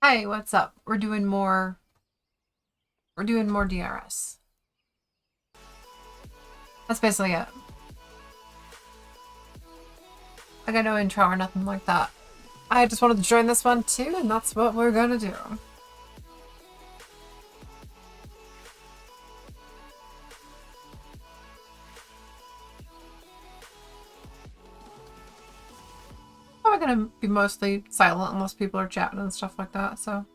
Hey, what's up? We're doing more DRS. That's basically it. I got no intro or nothing like that. I just wanted to join this one too, and that's what we're gonna do. We're gonna be mostly silent unless people are chatting and stuff like that, so.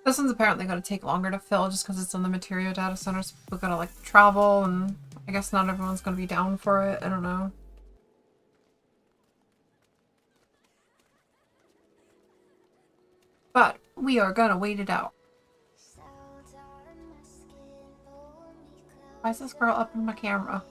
This one's apparently going to take longer to fill just because it's in the Materia data center, so people gotta like travel and I guess not everyone's gonna be down for it. I don't know. But we are gonna wait it out. Why is this girl up in my camera?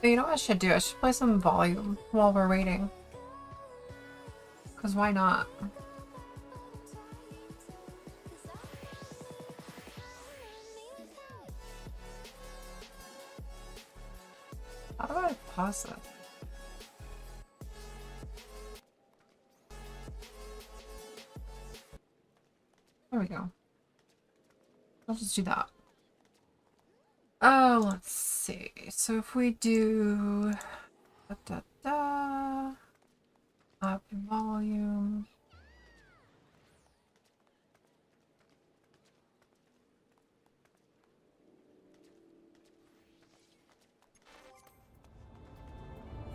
You know what I should do? I should play some volume while we're waiting. Because why not? How do I pause it? There we go. I'll just do that. Oh, let's see. So if we do up in volume.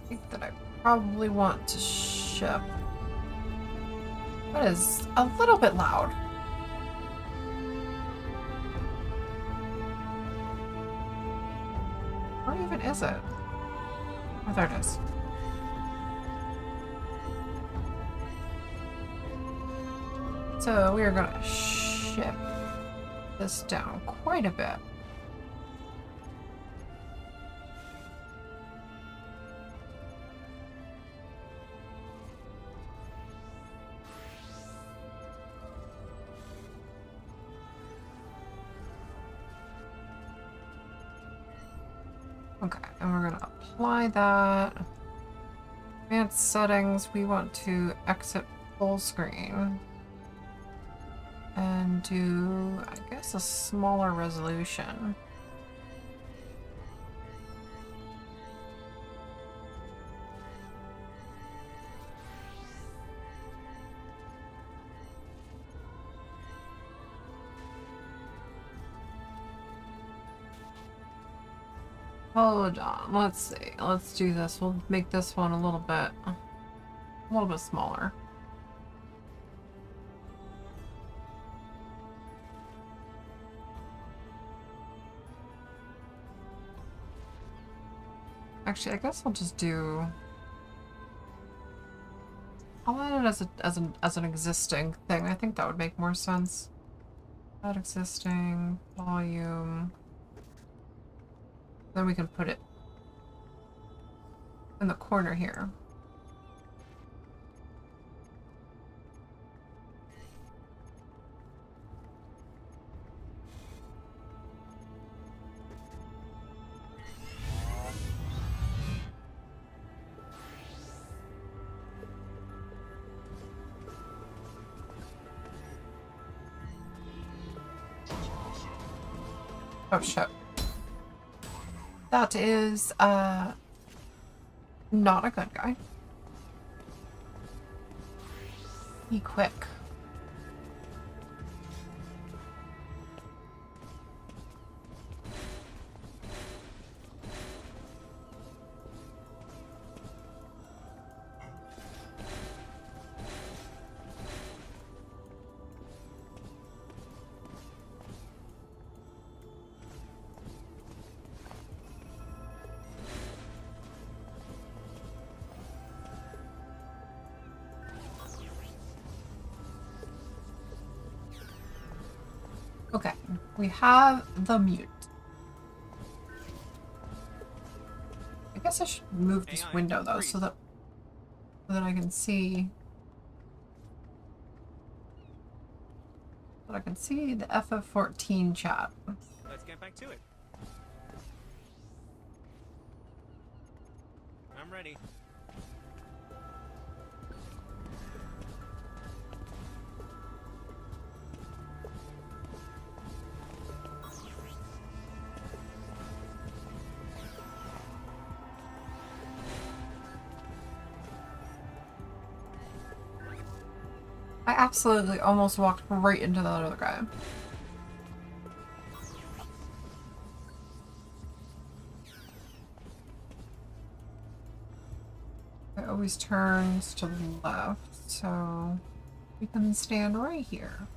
I think that I probably want to ship. That is a little bit loud. Where even is it? Oh, there it is. So we are gonna ship this down quite a bit. Okay, and we're gonna apply that. Advanced settings, we want to exit full screen. And do, I guess, a smaller resolution. Hold on, let's see. Let's do this. We'll make this one a little bit smaller. Actually, I guess I'll just do. I'll add it as an existing thing. I think that would make more sense. Add existing volume. Then we can put it in the corner here. Oh shit. That is, not a good guy. Be quick. Okay, we have the mute. I guess I should move this window though, so that I can see. So that I can see the FF14 chat. Let's get back to it. I'm ready. I absolutely almost walked right into that other guy. It always turns to the left, so we can stand right here.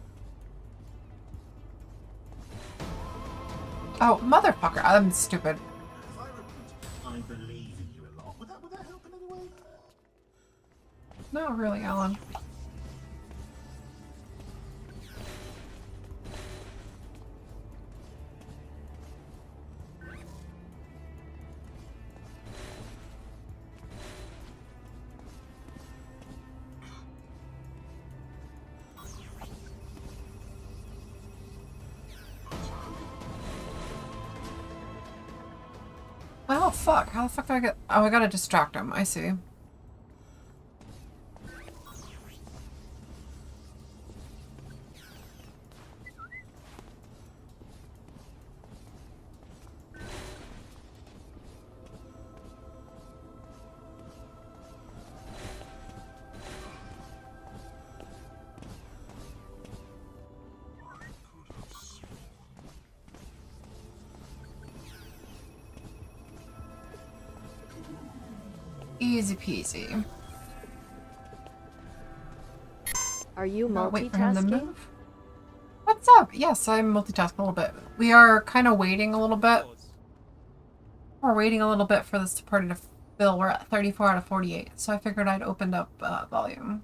Oh, motherfucker, I'm stupid. I believe in you a lot. Would that help in any way? Not really, Alan. Oh fuck, how the fuck do I get— oh, I gotta distract him, I see. Easy peasy. Are you Wait for him to multitasking? move. What's up? Yes, I'm multitasking a little bit. We are kind of waiting a little bit. We're waiting a little bit for this party to fill. We're at 34 out of 48, so I figured I'd opened up volume.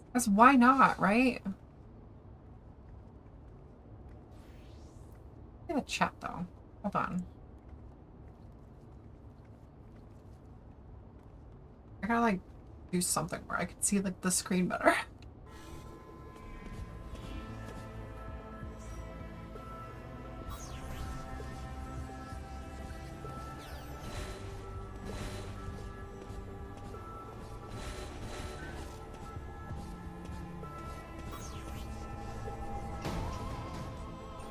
Because why not, right? Look at the chat though. Hold on. I gotta like do something where I can see like the screen better.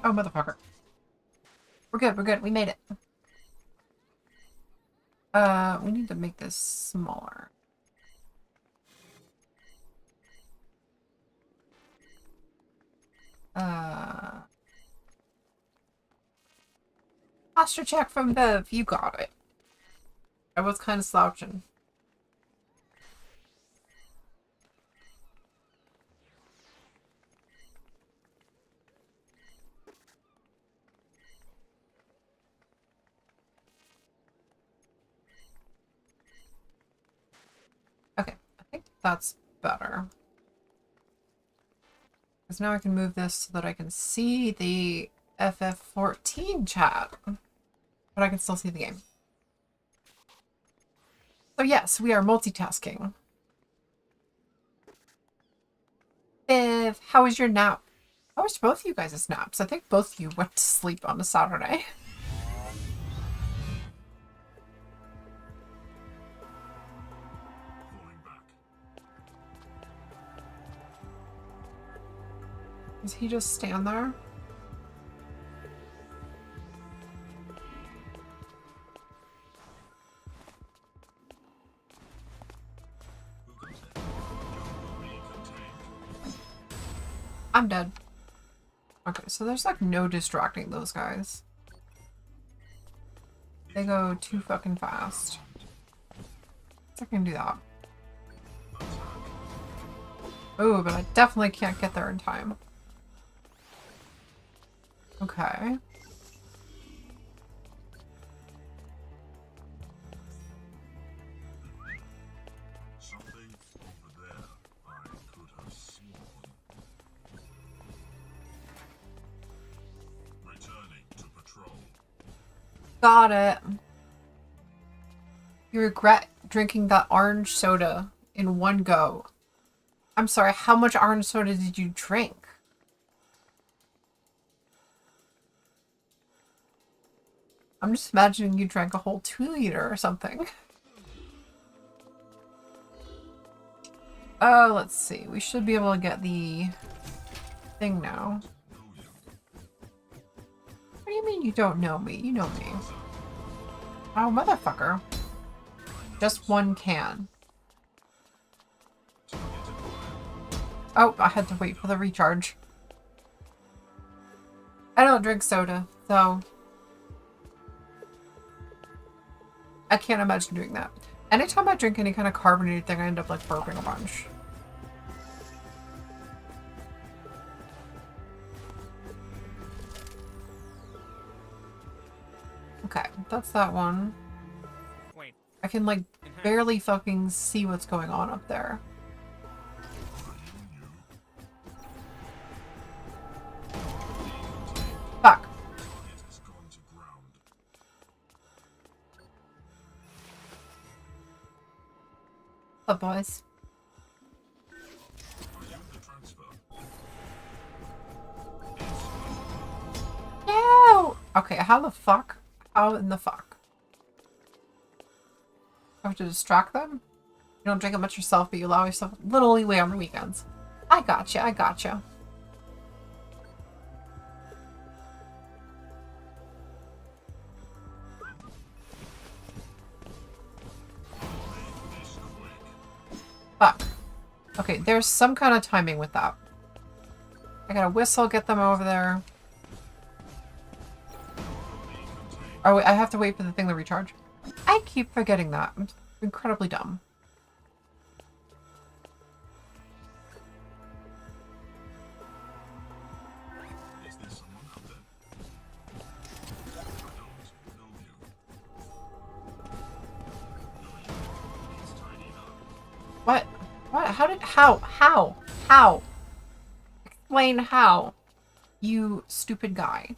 Oh, motherfucker. We're good, we made it. We need to make this smaller. Posture check from Bev, you got it. I was kind of slouching. Okay, I think that's better. Because now I can move this so that I can see the FF14 chat. But I can still see the game. So yes, we are multitasking. Viv, how was your nap? How was both of you guys' naps? I think both of you went to sleep on a Saturday. Does he just stand there? I'm dead. Okay, so there's like no distracting those guys. They go too fucking fast. I can do that. Oh, but I definitely can't get there in time. Okay. Something over there. I could have sworn. Returning to patrol. Got it. You regret drinking that orange soda in one go. I'm sorry, how much orange soda did you drink? I'm just imagining you drank a whole 2 liter or something. Oh, let's see. We should be able to get the thing now. What do you mean you don't know me? You know me. Oh, motherfucker. Just one can. Oh, I had to wait for the recharge. I don't drink soda, so I can't imagine doing that. Anytime I drink any kind of carbonated thing, I end up like burping a bunch. Okay, that's that one. Wait. I can like barely fucking see what's going on up there. Fuck. It has gone to ground. Up, boys. Resume the transfer. No! Okay, how the fuck? How in the fuck? I have to distract them? You don't drink it much yourself, but you allow yourself a little leeway on the weekends. I gotcha, I gotcha. Fuck. Okay, there's some kind of timing with that. I gotta whistle, get them over there. Oh, wait, I have to wait for the thing to recharge. I keep forgetting that. I'm incredibly dumb. Is there someone out there? I don't know you. It's tidying up. What? What? How did... How? How? Explain how. You stupid guy.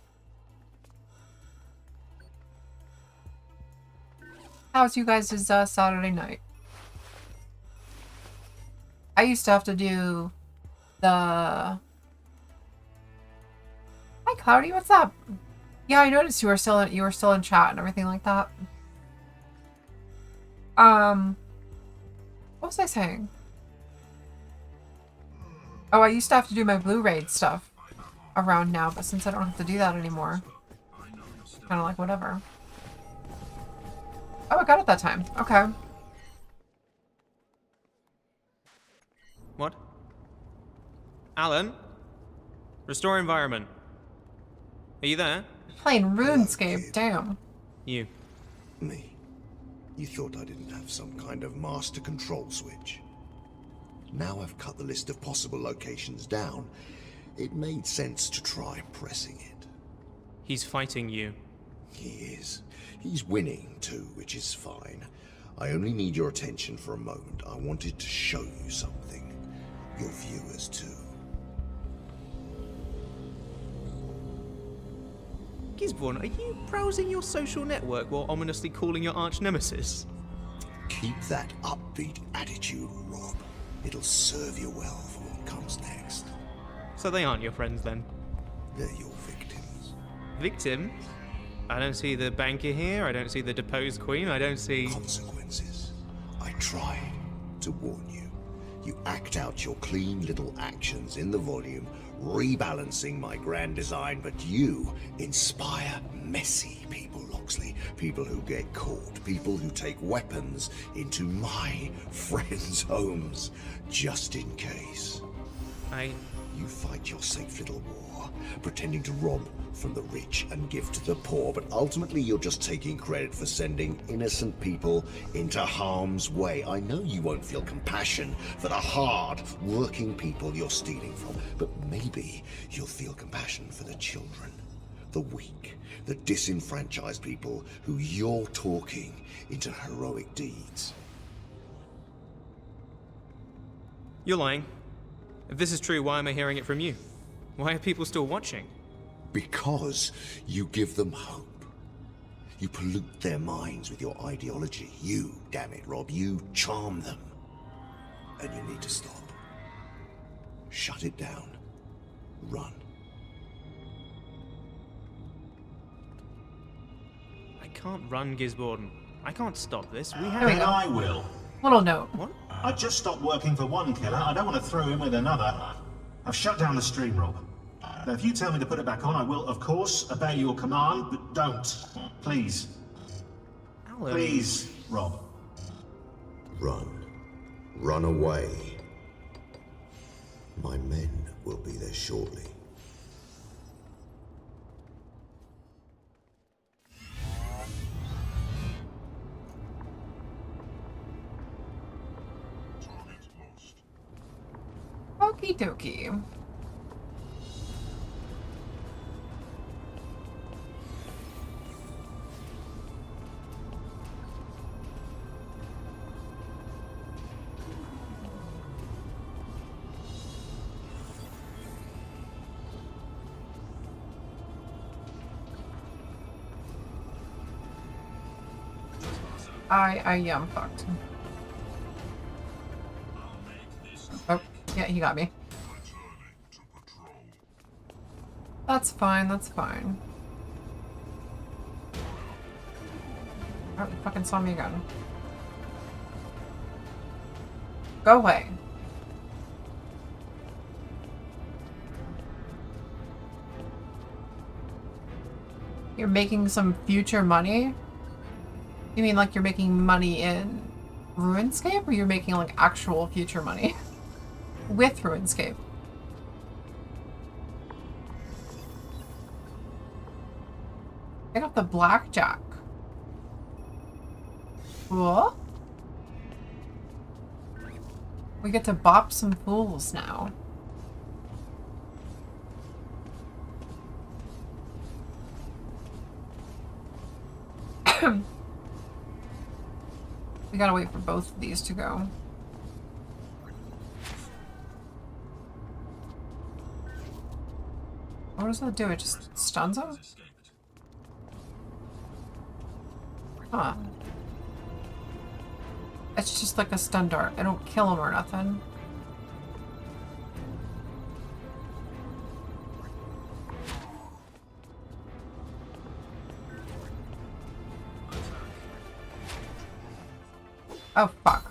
How's you guys' Saturday night? I used to have to do the... Hi, Cloudy. What's up? Yeah, I noticed you were still in chat and everything like that. What was I saying? Oh, I used to have to do my Blu-ray stuff around now, but since I don't have to do that anymore, kind of like whatever. Oh, I got it that time. Okay. What? Alan? Restore environment. Are you there? Playing RuneScape. kid. Damn. You. Me? You thought I didn't have some kind of master control switch? Now I've cut the list of possible locations down. It made sense to try pressing it. He's fighting you. He is. He's winning too, which is fine. I only need your attention for a moment. I wanted to show you something. Your viewers too. Gisborne, are you browsing your social network while ominously calling your arch nemesis? Keep that upbeat attitude, Rob. It'll serve you well for what comes next. So they aren't your friends then? They're your victims. Victim? I don't see the banker here, I don't see the deposed queen, I don't see... Consequences. I tried to warn you. You act out your clean little actions in the volume, rebalancing my grand design, but you inspire messy people, Loxley. People who get caught, people who take weapons into my friends' homes, just in case. You fight your safe little war, pretending to rob from the rich and give to the poor, but ultimately you're just taking credit for sending innocent people into harm's way. I know you won't feel compassion for the hard working people you're stealing from, but maybe you'll feel compassion for the children, the weak, the disenfranchised people who you're talking into heroic deeds. You're lying. If this is true, why am I hearing it from you? Why are people still watching? Because you give them hope. You pollute their minds with your ideology. You, damn it, Rob, you charm them. And you need to stop. Shut it down. Run. I can't run, Gisborne. I can't stop this. We There we have... Then go. I will. Little note. What? I just stopped working for one killer. I don't want to throw him with another. I've shut down the stream, Rob. Now, if you tell me to put it back on, I will, of course, obey your command, but don't. Please. Alan. Please, Rob. Run. Run away. My men will be there shortly. Okie dokie. Yeah, I'm fucked. Oh, yeah, he got me. That's fine, that's fine. Oh, he fucking saw me again. Go away. You're making some future money? You mean like you're making money in RuneScape, or you're making like actual future money with RuneScape? Pick up the blackjack. Cool. We get to bop some fools now. We gotta wait for both of these to go. What does that do? It just stuns him? Huh. It's just like a stun dart. I don't kill him or nothing. Oh, fuck.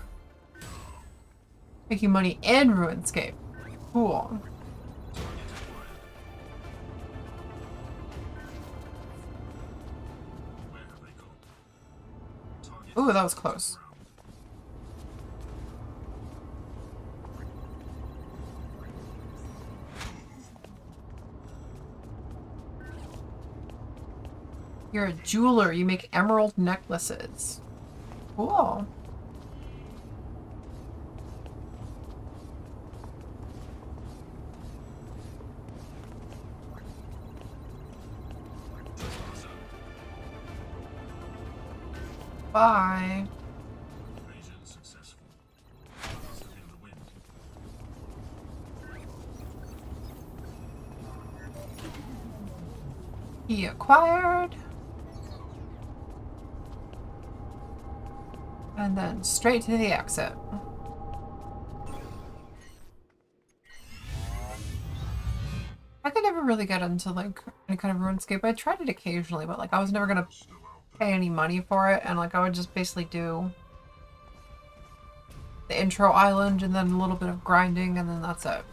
Making money in RuneScape. Cool. Ooh, that was close. You're a jeweler. You make emerald necklaces. Cool. Bye. He acquired. And then straight to the exit. I could never really get into like any kind of RuneScape. I tried it occasionally, but like I was never gonna pay any money for it, and like I would just basically do the the intro island and then a little bit of grinding and then that's it.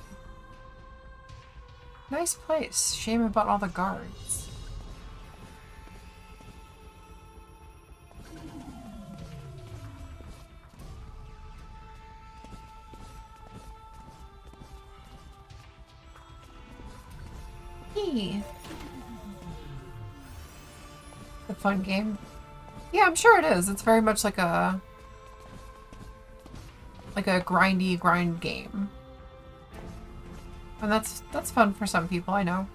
Nice place. Shame about all the guards. Hey. A fun game. Yeah, I'm sure it is. It's very much like a grindy grind game. And that's fun for some people, I know.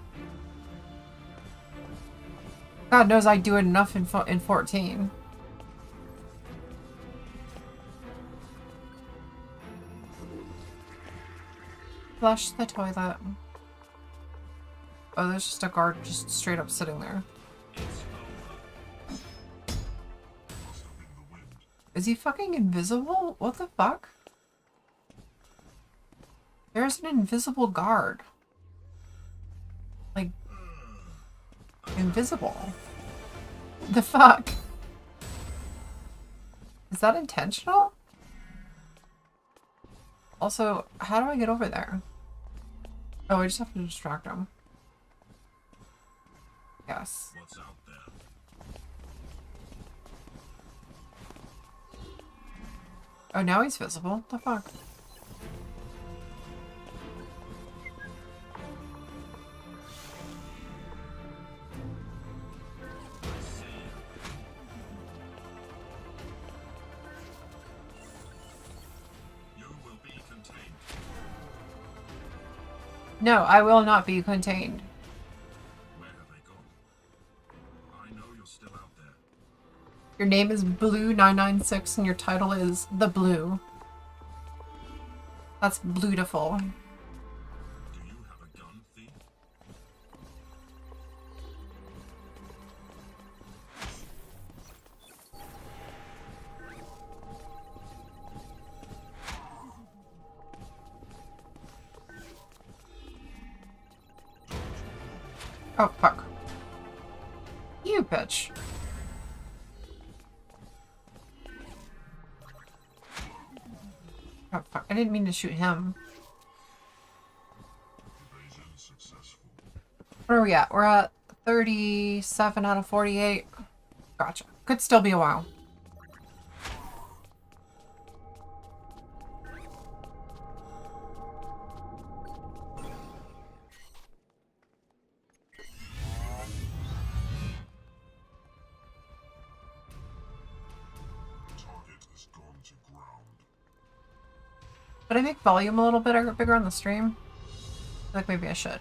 God knows I do it enough in 14. Flush the toilet. Oh, there's just a guard just straight up sitting there. Is he fucking invisible? What the fuck? There's an invisible guard. Like, invisible. The fuck? Is that intentional? Also, how do I get over there? Oh, I just have to distract him. Yes. What's out there? Oh, now he's visible. What the fuck? No, I will not be contained. Where have they gone? I know you're still out there. Your name is Blue996 and your title is The Blue. That's beautiful. Do you have a gun, thief? Oh, fuck. You bitch. Oh, fuck. I didn't mean to shoot him. Where are we at? We're at 37 out of 48. Gotcha. Could still be a while. Should I make volume a little bit bigger on the stream? I feel like maybe I should.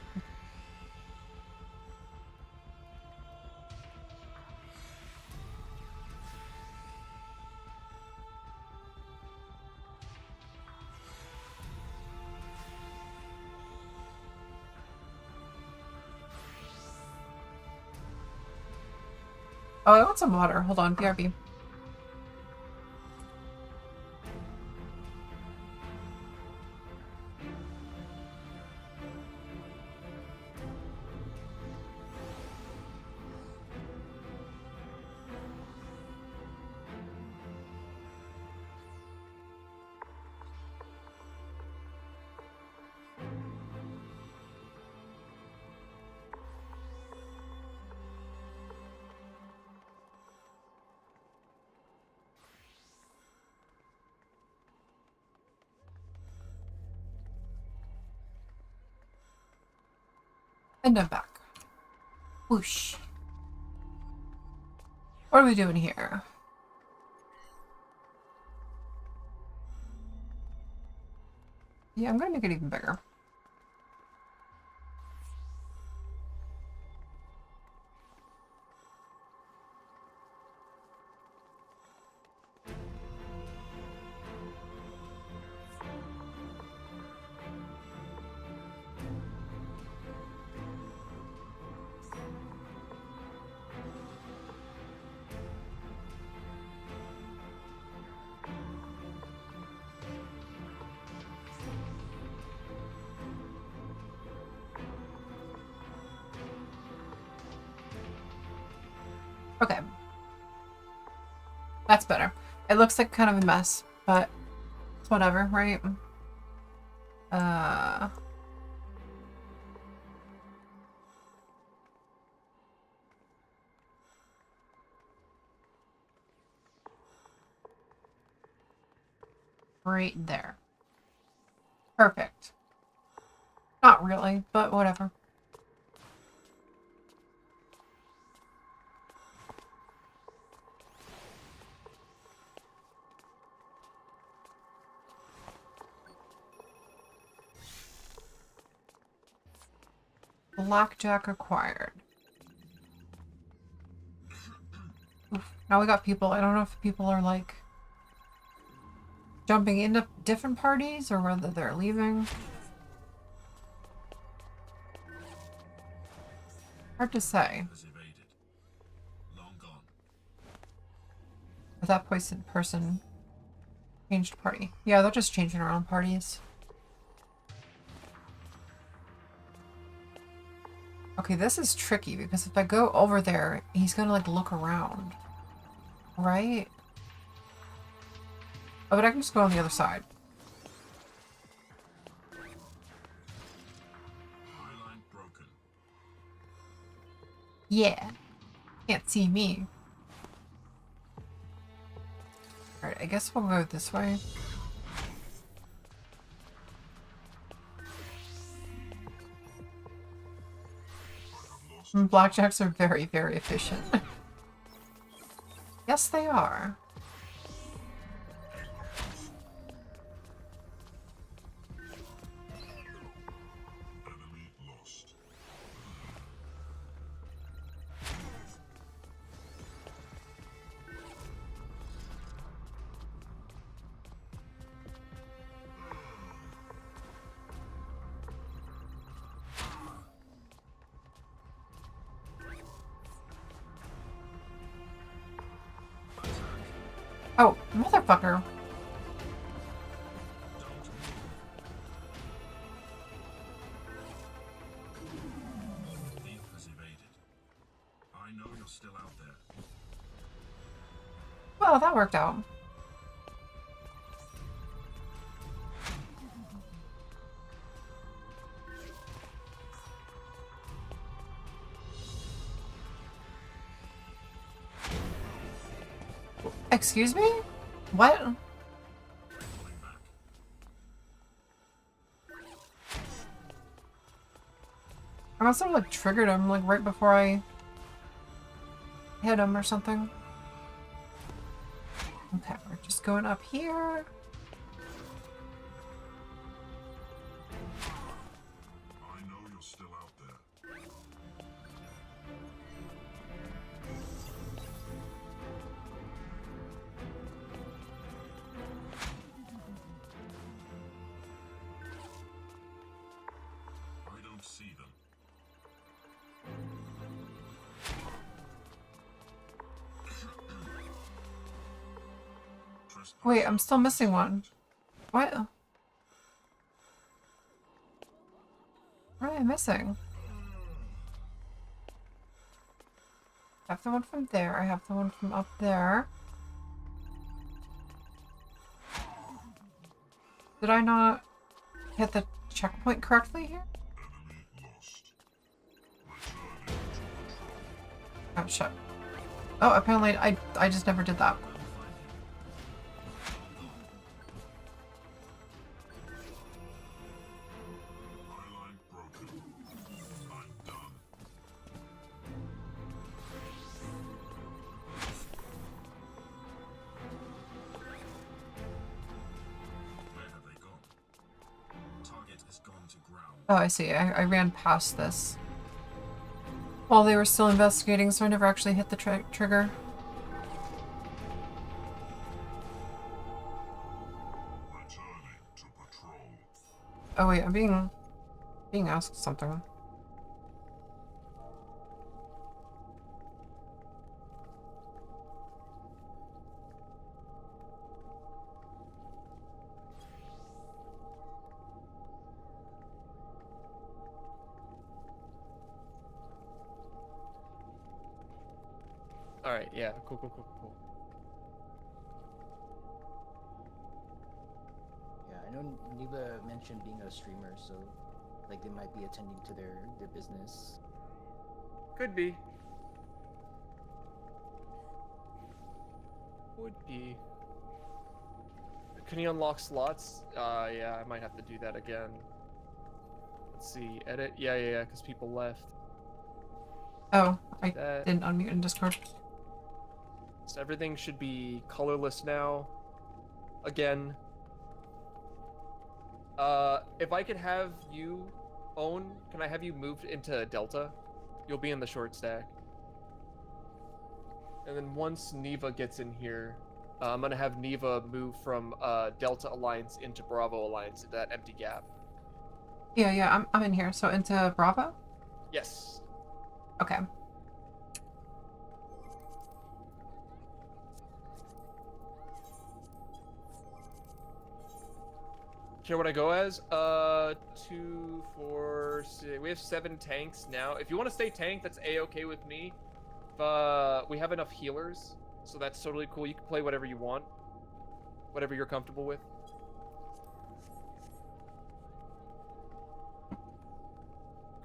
Oh, I want some water. Hold on, BRB. And I'm back. Whoosh. What are we doing here? Yeah, I'm gonna make it even bigger. Okay. That's better. It looks like kind of a mess, but It's whatever, right? Right there. Perfect. Not really, but whatever. Blackjack acquired. Oof. Now we got people. I don't know if people are like jumping into different parties or whether they're leaving. Hard to say. But that person changed party. Yeah, they're just changing around parties. Okay, this is tricky because if I go over there, he's gonna like look around. Right? Oh, but I can just go on the other side. Yeah. Can't see me. Alright, I guess we'll go this way. Blackjacks are very, very efficient. Yes, they are. Oh, motherfucker. Well, that worked out. Excuse me? What? I must have like triggered him like right before I hit him or something. Okay, we're just going up here. I know you're still out there. I don't see them. Wait, I'm still missing one. What? What am I missing? I have the one from there. I have the one from up there. Did I not hit the checkpoint correctly here? Oh, shit. Oh, apparently I just never did that. Oh, I see. I ran past this while they were still investigating, so I never actually hit the trigger. Oh wait, I'm being asked something. Alright, yeah, cool. mentioned being a streamer, so like they might be attending to their business. Could be. Would be. Can you unlock slots? Yeah, I might have to do that again. Let's see, edit. Yeah, because people left. Oh, I That. didn't unmute in Discord. So everything should be colorless now. Again. If I could have you own, can I have you moved into Delta? You'll be in the short stack. And then once Neva gets in here, I'm gonna have Neva move from Delta Alliance into Bravo Alliance into that empty gap. Yeah, I'm in here. So into Bravo? Yes. Okay. Care what I go as? 2, 4, 6. We have 7 tanks now. If you want to stay tank, that's a-okay with me. We have enough healers, so that's totally cool. You can play whatever you want, whatever you're comfortable with.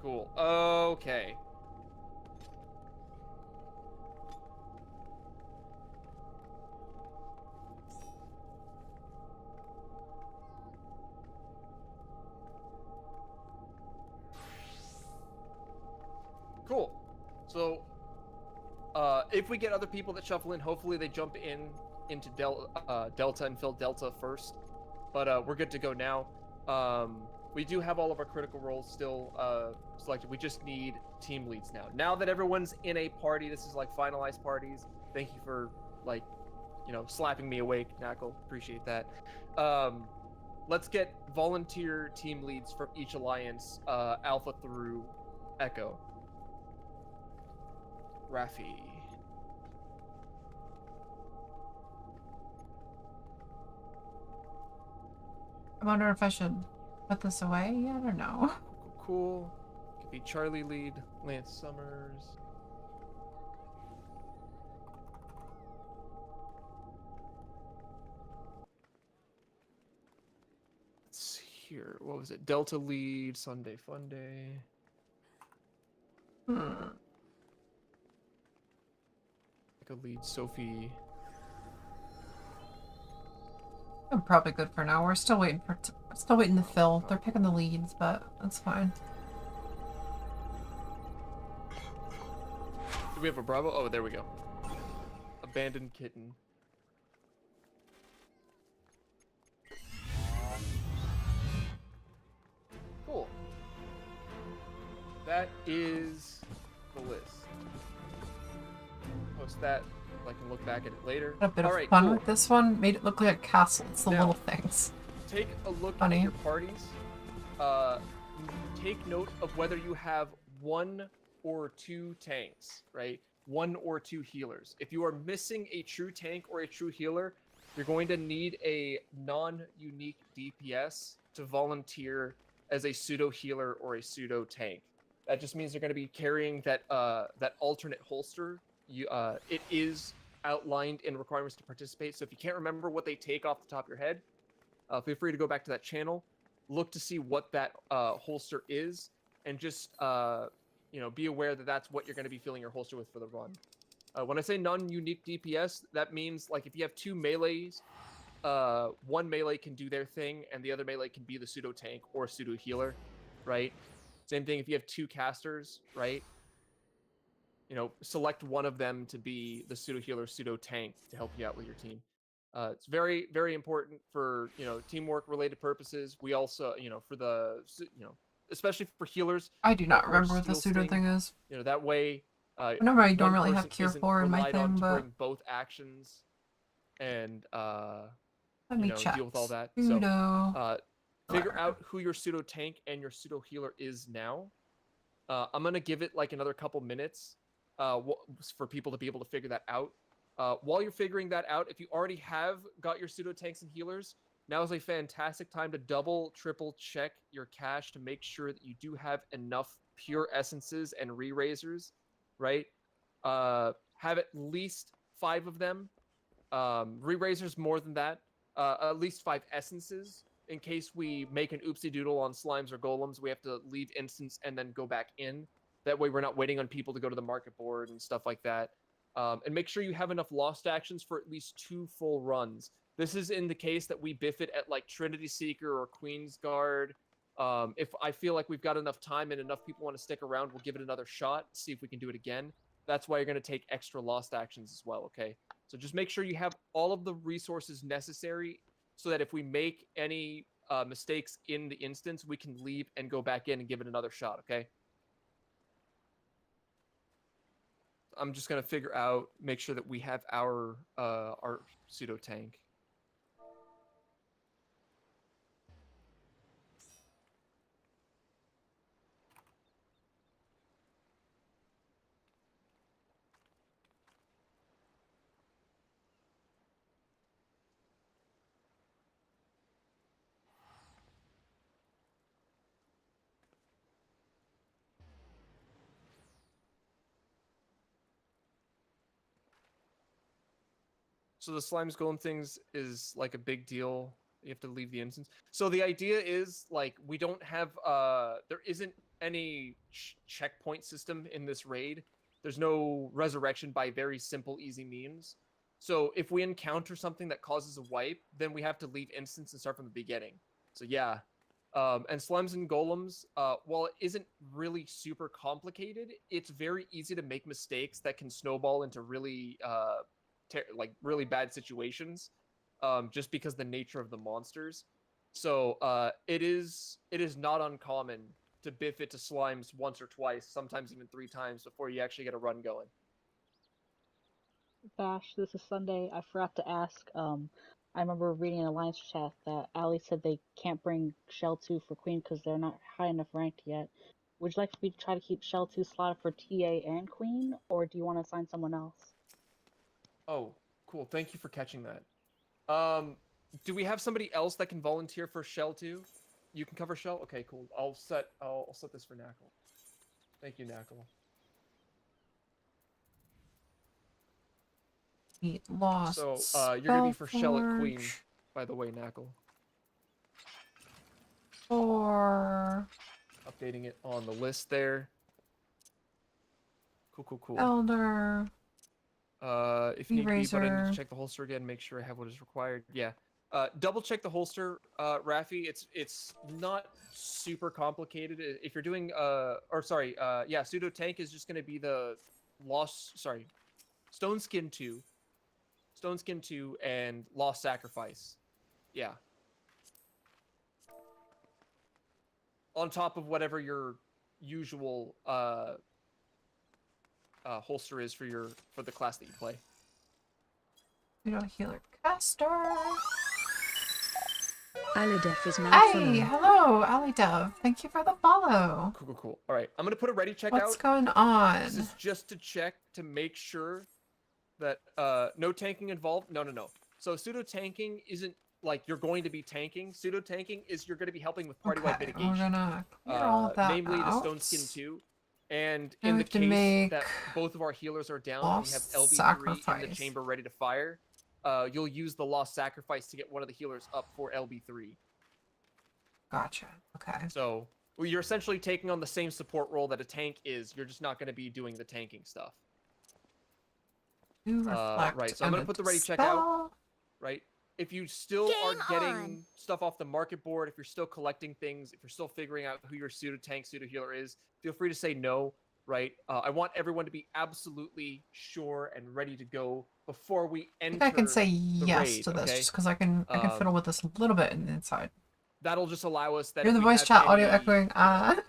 Cool. Okay. Cool. So, if we get other people that shuffle in, hopefully they jump into Delta and fill Delta first. But we're good to go now. We do have all of our critical roles still selected. We just need team leads now. Now that everyone's in a party, this is like finalized parties. Thank you for like, slapping me awake, Knackle. Appreciate that. Let's get volunteer team leads from each alliance, Alpha through Echo. Raffi. I wonder if I should put this away. Yeah, I don't know. Cool. Could be Charlie lead, Lance Summers. Let's see here. What was it? Delta lead, Sunday Fun Day. Like a lead, Sophie. I'm probably good for now. We're still waiting to fill. They're picking the leads, but that's fine. Do we have a Bravo? Oh, there we go. Abandoned kitten. Cool. That is the list. Post that. I can look back at it later. Had a bit of Alright, fun cool. with this one. Made it look like a castle. It's the Now, little things. Take a look Funny. at your parties. Take note of whether you have 1 or 2 tanks, right? 1 or 2 healers. If you are missing a true tank or a true healer, you're going to need a non-unique DPS to volunteer as a pseudo healer or a pseudo tank. That just means they're going to be carrying that that alternate holster. It is outlined in requirements to participate. So if you can't remember what they take off the top of your head, feel free to go back to that channel, look to see what that holster is, and just be aware that that's what you're going to be filling your holster with for the run. When I say non-unique DPS, that means like if you have 2 melees, one melee can do their thing, and the other melee can be the pseudo tank or pseudo healer, right? Same thing if you have 2 casters, right? Select one of them to be the pseudo healer, pseudo tank to help you out with your team. It's very, very important for, teamwork related purposes. We also, for the, especially for healers. I do not or remember what the Steel pseudo Sting, thing is. That way. Remember, I one don't really have person Cure isn't 4 in my relied on thing, to but bring both actions and let me check. deal with all that. Pseudo. So figure out who your pseudo tank and your pseudo healer is now. I'm gonna give it like another couple minutes for people to be able to figure that out. While you're figuring that out, if you already have got your pseudo tanks and healers, now is a fantastic time to double, triple check your cache to make sure that you do have enough pure essences and re-raisers, right? Have at least 5 of them. Re-raisers more than that. At least 5 essences in case we make an oopsie doodle on slimes or golems, we have to leave instance and then go back in. That way we're not waiting on people to go to the market board and stuff like that. And make sure you have enough lost actions for at least 2 full runs. This is in the case that we biff it at like Trinity Seeker or Queen's Guard. If I feel like we've got enough time and enough people want to stick around, we'll give it another shot, see if we can do it again. That's why you're going to take extra lost actions as well, okay? So just make sure you have all of the resources necessary so that if we make any mistakes in the instance, we can leave and go back in and give it another shot, okay? I'm just going to figure out, make sure that we have our pseudo tank. So the slimes golem things is like a big deal. You have to leave the instance. So the idea is like we don't have there isn't any checkpoint system in this raid. There's no resurrection by very simple, easy means. So if we encounter something that causes a wipe, then we have to leave instance and start from the beginning. So yeah. And slimes and golems, while it isn't really super complicated, it's very easy to make mistakes that can snowball into really like really bad situations, just because the nature of the monsters. So it is not uncommon to biff it to slimes once or twice, sometimes even 3 times before you actually get a run going. Bash, this is Sunday. I forgot to ask. I remember reading in Alliance chat that Ali said they can't bring Shell 2 for Queen because they're not high enough ranked yet. Would you like me to try to keep Shell 2 slotted for TA and Queen, or do you want to assign someone else? Oh, cool. Thank you for catching that. Do we have somebody else that can volunteer for Shell 2? You can cover Shell? Okay, cool. I'll set this for Knackle. Thank you, Knackle. Lost. So, you're gonna be for Shell at Queen, by the way, Knackle. Or Updating it on the list there. Cool. Elder. If need be, but I need Eraser. to check the holster again, make sure I have what is required. Yeah. Double check the holster, Raffi. It's not super complicated. If you're doing yeah, pseudo tank is just gonna be the Stone Skin 2 and Lost Sacrifice. Yeah. On top of whatever your usual holster is for the class that you play. Healer caster. Alidef is now Hey, following. hello, Alidev. Thank you for the follow. Cool. All right, I'm gonna put a ready check What's out. going on? This is just to check to make sure that no tanking involved. No. So pseudo tanking isn't like you're going to be tanking. Pseudo tanking is you're going to be helping with party-wide mitigation. We're gonna clear all of that namely the out. Stone Skin 2. And Now in we the have to case make that both of our healers are down and we have Lost LB3 in the Sacrifice. chamber ready to fire, you'll use the Lost Sacrifice to get one of the healers up for LB3. Gotcha. Okay. So you're essentially taking on the same support role that a tank is. You're just not going to be doing the tanking stuff. Right, so I'm going to put the ready check out. Right? If you still are getting stuff off the market board, if you're still collecting things, if you're still figuring out who your pseudo tank, pseudo healer is, feel free to say no, right? I want everyone to be absolutely sure and ready to go before we enter. I think I can say the yes raid, to this okay? just because I can fiddle with this a little bit inside. That'll just allow us that You're if the we voice have chat audio any, echoing.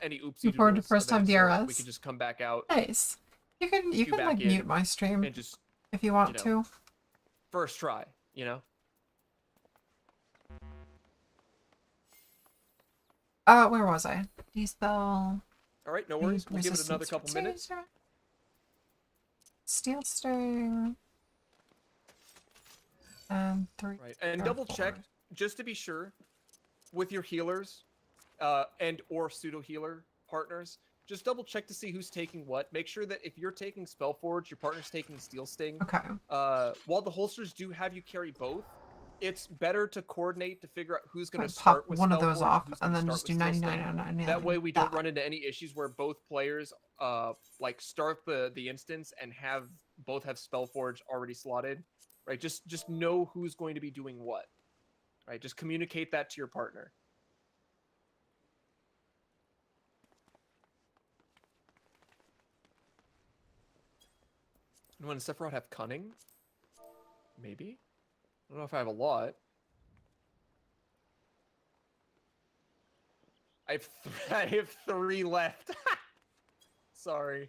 Any oopsie Looking forward to doodles first time eventually, DRS. we can just come back out Nice. You can queue like back in mute my stream and just if you want you to. first try, you know? Where was I? Dispel. All right, no worries. We'll give it another couple minutes. Steel sting. And 3. Right, and double check just to be sure with your healers and or pseudo healer partners. Just double check to see who's taking what. Make sure that if you're taking Spellforge, your partner's taking Steel Sting. Okay. While the holsters do have you carry both, it's better to coordinate to figure out who's going to Pop start with one of Spellforge, those off who's and gonna then start just do with 99 Stillsting. on 99. That way we don't Die. run into any issues where both players like start the instance and have both have Spellforge already slotted, right? Just know who's going to be doing what, right? Just communicate that to your partner. And when Sephiroth have cunning, maybe. I don't know if I have a lot. I have 3 left. Sorry.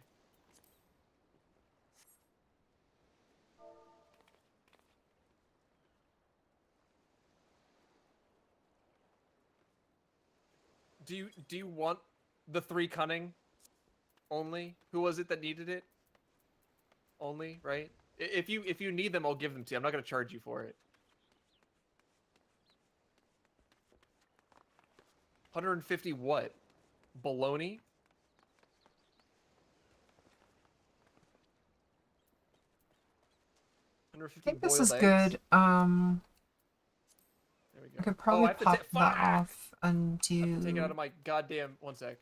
Do you want the 3 cunning only? Who was it that needed it? Only, right? If you need them, I'll give them to you. I'm not gonna charge you for it. 150 what? Baloney? I think this is eggs? good. There we go. I could Oh, probably I have to pop that fuck! off and I have to take it out do. of my goddamn. One sec.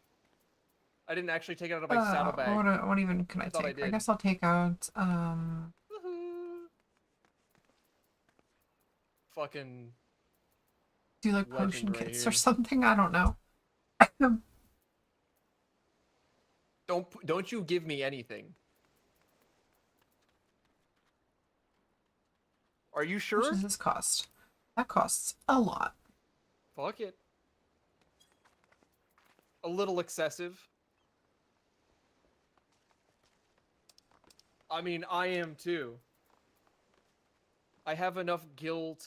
I didn't actually take it out of my saddlebag. What even can I thought I take? I did. guess I'll take out Woohoo. Fucking. do like Legend potion right kits here. or something. I don't know. Don't you give me anything. Are you How sure? much does this cost? That costs a lot. Fuck it. A little excessive. I mean, I am too. I have enough gil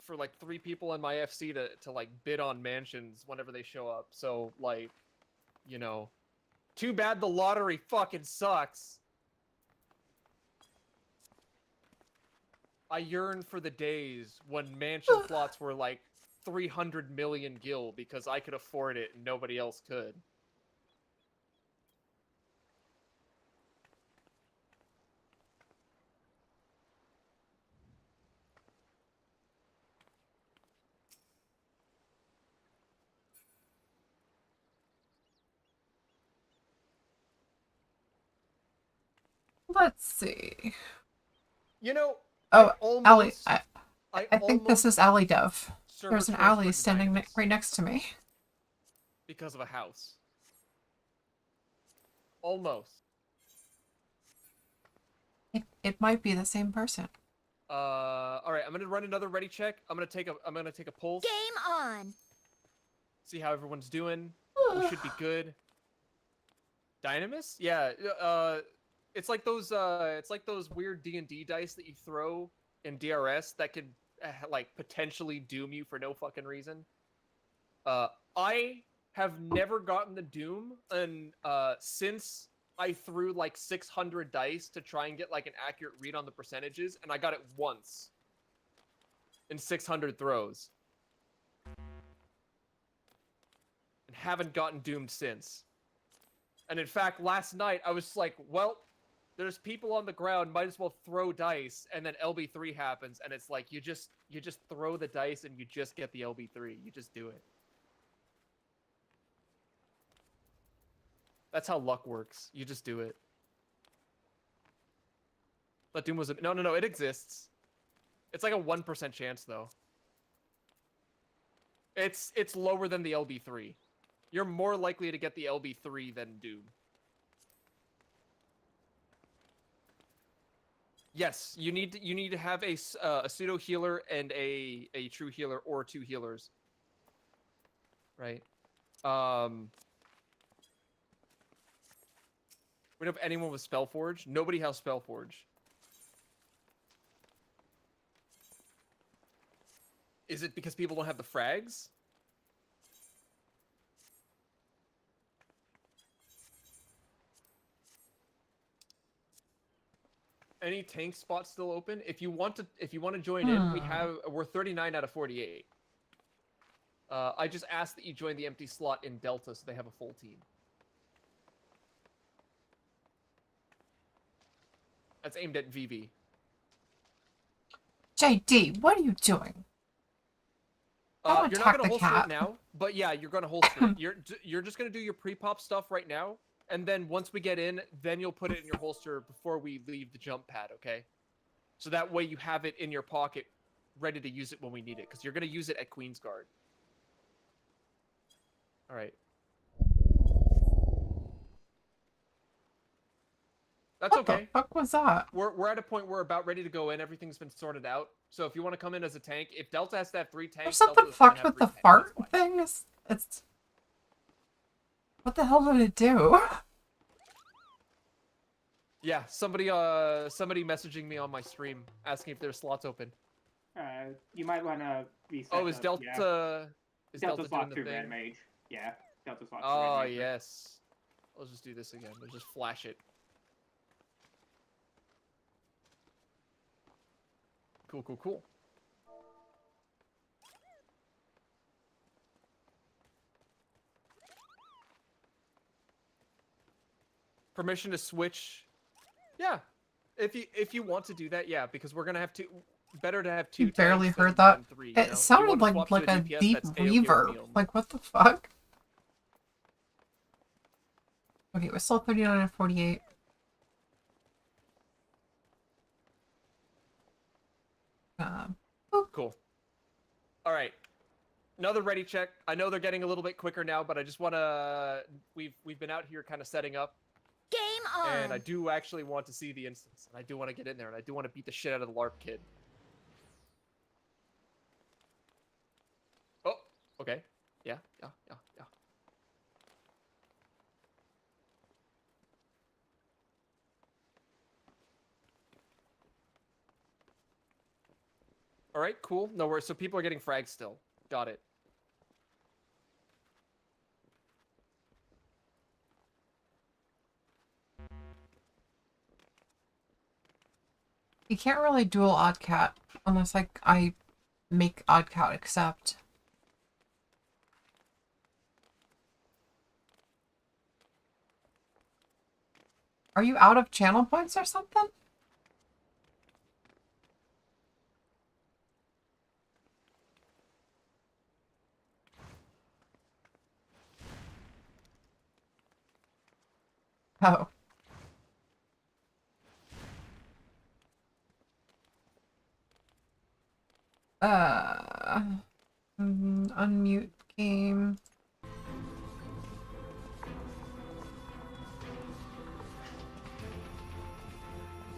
for like 3 people in my FC to like bid on mansions whenever they show up. So like, you know, too bad the lottery fucking sucks. I yearn for the days when mansion plots were like 300 million gil because I could afford it and nobody else could. Let's see. You know, Oh, Allie, almost, I think this is Alley Dove. There's an alley standing right next to me. because of a house. Almost. It might be the same person. All right. I'm gonna run another ready check. I'm gonna take a pulse. Game on. See how everyone's doing. We should be good. Dynamis? Yeah. It's like those weird D&D dice that you throw in DRS that could like potentially doom you for no fucking reason. I have never gotten the doom, and since I threw like 600 dice to try and get like an accurate read on the percentages, and I got it once in 600 throws, and haven't gotten doomed since. And in fact, last night I was like, well, there's people on the ground, might as well throw dice, and then LB3 happens, and it's like you just throw the dice and you just get the LB3. You just do it. That's how luck works. You just do it. That doom was no, it exists. It's like a 1% chance though. It's lower than the LB3. You're more likely to get the LB3 than doom. Yes, you need to have a pseudo healer and a true healer or 2 healers. Right. We don't have anyone with Spellforge. Nobody has Spellforge. Is it because people don't have the frags? Any tank spots still open? If you want to join in, we're 39 out of 48. I just asked that you join the empty slot in Delta so they have a full team. That's aimed at VV. JD, what are you doing? Don't You're not attack gonna the holster cat. it now, but yeah, you're gonna holster it. You're just gonna do your pre-pop stuff right now, and then once we get in, then you'll put it in your holster before we leave the jump pad, okay? So that way you have it in your pocket, ready to use it when we need it, because you're gonna use it at Queen's Guard. All right. That's What okay. the fuck was that? We're at a point where we're about ready to go in. Everything's been sorted out. So if you want to come in as a tank, if Delta has to have 3 tanks, There's something Delta's gonna fucked have with 3 the tanks. fart That's fine. thing. It's... What the hell did it do? Yeah, somebody messaging me on my stream asking if there's slots open. You might want to reset. Oh, is Delta is Delta Delta's locked doing through the Red thing? Mage. Yeah, Delta's locked through Oh Red Mage. yes. Let's just do this again. Let's just flash it. Cool, cool, cool. Permission to switch. Yeah. If you want to do that, yeah, because we're gonna have to. Better to have 2. You barely tanks heard than that. 3, you It know? You sounded wanna swap like to a DPS, deep that's A-okay with me. reverb. Like, what the fuck? Okay, we're still 39 and 48. Cool. All right. Another ready check. I know they're getting a little bit quicker now, but I just want to. We've been out here kind of setting up. Game on. And I do actually want to see the instance, and I do want to get in there, and I do want to beat the shit out of the LARP kid. Oh, okay. Yeah. All right, cool. No worries. So people are getting frags still. Got it. You can't really dual oddcat unless like I make oddcat accept. Are you out of channel points or something? Oh. Unmute game.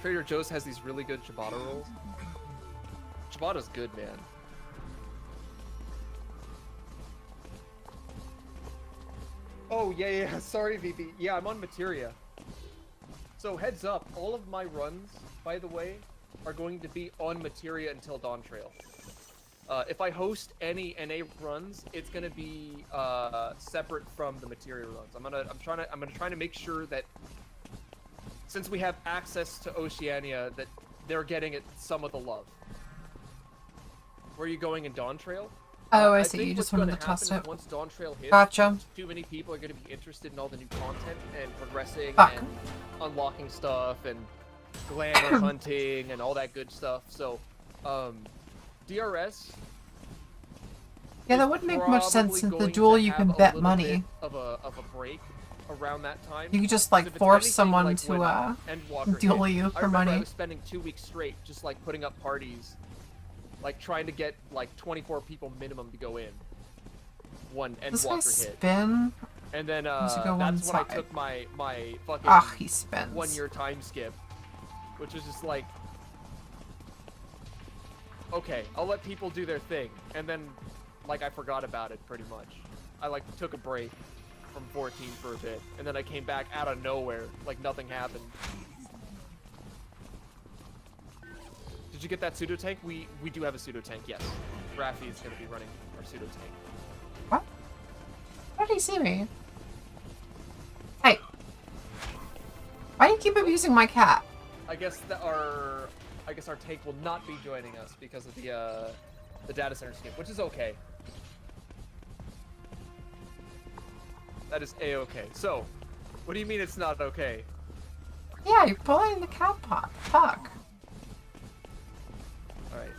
Trader Joe's has these really good ciabatta rolls. Ciabatta's good, man. Oh, yeah. Sorry, VP. Yeah, I'm on Materia. So, heads up. All of my runs, by the way, are going to be on Materia until Dawn Trail. If I host any NA runs, it's gonna be separate from the Materia runs. I'm gonna try to make sure that since we have access to Oceania, that they're getting it some of the love. Where are you going in Dawn Trail? Oh, I I see. think You just what's wanted gonna to test happen it. is once Dawn Trail hits, Gotcha. too many people are going to be interested in all the new content and progressing Fuck. and unlocking stuff and glamour hunting and all that good stuff. So, DRS. Yeah, that is wouldn't make much sense probably since the going duel to you have can a bet little money. bit of a break around that time. You could just So like if it's force anything someone like to when Endwalker duel hit, you I for remember I money. was spending 2 weeks straight just like putting up parties, like trying to get like 24 people minimum to go in. One This guy Endwalker hit. spin? And then Does he go one that's when I side? took my fucking Ah, he spins. 1 year time skip, which was just like, okay, I'll let people do their thing, and then like I forgot about it pretty much. I like took a break from 14 for a bit, and then I came back out of nowhere, like nothing happened. Did you get that pseudo tank? We do have a pseudo tank, yes. Raffi is gonna be running our pseudo tank. What? How did he see me? Hey. Why do you keep abusing my cat? I guess that our tank will not be joining us because of the data center skip, which is okay. That is a-okay. So, what do you mean it's not okay? Yeah, you're pulling the cat pot. Fuck. All right.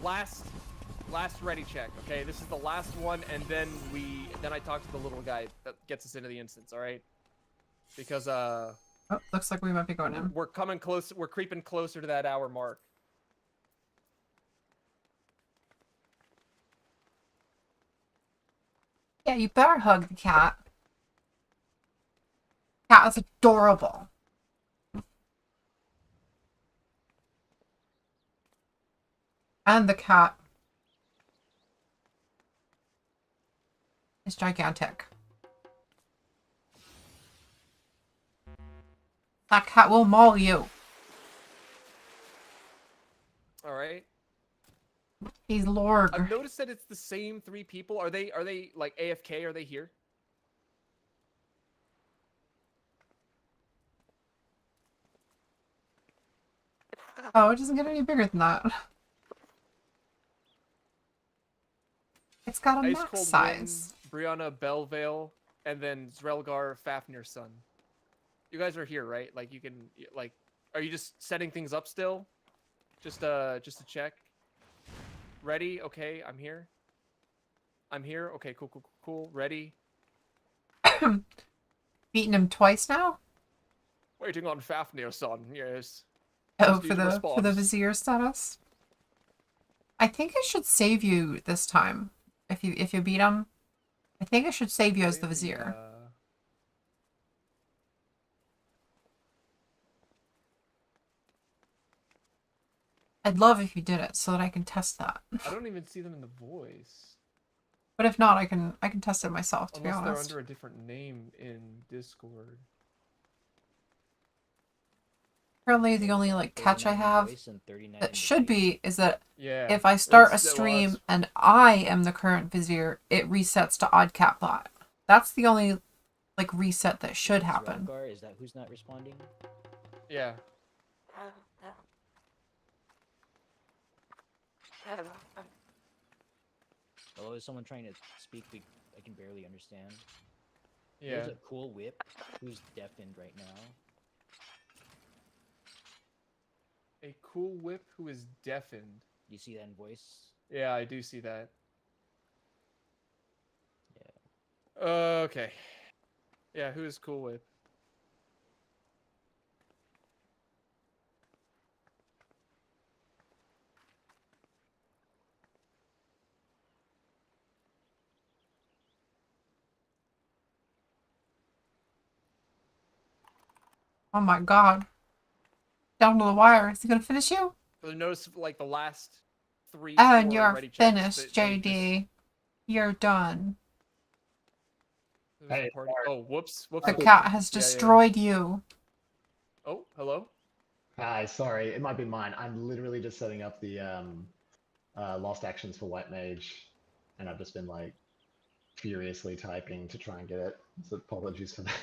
last ready check. Okay, this is the last one, and then I talk to the little guy that gets us into the instance. All right, because Oh, looks like we might be going in. we're coming close. We're creeping closer to that hour mark. Yeah, you better hug the cat. Cat is adorable. And the cat is gigantic. That cat will maul you. All right. He's Lord. I've noticed that it's the same 3 people. Are they like AFK? Are they here? Oh, it doesn't get any bigger than that. It's got a Ice max Cold size. Wind, Brianna Belvale, and then Zrelgar Fafnir's son. You guys are here, right? Like you can like, are you just setting things up still? Just to check. Ready? Okay, I'm here. I'm here. Okay, cool. Ready? Beaten him twice now? Waiting on Fafnir's son. Yes. Oh, Just for need a the response. vizier status. I think it should save you this time. If you beat him, I think it should save you as the vizier. I'd love if you did it so that I can test that. I don't even see them in the voice. But if not, I can test it myself, to Unless be honest. they're under a different name in Discord. Currently, the only like catch I have that should be is that Yeah, if I start a that's- stream and I am the current vizier, it resets to odd cat bot. That's the only like reset that should happen. Is that who's not responding? Yeah. Hello, is someone trying to speak? I can barely understand. Yeah. There's a cool whip who's deafened right now. A cool whip who is deafened. Do you see that in voice? Yeah, I do see that. Yeah. Okay. Yeah, who is cool whip? Oh my god. Down to the wire. Is he gonna finish you? So notice like the last 3, And 4 you're ready checks, finished, they just- JD. You're done. there's a party. Oh, whoops. The whoops. cat has Yeah, yeah. destroyed you. Oh, hello? Hi, sorry, it might be mine. I'm literally just setting up the lost actions for White Mage, and I've just been like furiously typing to try and get it. So apologies for that.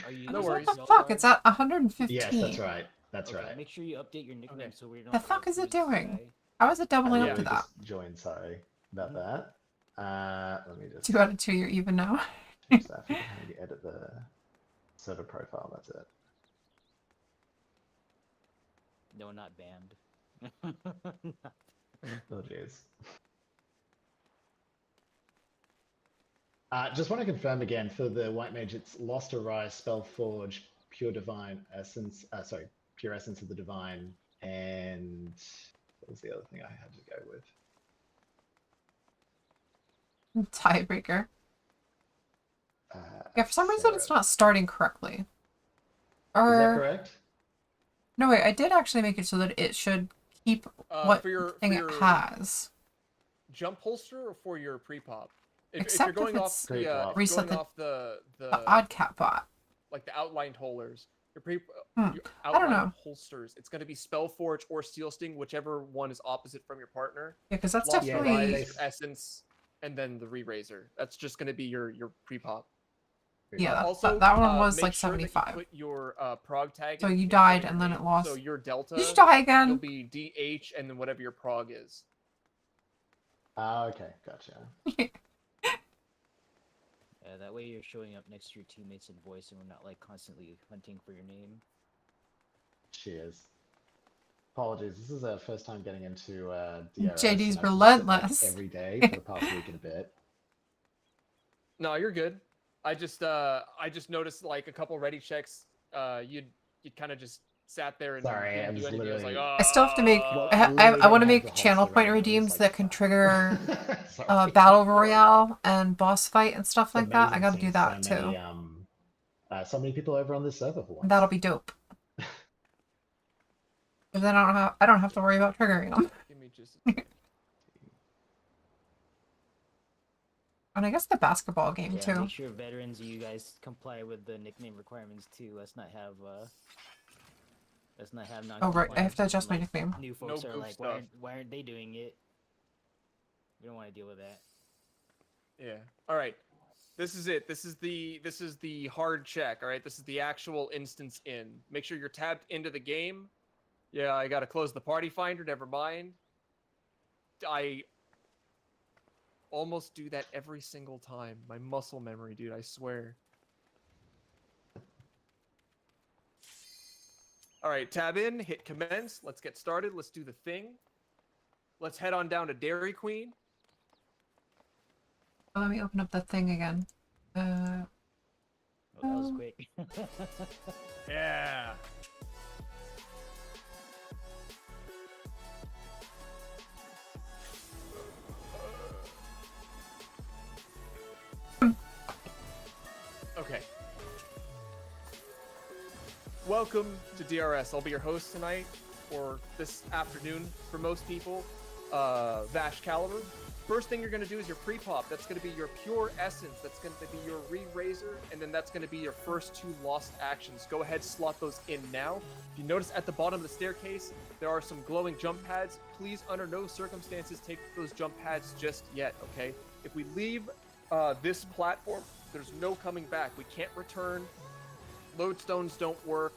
Are you? No worries. What the fuck? It's at 115. Yes, that's right. That's Okay, right. make sure you update your nickname so we don't. The fuck is it who's this doing? guy. How is it doubling I up to literally that? just joined. Sorry about that. Let me just 2 out of 2, you're even now. fix that. Maybe edit the server profile. That's it. No, not banned. Oh jeez. Just want to confirm again for the White Mage, it's Lost Arise, Spell Forge, Pure Divine Essence, sorry, Pure Essence of the Divine, and what was the other thing I had to go with? Tiebreaker. Yeah, for some reason it's not starting correctly. Or... Is that correct? No, wait, I did actually make it so that it should keep what thing it has. Jump holster or for your pre-pop? Except if you're going if off it's the, reset going off the odd cat bot. like the outlined holders, your I don't outlined know. holsters, it's going to be Spellforge or Steel Sting, whichever one is opposite from your partner. Yeah, because that's Lost definitely... Rise, Essence, and then the Re-Razor. That's just going to be your pre-pop. Yeah, Also, that one was make like sure that you 75. put your prog tag. So in you for died your and then name. it lost. So your delta. Did you die again? Will be DH and then whatever your prog is. Okay, gotcha. That way you're showing up next to your teammates in voice, and we're not like constantly hunting for your name. Cheers. Apologies. This is our first time getting into DRS. JD's and I've used it, like, relentless. every day for the past week and a bit. No, you're good. I just noticed like a couple ready checks. You kind of just sat there and Sorry, didn't I do was anything. I was like, literally- I still have to make. Well, I literally want to don't have make the channel holster point ready, redeems like- that can trigger Sorry. battle royale and boss fight and stuff It's like that. I amazing got to do seeing that so too. Many, so many people over on this server for once. That'll be dope. Because then I don't have to worry about triggering them. give me just. A second. And I guess the basketball game Yeah, too. make sure veterans, you guys comply with the nickname requirements too. Let's not have Oh right, I have to non-compliance adjust my and, like, nickname. New folks No are goof like, stuff. why aren't they doing it? We don't want to deal with that. Yeah. All right. This is it. This is the hard check. All right. This is the actual instance in. Make sure you're tabbed into the game. Yeah, I gotta close the party finder. Never mind. I almost do that every single time. My muscle memory, dude. I swear. All right. Tab in. Hit commence. Let's get started. Let's do the thing. Let's head on down to Dairy Queen. Oh, let me open up that thing again. Oh, that was quick. Yeah. Okay. Welcome to DRS. I'll be your host tonight, or this afternoon for most people. Vash Caliber. First thing you're going to do is your pre-pop. That's going to be your pure essence. That's going to be your re-razor, and then that's going to be your first 2 lost actions. Go ahead, slot those in now. If you notice at the bottom of the staircase, there are some glowing jump pads. Please, under no circumstances, take those jump pads just yet, okay? If we leave this platform, there's no coming back. We can't return. Lodestones don't work.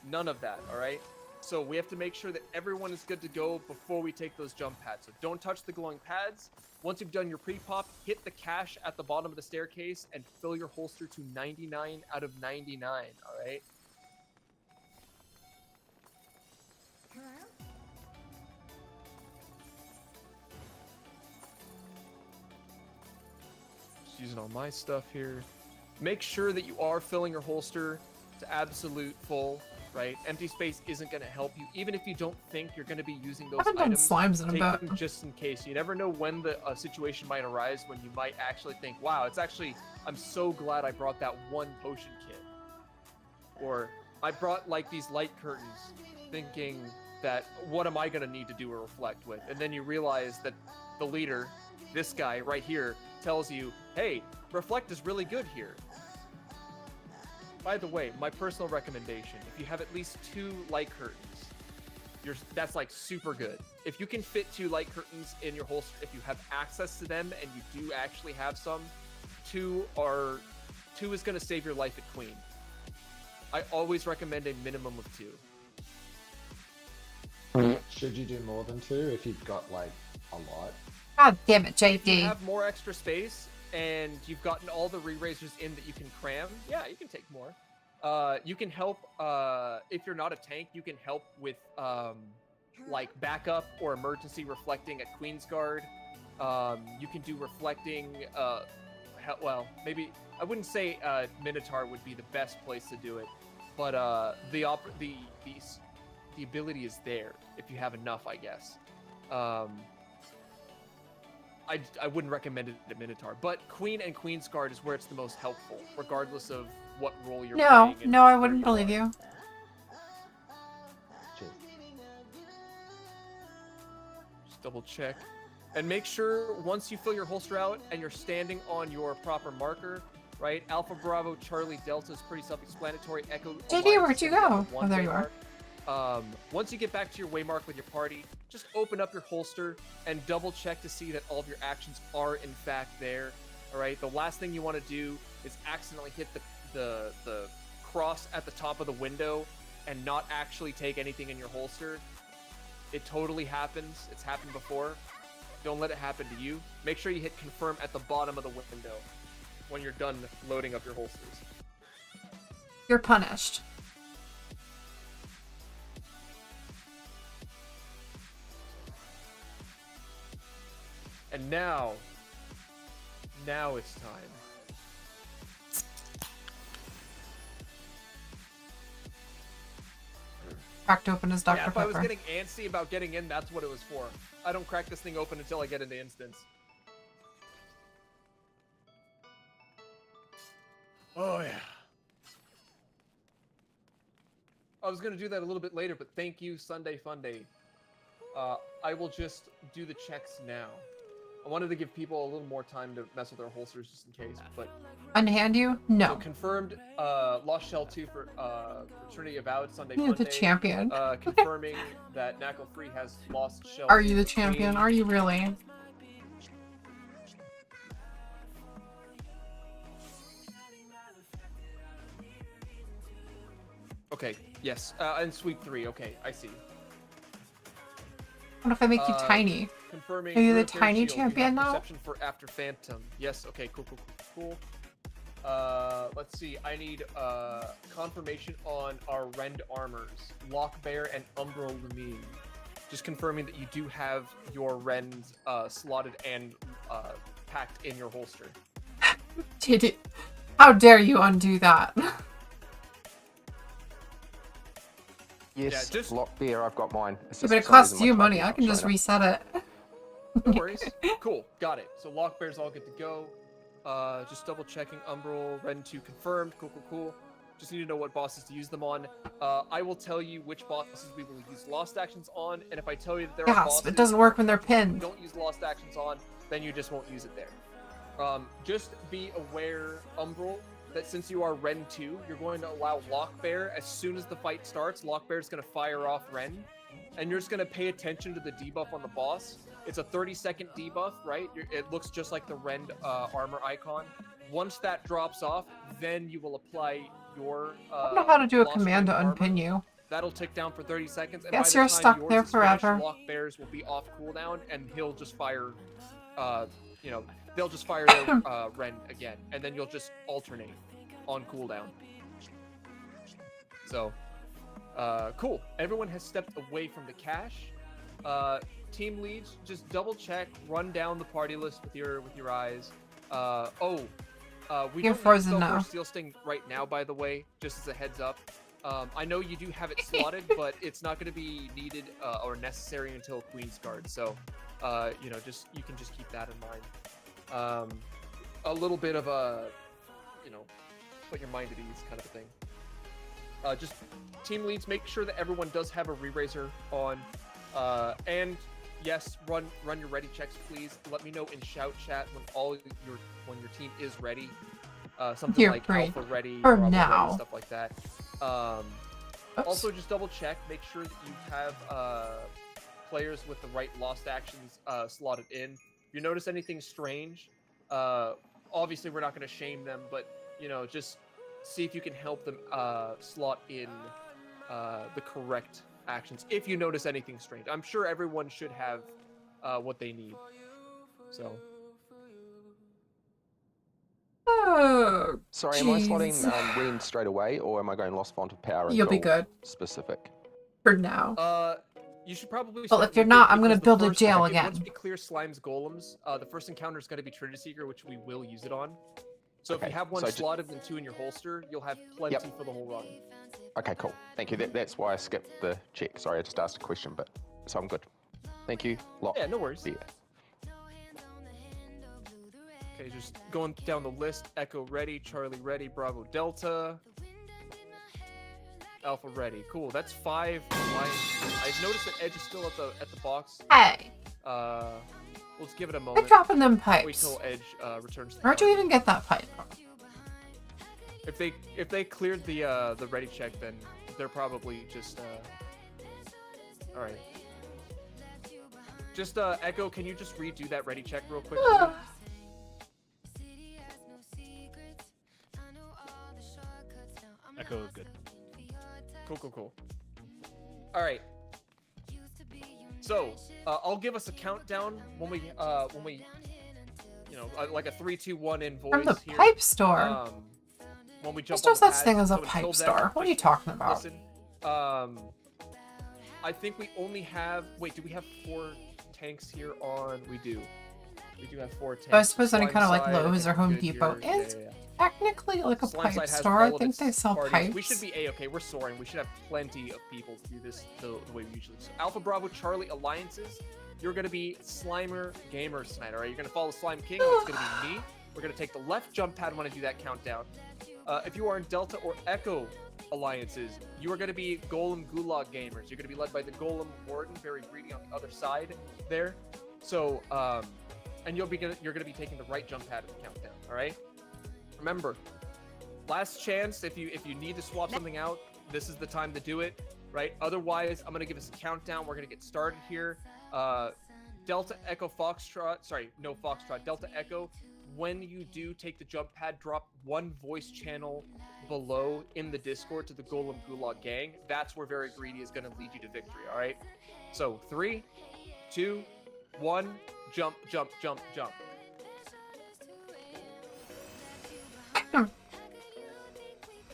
None of that, all right? So we have to make sure that everyone is good to go before we take those jump pads. So don't touch the glowing pads. Once you've done your pre-pop, hit the cache at the bottom of the staircase and fill your holster to 99 out of 99, all right? Just using all my stuff here. Make sure that you are filling your holster to absolute full. Right? Empty space isn't going to help you. Even if you don't think you're going to be using those I haven't done items, slimes in a take bit. them just in case. You never know when the situation might arise when you might actually think, wow, it's actually, I'm so glad I brought that one potion kit. Or I brought like these light curtains thinking that what am I going to need to do a reflect with? And then you realize that the leader, this guy right here, tells you, hey, reflect is really good here. By the way, my personal recommendation, if you have at least 2 light curtains, that's like super good. If you can fit 2 light curtains in your holster, if you have access to them and you do actually have some, 2 is going to save your life at Queen. I always recommend a minimum of 2. Should you do more than 2 if you've got like a lot? God damn it, If you JD. have more extra space and you've gotten all the re-razors in that you can cram, yeah, you can take more. You can help, if you're not a tank, you can help with like backup or emergency reflecting at Queen's Guard. You can do reflecting, well, maybe, I wouldn't say Minotaur would be the best place to do it, but the ability is there if you have enough, I guess. I wouldn't recommend it at Minotaur, but Queen and Queen's Guard is where it's the most helpful, regardless of what role you're No, playing. and no, I where wouldn't you believe are. you. Cheers. Just double check. And make sure once you fill your holster out and you're standing on your proper marker, right? Alpha, Bravo, Charlie, Delta is pretty self-explanatory. Echo, JD, Alliance where'd you is gonna go? have one Oh, there you are. waymark. Once you get back to your waymark with your party, just open up your holster and double check to see that all of your actions are in fact there. All right. The last thing you want to do is accidentally hit the cross at the top of the window and not actually take anything in your holster. It totally happens. It's happened before. Don't let it happen to you. Make sure you hit confirm at the bottom of the window when you're done loading up your holsters. You're punished. And now it's time. Cracked open his Dr. Yeah, if Pepper. I was getting antsy about getting in, that's what it was for. I don't crack this thing open until I get into instance. Oh, yeah. I was going to do that a little bit later, but thank you, Sunday Funday. I will just do the checks now. I wanted to give people a little more time to mess with their holsters just in case, but... Unhand you? No. So confirmed, Lost Shell 2 for Trinity Avowed Sunday You're Funday. the champion. Confirming that Knuckle Free has Lost Shell. Are you the champion? Are you really? Okay, yes. And Sweep 3, okay, I see. What if I make you tiny? Confirming. Are you the Rune Fair tiny Shield, you have champion now? Perception for After Phantom. Yes, okay, cool. Let's see. I need confirmation on our Rend armors, Lockbear and Umbral Lemine. Just confirming that you do have your Rend slotted and packed in your holster. Did it? How dare you undo that? Yes, Yeah, just- lock beer, I've got mine. It's Yeah, just but it for some costs reason you my money. target's I not can just showing reset it. No worries. Cool, got it. So Lockbear's all good to go. Just double checking Umbral, Rend 2 confirmed. Cool. Just need to know what bosses to use them on. I will tell you which bosses we will use lost actions on, and if I tell you that there are Yes, bosses but it doesn't work when they're you pinned. don't use lost actions on, then you just won't use it there. Just be aware, Umbral, that since you are Rend 2, you're going to allow Lockbear, as soon as the fight starts, Lockbear's going to fire off Rend, and you're just going to pay attention to the debuff on the boss. It's a 30-second debuff, right? It looks just like the Rend armor icon. Once that drops off, then you will apply your I don't know how to do a Lost command to Rend armor. unpin you. That'll tick down for 30 seconds, and Guess by the you're time stuck yours there is finished, forever. Lockbear's will be off cooldown, and he'll just fire, they'll just fire their Rend again, and then you'll just alternate on cooldown. So, cool. Everyone has stepped away from the cache. Team leads, just double check, run down the party list with your eyes. We You're don't need frozen Stealth now. or Steel Sting right now, by the way, just as a heads up. I know you do have it slotted, but it's not going to be needed or necessary until Queen's Guard. So, you can just keep that in mind. A little bit of a, put your mind at ease kind of a thing. Just team leads, make sure that everyone does have a re-raiser on. And yes, run your ready checks, please. Let me know in shout chat when your team is ready. Something You're like free. Alpha ready, For Bravo now. ready, stuff like that. Also, just double check, make sure that you have players with the right lost actions slotted in. If you notice anything strange, obviously we're not going to shame them, but just see if you can help them slot in the correct actions. If you notice anything strange, I'm sure everyone should have what they need. So. Oh, Sorry, am I jeez. slotting Rend straight away, or am I going Lost Font of Power You'll be until good. specific? For now. You should probably. Well, start if you're with not, it I'm gonna because the build a first- jail okay, again. Once we clear Slime's golems, the first encounter is going to be Trinity Seeker, which we will use it on. So if Okay, you have one so slotted and 2 in your holster, you'll have plenty for the whole run. Okay, cool. Thank you. That's why I skipped the check. Sorry, I just asked a question, but so I'm good. Thank you. Lock. Yeah, no worries. Yeah. Okay, just going down the list. Echo ready, Charlie ready, Bravo Delta, Alpha ready. Cool. That's 5 lines. I've noticed that Edge is still at the box. Hey, We'll just give it a they're moment. dropping them Wait pipes. till Edge returns. To the Where'd you party. even get that pipe? If they cleared the ready check, then they're probably just all right. Just Echo, can you just redo that ready check real quick? for me? Echo, good. Cool. All right. So I'll give us a countdown when we like a 3, 2, 1 invoice From the here. pipe store? When we jump There's on no the such thing pad. as a So until pipe then, store. What are you just talking about? Listen, I think we only have. Wait, do we have 4 tanks here on? We do. We do have 4 tanks. So I suppose any Slime kind of like side, I Lowe's think or we're Home good Depot here. is technically like a Slime pipe side has store. I all of think its they sell parties. pipes. We should be A-okay. We're soaring. We should have plenty of people to do this the way we usually do. So Alpha Bravo Charlie alliances. You're going to be Slimer Gamers tonight, all right? You're going to follow Slime King. It's going to be me. We're going to take the left jump pad when I do that countdown. If you are in Delta or Echo alliances, you are going to be Golem Gulag Gamers. You're going to be led by the Golem Warden, very greedy on the other side there. So, and you're going to be taking the right jump pad at the countdown, all right? Remember, last chance, if you need to swap something out, this is the time to do it, right? Otherwise, I'm going to give us a countdown. We're going to get started here. Delta Echo Foxtrot, sorry, no Foxtrot, Delta Echo. When you do take the jump pad, drop one voice channel below in the Discord to the Golem Gulag gang. That's where Very Greedy is going to lead you to victory, all right? So 3, 2, 1, jump, jump, jump, jump.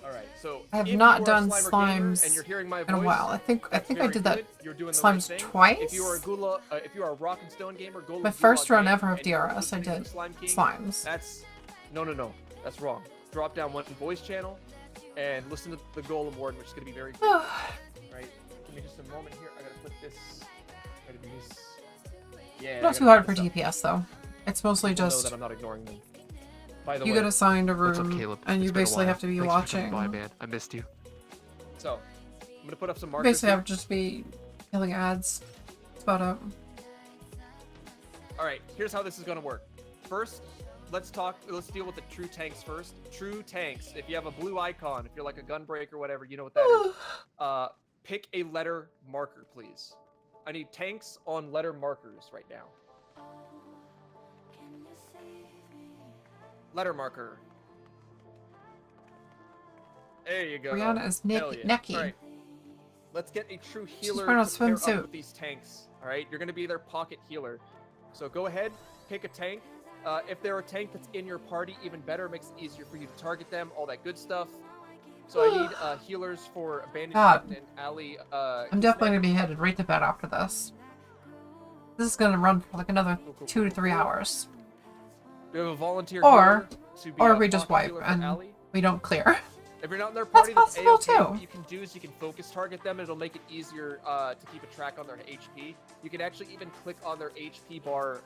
All right, so I have if not you are a done Slimer gamer slimes and you're hearing my in a voice, while. I think I very did that good. You're doing the slimes right thing. twice. If you are a Rock and Stone gamer, Golem My first Gulag run gang, ever of and you're DRS, I listening to did Slime King, slimes. That's no. That's wrong. Drop down one voice channel and listen to the Golem Warden, which is going to be very good. Right? Give me just a moment here. I gotta put this. Gotta do this. Yeah. Not too hard for DPS though. It's mostly People know just that I'm not ignoring them. By the you way, get assigned a What's up, room Caleb? and you It's been a basically while. have to be Thanks for watching. coming by, man. I missed you. so I'm gonna put up some You markers. basically have to just be killing ads. That's about it. All right, here's how this is gonna work. First, let's deal with the true tanks first. True tanks. If you have a blue icon, if you're like a Gunbreaker or whatever, you know what that is. Pick a letter marker, please. I need tanks on letter markers right now. Letter marker. There you go. Brianna is Hell yeah. necky. All right. Let's get a true healer wearing a to pair up swimsuit. with these tanks. All right, you're going to be their pocket healer. So go ahead, pick a tank. If they're a tank that's in your party, even better, makes it easier for you to target them, all that good stuff. So I need healers for Bandit God. and Ali. I'm definitely gonna be headed right to bed after this. This is gonna run for like another 2 to 3 hours. We have a volunteer Or healer to be or a we just pocket wipe healer for and Ali. we don't clear. If you're not in their party, that's possible A-okay. too. What you can do is you can focus target them, and it'll make it easier to keep a track on their HP. You can actually even click on their HP bar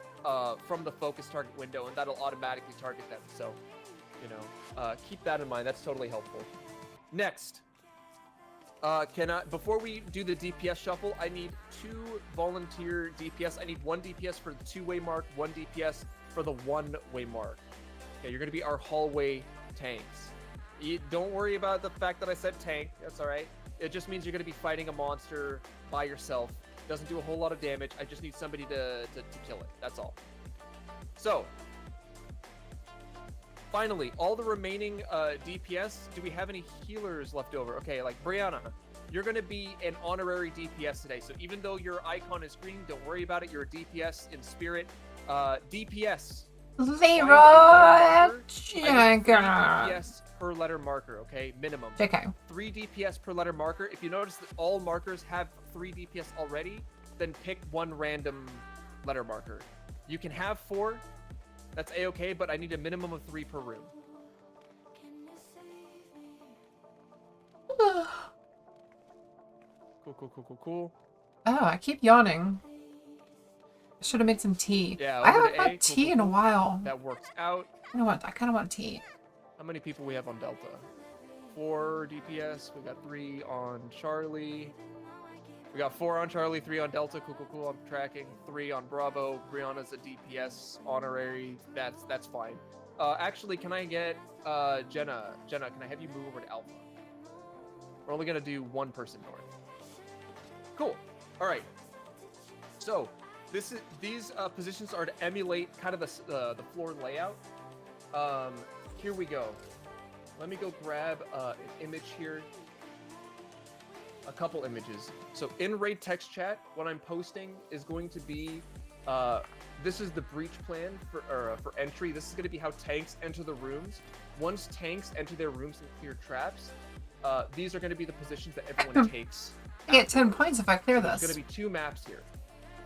from the focus target window, and that'll automatically target them. So, you know, keep that in mind. That's totally helpful. Next, before we do the DPS shuffle, I need 2 volunteer DPS. I need 1 DPS for the 2-way mark, 1 DPS for the 1-way mark. Okay, you're gonna be our hallway tanks. Don't worry about the fact that I said tank. That's all right. It just means you're going to be fighting a monster by yourself. Doesn't do a whole lot of damage. I just need somebody to kill it. That's all. So, finally, all the remaining DPS, do we have any healers left over? Okay, like Brianna, you're going to be an honorary DPS today. So even though your icon is green, don't worry about it. You're a DPS in spirit. DPS. Leroy Jagger. DPS per letter marker, okay? Minimum. JK. 3 DPS per letter marker. If you notice that all markers have 3 DPS already, then pick 1 random letter marker. You can have 4. That's A-okay, but I need a minimum of 3 per room. Cool. Oh, I keep yawning. I should have made some tea. Yeah, I over haven't to A. had tea in a while. That works out. I kind of want tea. How many people we have on Delta? 4 DPS. We got 3 on Charlie. We got 4 on Charlie, 3 on Delta. Cool. I'm tracking. 3 on Bravo. Brianna's a DPS honorary. That's fine. Actually, can I get Jenna? Jenna, can I have you move over to Alpha? We're only gonna do 1 person north. Cool. All right. So these positions are to emulate kind of the floor layout. Here we go. Let me go grab an image here. A couple images. So in raid text chat, what I'm posting is going to be this is the breach plan for entry. This is going to be how tanks enter the rooms. Once tanks enter their rooms and clear traps, these are going to be the positions that everyone takes. I get 10 points if I clear There's this. going to be 2 maps here.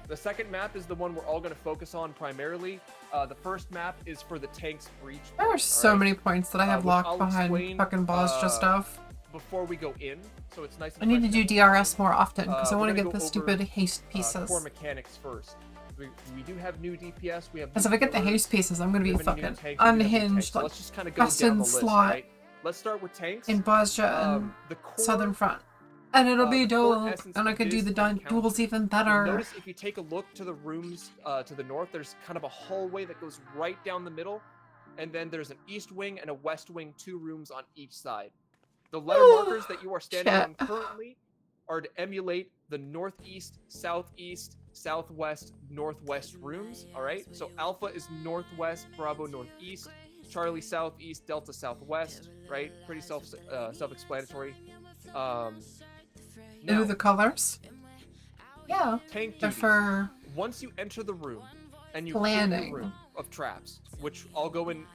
The second map is the one we're all going to focus on primarily. The first map is for the tank's breach. There are so many points that I have locked I'll behind explain, fucking Bozja stuff. Before we go in, so it's nice. I need to do DRS more often because I want to we're get gonna the go stupid over, haste pieces. Core mechanics first. We do have new DPS. We have. Because if I get the haste pieces, I'm gonna be fucking unhinged, so like let's just kind of go best down in the list, slot right? Let's start with tanks. in Bozja and the core, Southern Front. And it'll be the core dope, essence and I of could do this the encounter. duels even You'll better. Notice if you take a look to the rooms to the north, there's kind of a hallway that goes right down the middle, and then there's an east wing and a west wing, 2 rooms on each side. The letter markers that you are standing on currently are to emulate the northeast, southeast, southwest, northwest rooms. All right. So Alpha is northwest, Bravo northeast, Charlie southeast, Delta southwest. Right. Pretty self-explanatory. Now, Ooh, the colors. Yeah. Tank They're duties. for Once you enter the room and you planning. enter the room of traps, which I'll go in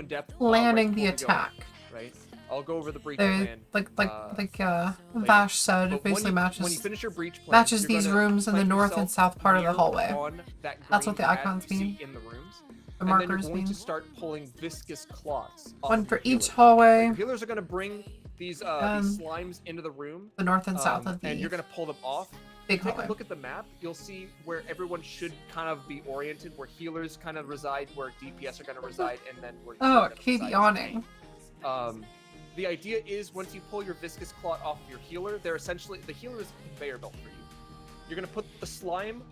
depth. planning right the before we go in, attack. right. I'll go over the breach They're, plan. Vash said, it But basically when you matches finish your breach plan, matches you're these gonna rooms in the plant north and yourself south part of the near hallway. on that That's what the green pad icons you see mean. in the rooms. The And then markers you're going mean. to start pulling viscous clots. off One of for your each healer. hallway. Your healers are going to bring these slimes into the room. The north and south of and the you're going to pull them off. big Take hallway. a look at the map. You'll see where everyone should kind of be oriented, where healers kind of reside, where DPS are going to reside, and then where Oh, you're gonna keep reside as a yawning. tank. The idea is once you pull your viscous clot off of your healer, they're essentially the healer is a conveyor belt for you. You're gonna put the slime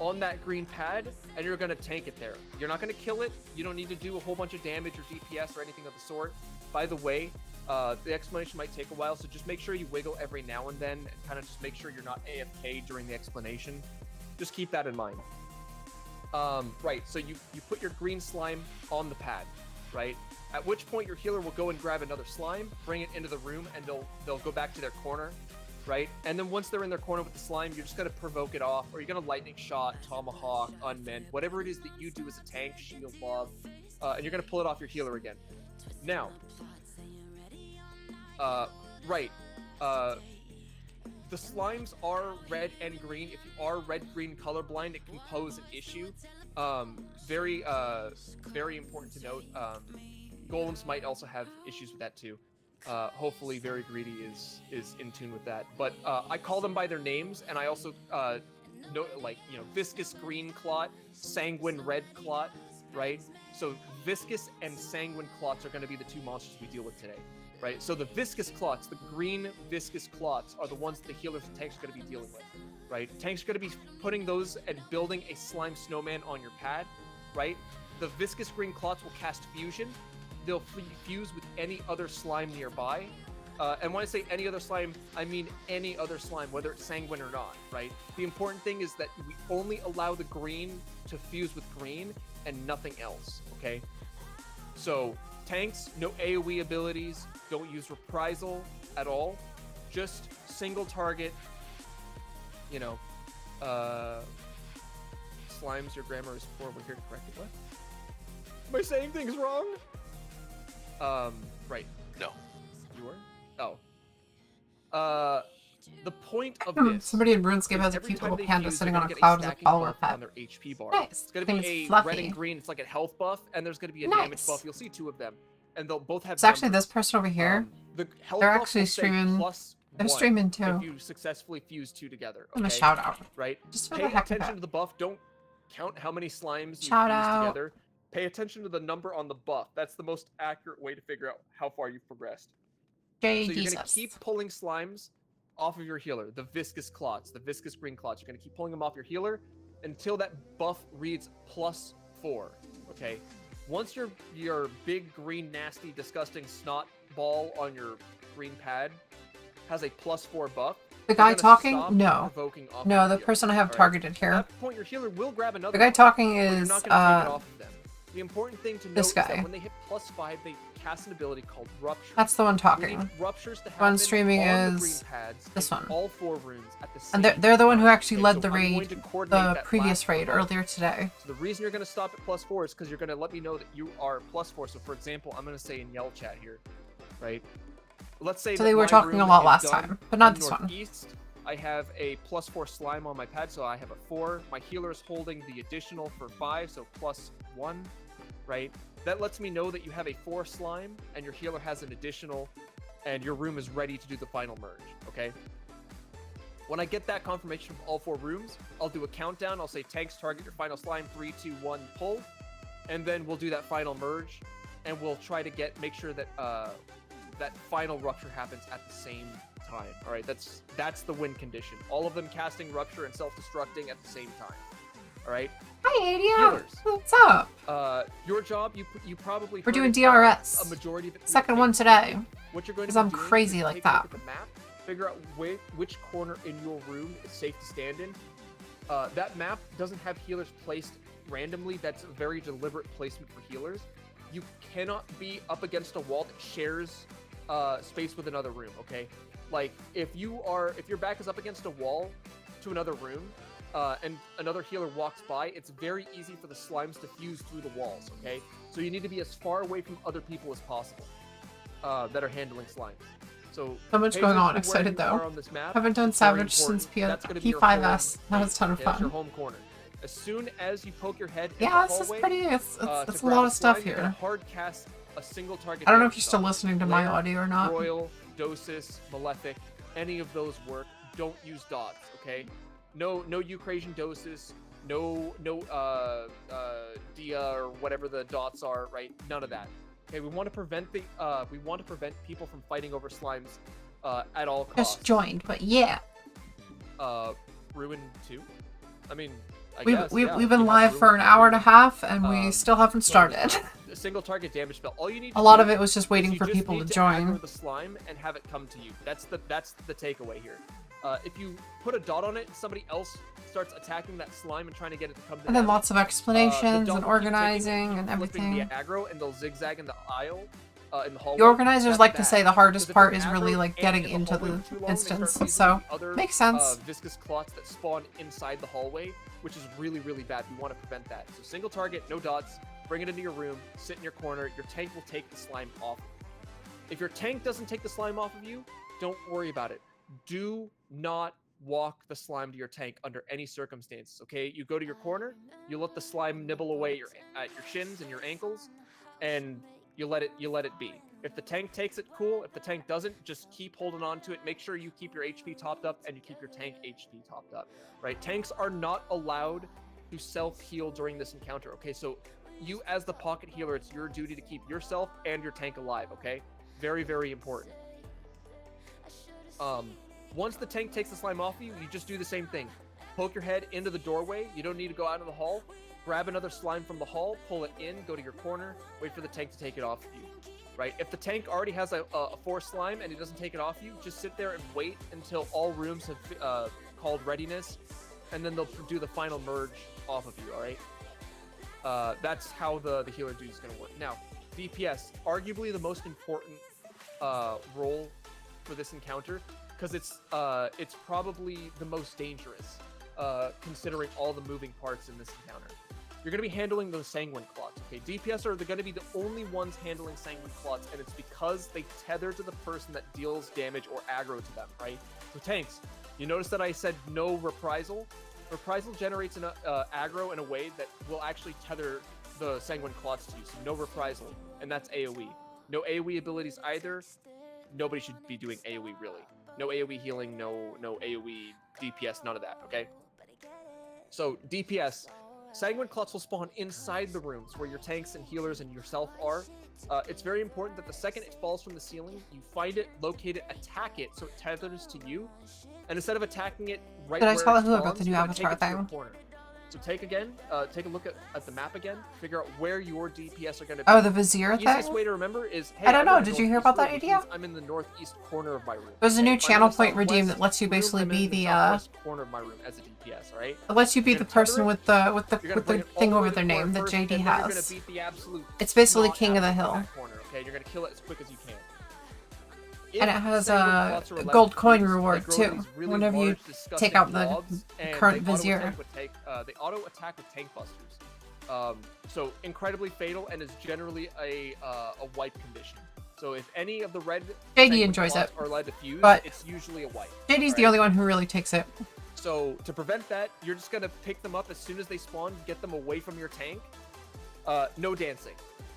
on that green pad, and you're gonna tank it there. You're not gonna kill it. You don't need to do a whole bunch of damage or DPS or anything of the sort. By the way, the explanation might take a while, so just make sure you wiggle every now and then, and kind of just make sure you're not AFK during the explanation. Just keep that in mind. Right. So you put your green slime on the pad, right? At which point your healer will go and grab another slime, bring it into the room, and they'll go back to their corner, right? And then once they're in their corner with the slime, you're just gonna provoke it off, or you're gonna lightning shot, tomahawk, unmend, whatever it is that you do as a tank, shield, lob, and you're gonna pull it off your healer again. Now, the slimes are red and green. If you are red-green colorblind, it can pose an issue. Very important to note. Golems might also have issues with that too. Hopefully, Very Greedy is in tune with that. But I call them by their names, and I also note, like, viscous green clot, sanguine red clot, right? So viscous and sanguine clots are going to be the 2 monsters we deal with today, right? So the viscous clots, the green viscous clots, are the ones the healers and tanks are going to be dealing with, right? Tanks are going to be putting those and building a slime snowman on your pad, right? The viscous green clots will cast fusion. They'll fuse with any other slime nearby. And when I say any other slime, I mean any other slime, whether it's sanguine or not, right? The important thing is that we only allow the green to fuse with green and nothing else, okay? So tanks, no AoE abilities, don't use reprisal at all. Just single target, slimes, your grammar is poor, we're here to correct it. What? Am I saying things wrong? Right. No. You were? Oh. The point of this. Somebody in RuneScape has a every cute time little they panda fuse, sitting they're on a gonna get cloud as a stacking follower buff pet. on their HP bar. Nice. It's gonna Thing be is a red fluffy. and green. It's like a health buff, and there's gonna be a Nice. damage buff. You'll see 2 of them, and they'll both have. It's actually numbers. this person over here. The health They're buff actually will say streaming. +1 They're streaming too. if you successfully fuse 2 together. I'm gonna okay? shout out. Right. Just for Pay the heck of attention it. to the buff. Don't count how many slimes you Shout fuse out. together. Pay attention to the number on the buff. That's the most accurate way to figure out how far you've progressed. So you're gonna Jesus. keep pulling slimes off of your healer, the viscous clots, the viscous green clots. You're gonna keep pulling them off your healer until that buff reads +4. Okay. Once your big green nasty disgusting snot ball on your green pad has a +4 buff. The you're guy gonna talking? stop No. provoking off No, of the your person I healer. have Alright? targeted At here. that point, your healer will grab another. The guy buff, talking but you're is not gonna take it off of them. The important thing to note this is guy. that when they hit +5, they cast an ability called Rupture. That's the one We talking. need ruptures to One happen streaming on the is green pads this in one. all 4 rooms at the same And they're the one who actually Okay, led so the I'm going raid, to coordinate the that previous last raid buff. earlier today. So the reason you're going to stop at +4 is because you're going to let me know that you are +4. So for example, I'm going to say in yell chat here, right? Let's say So that they were my talking a room lot is last done time, but not on this one. northeast, I have a +4 slime on my pad, so I have a 4. My healer is holding the additional for 5, so +1, right? That lets me know that you have a 4 slime, and your healer has an additional, and your room is ready to do the final merge, okay? When I get that confirmation from all 4 rooms, I'll do a countdown. I'll say, tanks, target your final slime, 3, 2, 1, pull. And then we'll do that final merge, and we'll try to make sure that that final rupture happens at the same time. All right, that's the win condition. All of them casting rupture and self-destructing at the same time. All right. Hi, ADM. Healers. What's up? Your job, you probably We're doing heard DRS. a majority of it. Second one today. What you're going to Because I'm be doing crazy is like take a look that. at the map, figure out which corner in your room is safe to stand in. That map doesn't have healers placed randomly. That's a very deliberate placement for healers. You cannot be up against a wall that shares space with another room, okay? Like, if your back is up against a wall to another room, and another healer walks by, it's very easy for the slimes to fuse through the walls, okay? So you need to be as far away from other people as possible that are handling slimes. So much going on. Excited though. Haven't done Savage since P5S. That was a ton of That's your fun. home corner. As soon as you poke your head Yeah, in the this is hallway, pretty. It's to a grab lot of stuff slime, you're gonna here. hard cast a single target. I don't know if damage you're still spell. listening to my Lair, audio or not. Royal, Dosis, Malefic, any of those work. Don't use dots, okay? No Eucrasian Dosis, no Dia or whatever the dots are, right? None of that. Okay, we want to prevent people from fighting over slimes at all costs. Just joined, but yeah. Ruin 2? I mean, We've been live for an hour and a half, and we still haven't started. A single target damage spell. All you need. A lot of it was just waiting for people to join. Aggro the slime and have it come to you. That's the takeaway here. If you put a dot on it, somebody else starts attacking that slime and trying to get it to come to And then them. lots of explanations The and dot will keep taking organizing it, and flipping everything. the aggro, and they'll zigzag in the aisle, in the hallway. The organizers That's like to bad. say the hardest Because if part you're is really aggro like and getting in into hallway the for too long, they instance, start so using the other, makes sense. Viscous clots that spawn inside the hallway, which is really, really bad. We want to prevent that. So single target, no dots, bring it into your room, sit in your corner, your tank will take the slime off. If your tank doesn't take the slime off of you, don't worry about it. Do not walk the slime to your tank under any circumstances, okay? You go to your corner, you let the slime nibble away at your shins and your ankles, and you let it be. If the tank takes it, cool. If the tank doesn't, just keep holding on to it. Make sure you keep your HP topped up and you keep your tank HP topped up, right? Tanks are not allowed to self-heal during this encounter, okay? So you as the pocket healer, it's your duty to keep yourself and your tank alive, okay? Very, very important. Once the tank takes the slime off you, you just do the same thing. Poke your head into the doorway. You don't need to go out in the hall. Grab another slime from the hall, pull it in, go to your corner, wait for the tank to take it off of you. Right? If the tank already has a 4 slime and it doesn't take it off you, just sit there and wait until all rooms have called readiness, and then they'll do the final merge off of you, alright? That's how the healer duty is going to work. Now, DPS, arguably the most important role for this encounter, because it's probably the most dangerous, considering all the moving parts in this encounter. You're going to be handling those sanguine clots, okay? DPS are going to be the only ones handling sanguine clots, and it's because they tether to the person that deals damage or aggro to them, right? So tanks, you notice that I said no reprisal? Reprisal generates an aggro in a way that will actually tether the sanguine clots to you, so no reprisal, and that's AoE. No AoE abilities either. Nobody should be doing AoE, really. No AoE healing, no AoE DPS, none of that, okay? So DPS, sanguine clots will spawn inside the rooms where your tanks and healers and yourself are. It's very important that the second it falls from the ceiling, you find it, locate it, attack it so it tethers to you. And instead of attacking it right Did where I tell it who about spawns, the new you're gonna take avatar it to your thing? corner. So take a look at the map again, figure out where your DPS are going to be. Oh, the Vizier Easiest thing? way to remember is, hey, I don't I'm know, in the did you hear about that northeast idea? room, I'm in the northeast corner of my room. There's a new Hey, if I'm in channel the point redeem that southwest lets you room, basically I'm be in the southwest corner of my room as a DPS, all right? it lets you be You're the gonna tether person it, with you're gonna the bring it all thing the way over to their the corner name that first, JD and then you're gonna has. beat the absolute It's basically snot King of the out Hill. that corner, okay? You're gonna kill it as quick as you can. And it has a gold coin reward too, whenever you take out the current Vizier. They auto attack with tank busters. So incredibly fatal and is generally a wipe condition. So if any of the red JD tank enjoys slots it, are allowed to fuse, but it's usually a white. JD's the only one who really takes it. So to prevent that, you're just gonna pick them up as soon as they spawn, get them away from your tank. No dancing.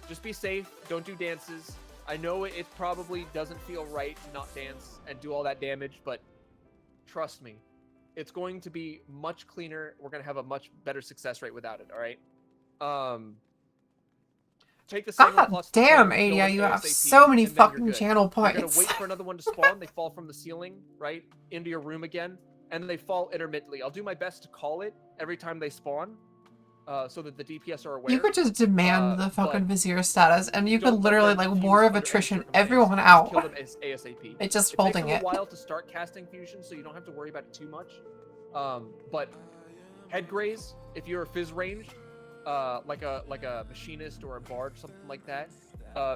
Just be safe. Don't do dances. I know it probably doesn't feel right to not dance and do all that damage, but trust me, it's going to be much cleaner. We're gonna have a much better success rate without it. All right. Take the single God plus damn, 10, ADI, go with you have ASAP, so many and then you're fucking good. channel You're points. gonna wait for another one to spawn. They fall from the ceiling, right, into your room again, and then they fall intermittently. I'll do my best to call it every time they spawn, so that the DPS are aware. You could just demand the fucking Vizier status, and you don't could let literally, them like, fuse war of under any attrition circumstance. everyone Just out. kill them ASAP. It's just It folding takes it. them a while to start casting fusion, so you don't have to worry about it too much. But head graze, if you're a fizz range, like a machinist or a bard, something like that,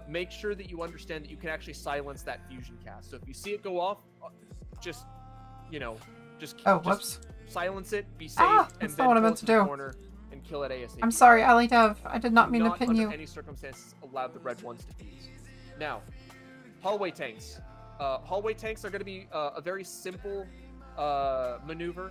make sure that you understand that you can actually silence that fusion cast. So if you see it go off, just whoops. silence it, be safe, That's and not then what I pull meant it to the do. corner and kill it ASAP. I'm sorry, Ali Dev. I did not mean to Not pin under you. any circumstances allow the red ones to fuse. Now, hallway tanks. Hallway tanks are going to be a very simple maneuver.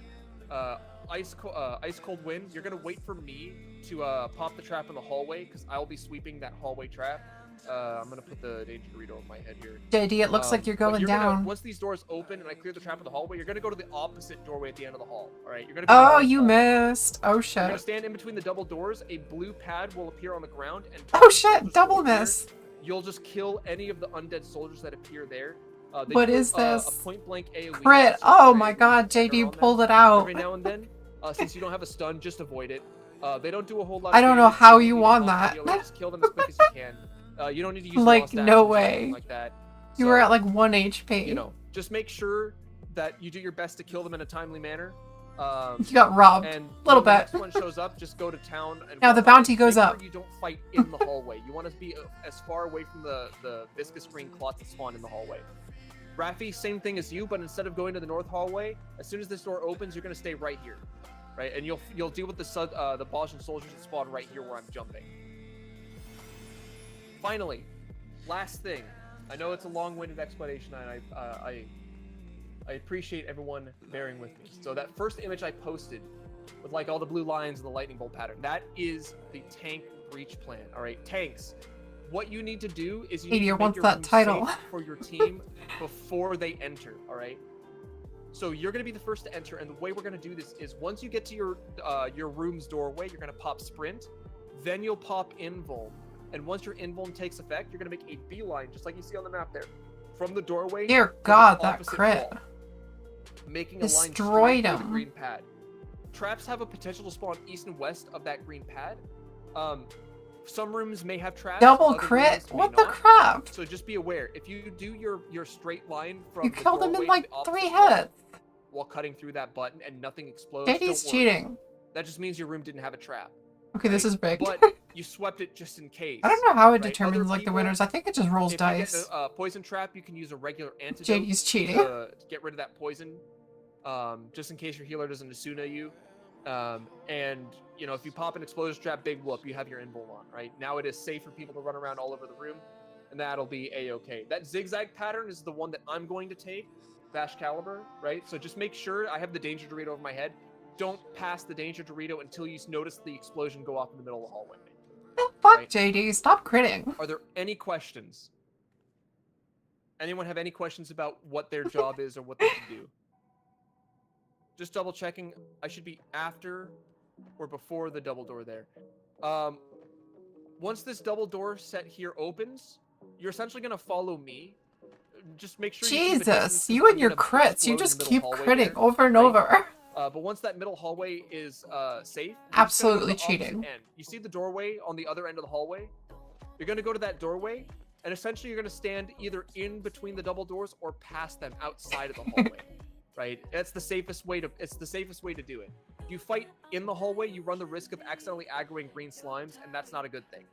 Ice cold wind. You're going to wait for me to pop the trap in the hallway because I'll be sweeping that hallway trap. I'm going to put the danger Dorito in my head here. JD, it looks like you're going down. Once these doors open and I clear the trap in the hallway, you're going to go to the opposite doorway at the end of the hall. All right? You're going to. Oh, you missed. Oh, You're going shit. to stand in between the double doors. A blue pad will appear on the ground. And Oh, shit. Double miss. You'll just kill any of the undead soldiers that appear there. What is this? A point blank AoE. Crit. Oh my god, JD pulled it out. Every now and then, since you don't have a stun, just avoid it. They don't do a whole lot. I don't know how you won that. Just kill them as quick as you can. You don't need to use Like, lost no actions or anything way. like that. You were at like 1 HP. You know, just make sure that you do your best to kill them in a timely manner. You got robbed. And Little when the bit. next one shows up, just go to town. And Now the bounty goes make up. sure you don't fight in the hallway. You want to be as far away from the viscous green clots that spawn in the hallway. Raffi, same thing as you, but instead of going to the north hallway, as soon as this door opens, you're gonna stay right here, right? And you'll deal with the Bosnian soldiers that spawn right here where I'm jumping. Finally, last thing. I know it's a long-winded explanation, and I appreciate everyone bearing with me. So that first image I posted with like all the blue lines and the lightning bolt pattern, that is the tank breach plan. All right, tanks. What you need to do is you need to make your room safe for your team before they enter. All right. So you're going to be the first to enter, and the way we're going to do this is once you get to your room's doorway, you're going to pop sprint, then you'll pop invuln, and once your invuln takes effect, you're going to make a beeline, just like you see on the map there, from the doorway. Dear God, that crit. Wall, making a line destroyed straight through him. the green pad. Traps have a potential to spawn east and west of that green pad. Some rooms may have traps. Double other crit? rooms may What the not. crap? So just be aware. If you do your straight line from You the killed him in doorway like to the 3 opposite wall hits. while cutting through that button and nothing explodes, JD's don't worry. cheating. That just means your room didn't have a trap. Okay, this is big. But you swept it just in case. I don't know how it right? determines Other like the people, winners. I think it just rolls if dice. you get a poison trap, you can use a regular antidote. JD's cheating. To get rid of that poison, just in case your healer doesn't Asuna you. And you know, if you pop an explosion trap, big whoop, you have your invul on. Right now, it is safe for people to run around all over the room, and that'll be a-okay. That zigzag pattern is the one that I'm going to take, Bash Caliber. Right, so just make sure I have the danger Dorito over my head. Don't pass the danger Dorito until you notice the explosion go off in the middle of the hallway. Fuck Right? JD, stop critting. Are there any questions? Anyone have any questions about what their job is or what they can do? Just double checking. I should be after or before the double door there. Once this double door set here opens, you're essentially going to follow me. Just make sure Jesus, you and your crits, you just keep critting over and over. But once that middle hallway is safe, Absolutely cheating. You see the doorway on the other end of the hallway? You're going to go to that doorway, and essentially you're going to stand either in between the double doors or past them outside of the hallway. Right? It's the safest way to do it. If you fight in the hallway, you run the risk of accidentally aggroing green slimes, and that's not a good thing.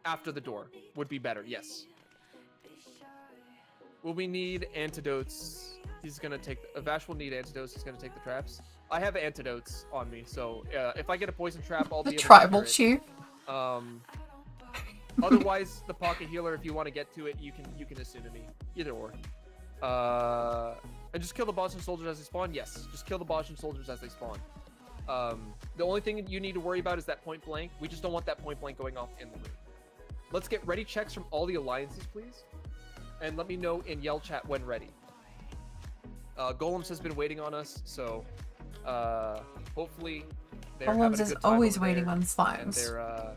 After the door would be better, yes. Will we need antidotes? He's gonna take. Vash will need antidotes. He's gonna take the traps. I have antidotes on me, so if I get a poison trap, I'll be able to Tribal clear it. chief. Otherwise, the pocket healer, if you want to get to it, you can assume to me. Either or. And just kill the Boston soldiers as they spawn? Yes, just kill the Boston soldiers as they spawn. The only thing you need to worry about is that point blank. We just don't want that point blank going off in the room. Let's get ready checks from all the alliances, please. And let me know in yell chat when ready. Golems has been waiting on us, so hopefully they're having a Golems is good time always over waiting there, on and slimes. they're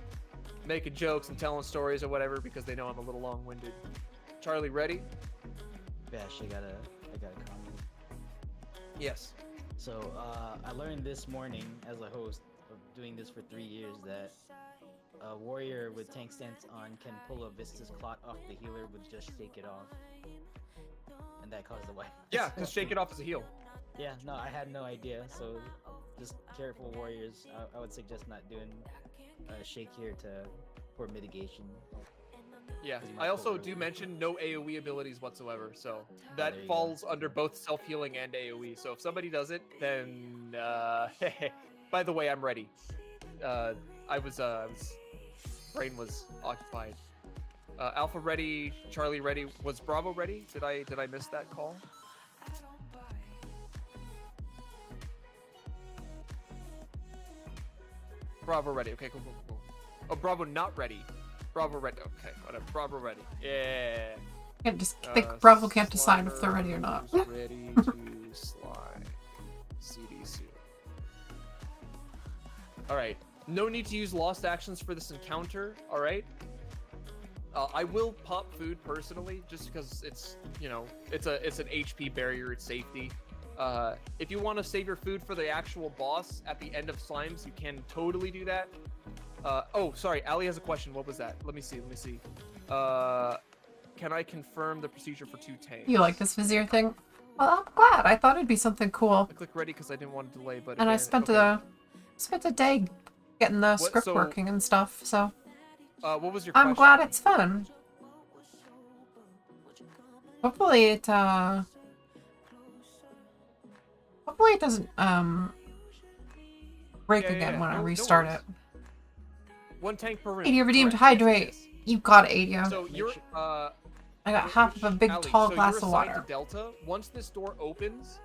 making jokes and telling stories or whatever because they know I'm a little long-winded. Charlie, ready? Bash, I got a comment. Yes. So, I learned this morning as a host of doing this for 3 years that a warrior with tank stance on can pull a Vistas clot off the healer with just shake it off. And that caused the wipe. Yeah, just shake it off as a heal. Yeah, no, I had no idea, so just careful warriors. I would suggest not doing shake here for mitigation. Yeah, I also do mention no AoE abilities whatsoever, so that falls under both self-healing and AoE. So if somebody does it, then by the way, I'm ready. Brain was occupied. Alpha ready, Charlie ready. Was Bravo ready? Did I miss that call? Bravo ready. Okay, cool. Oh, Bravo not ready. Bravo ready. Okay, whatever. Bravo ready. Yeah. Can't just think Bravo can't decide if they're ready or not. Ready to slide. CDC. All right. No need to use lost actions for this encounter. All right. I will pop food personally, just because it's it's an HP barrier. It's safety. If you want to save your food for the actual boss at the end of slimes, you can totally do that. Oh, sorry. Ali has a question. What was that? Let me see. Can I confirm the procedure for 2 tanks? You like this Vizier thing? Well, I'm glad. I thought it'd be something cool. I click ready because I didn't want to delay, but And I again, spent okay. a day getting the script working and stuff, so what was your I'm question? glad it's fun. Hopefully it doesn't break again when I restart it. 1 tank per room. Adia redeemed Correct. hydrate. Yes. You got it, Adia. So you're I got half of a big Ali, tall so glass you're of assigned water. to Delta. Once this door opens,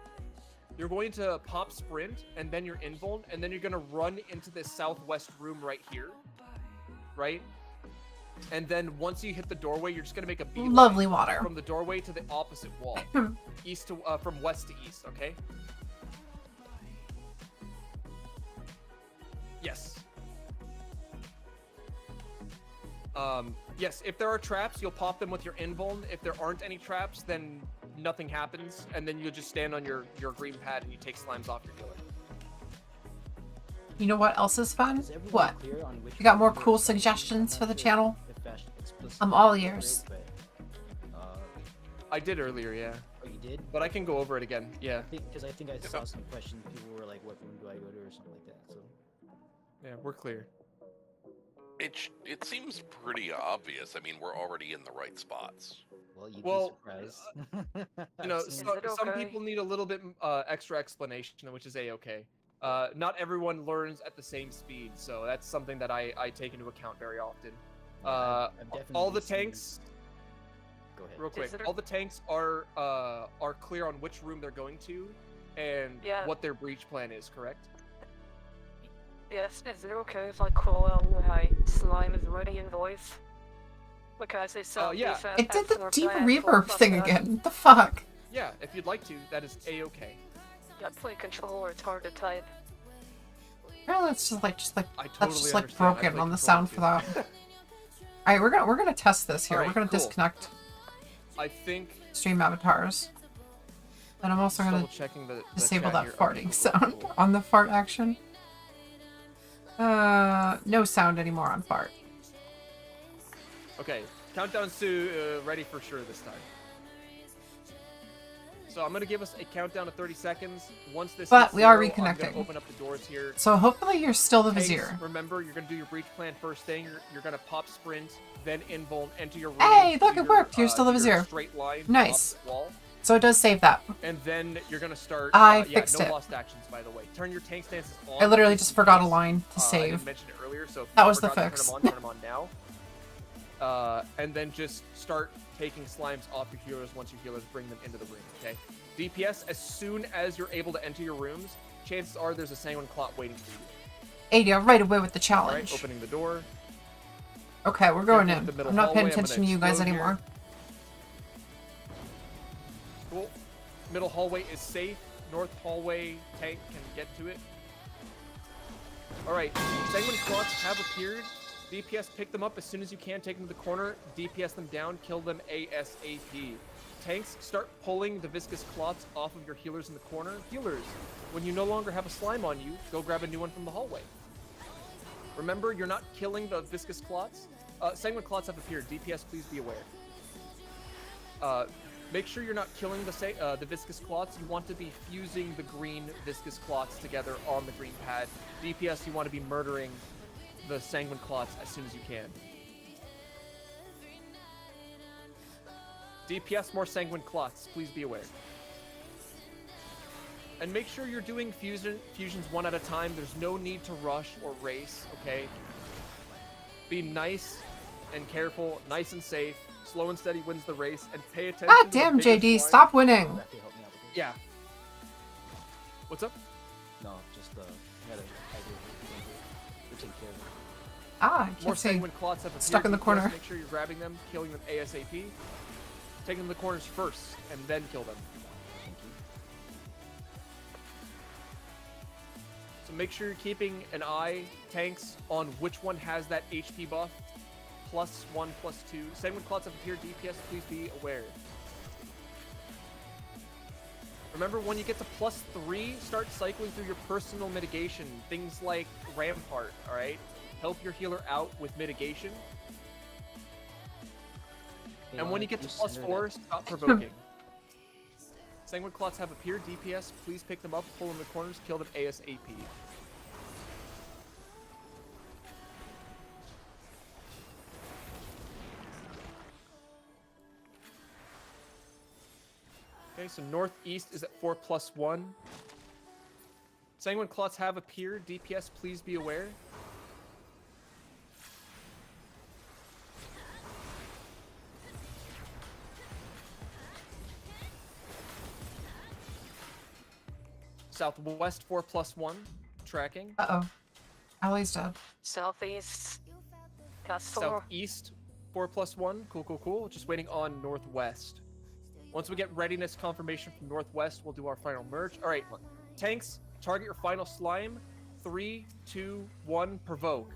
you're going to pop sprint, and then you're invuln, and then you're going to run into this southwest room right here, right? And then once you hit the doorway, you're just going to make a beeline Lovely water. from the doorway to the opposite wall, from west to east. Okay. Yes. Yes, if there are traps, you'll pop them with your invuln. If there aren't any traps, then nothing happens, and then you'll just stand on your green pad and you take slimes off your healer. You know what else is fun? What? You got more cool suggestions for the channel? I'm all ears. I did earlier, yeah. Oh, you did? But I can go over it again, yeah. Because I think I saw some questions. People were like, "What room do I go to?" or something like that. So. Yeah, we're clear. It seems pretty obvious. I mean, we're already in the right spots. Well, you'd Well, be surprised. You know, some people need a little bit extra explanation, which is a-okay. Not everyone learns at the same speed, so that's something that I take into account very often. All the tanks. Go ahead. Real quick, all the tanks are clear on which room they're going to, and what their breach plan is. Correct? Yes, is it okay if I call out my slime is ready in voice? Because it's yeah. It did the deep reverb thing again. What the fuck? Yeah, if you'd like to, that is a-okay. Yeah, play controller, it's hard to type. Well, that's just like I that's totally just like understand. I broken play on the controller sound for that. Alright, we're gonna test this here. Alright, we're gonna cool. disconnect I think stream avatars. And I'm also gonna double-checking the disable chat that here. farting Okay, sound cool. on the fart action. No sound anymore on fart. Okay, countdown's to ready for sure this time. So I'm gonna give us a countdown of 30 seconds. Once this But hits we are 0, I'm reconnecting. gonna open up the doors here. So hopefully you're still the Tanks, Vizier. remember, you're gonna do your breach plan first thing. You're gonna pop sprint, then invuln, enter your room. Hey, look, do it worked. You're still the your Vizier. Straight line. to the Nice. opposite Wall. So it does save that. And then you're gonna start. I yeah, fixed no it. lost actions, by the way. Turn your tank stances on. I literally just just in forgot a case. line to I save. didn't mention it earlier, so if That you was the forgot to fix. Turn them on now. and then just start taking slimes off your healers once your healers bring them into the room, okay? DPS, as soon as you're able to enter your rooms, chances are there's a Sanguine Clot waiting for you. Adia, right away with the All right, challenge. opening the door. Okay, we're going Get in. to the middle I'm not paying hallway. I'm attention to gonna you guys explode here. anymore. Cool. Middle hallway is safe. North hallway tank can get to it. Alright, Sanguine Clots have appeared. DPS pick them up as soon as you can, take them to the corner, DPS them down, kill them ASAP. Tanks, start pulling the viscous clots off of your healers in the corner. Healers, when you no longer have a slime on you, go grab a new one from the hallway. Remember, you're not killing the viscous clots. Sanguine Clots have appeared. DPS, please be aware. Make sure you're not killing the viscous clots. You want to be fusing the green viscous clots together on the green pad. DPS, you want to be murdering the Sanguine Clots as soon as you can. DPS, more Sanguine Clots. Please be aware. And make sure you're doing fusions one at a time. There's no need to rush or race, okay? Be nice and careful, nice and safe. Slow and steady wins the race, and pay attention. God damn, JD, stop winning. Yeah. What's up? No, just had an idea to take care of it. Ah, I More can't see. Sanguine Clots have Stuck appeared. in the DPS, corner. Make sure you're grabbing them, killing them ASAP. Taking them to the corners first, and then kill them. Thank you. So make sure you're keeping an eye, tanks, on which one has that HP buff. +1, +2. Sanguine Clots have appeared. DPS, please be aware. Remember, when you get to +3, start cycling through your personal mitigation. Things like Rampart, alright? Help your healer out with mitigation. Hey, And when you Lana, get to can you send her +4, that? stop provoking. Sanguine Clots have appeared. DPS, please pick them up, pull them in the corners, kill them ASAP. Okay, so northeast is at 4+1. Sanguine Clots have appeared. DPS, please be aware. Southwest 4+1. Tracking. Uh-oh. Allie's dead. Southeast. Castle. Southeast 4+1. Cool, cool, cool. Just waiting on northwest. Once we get readiness confirmation from northwest, we'll do our final merge. All right, tanks, target your final slime. 3, 2, 1, provoke.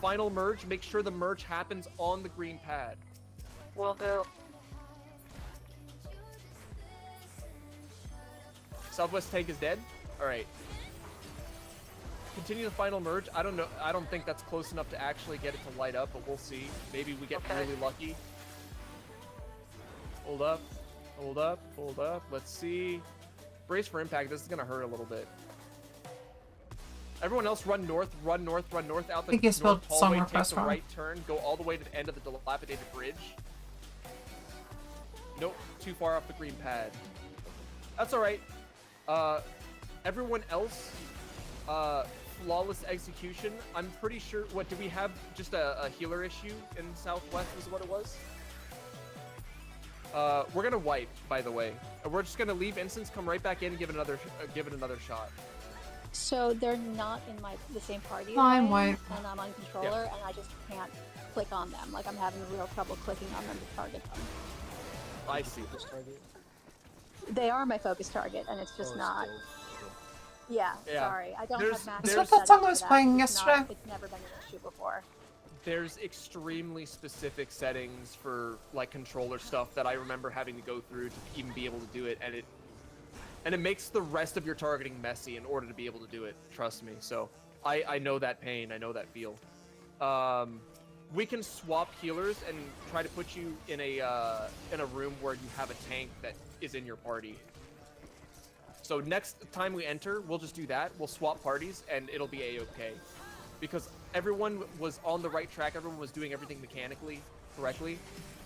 Final merge. Make sure the merge happens on the green pad. Will do. Southwest tank is dead. All right. Continue the final merge. I don't know. I don't think that's close enough to actually get it to light up, but we'll see. Maybe we get really lucky. Hold up. Hold up. Hold up. Let's see. Brace for impact. This is going to hurt a little bit. Everyone else run north, run north, run north out the think you spelled north song hallway, take request the wrong. right turn, go all the way to the end of the dilapidated bridge. Nope, too far off the green pad. That's all right. Everyone else, flawless execution. I'm pretty sure. What, do we have just a healer issue in Southwest? Is what it was. We're gonna wipe, by the way. We're just gonna leave instance, come right back in, and give it another shot. So they're not in the same party. as I'm I am, white. And I'm on controller, and I just can't click on them. Like I'm having real trouble clicking on them to target them. I see. They are my focus target, and it's just not. Yeah, Yeah. sorry. I don't There's- have master Is there's- that set song up I for was that. playing It's not- yesterday? It's never been an issue before. There's extremely specific settings for like controller stuff that I remember having to go through to even be able to do it, and it makes the rest of your targeting messy in order to be able to do it. Trust me. So I know that pain. I know that feel. We can swap healers and try to put you in a room where you have a tank that is in your party. So next time we enter, we'll just do that. We'll swap parties, and it'll be a-okay. Because everyone was on the right track. Everyone was doing everything mechanically correctly.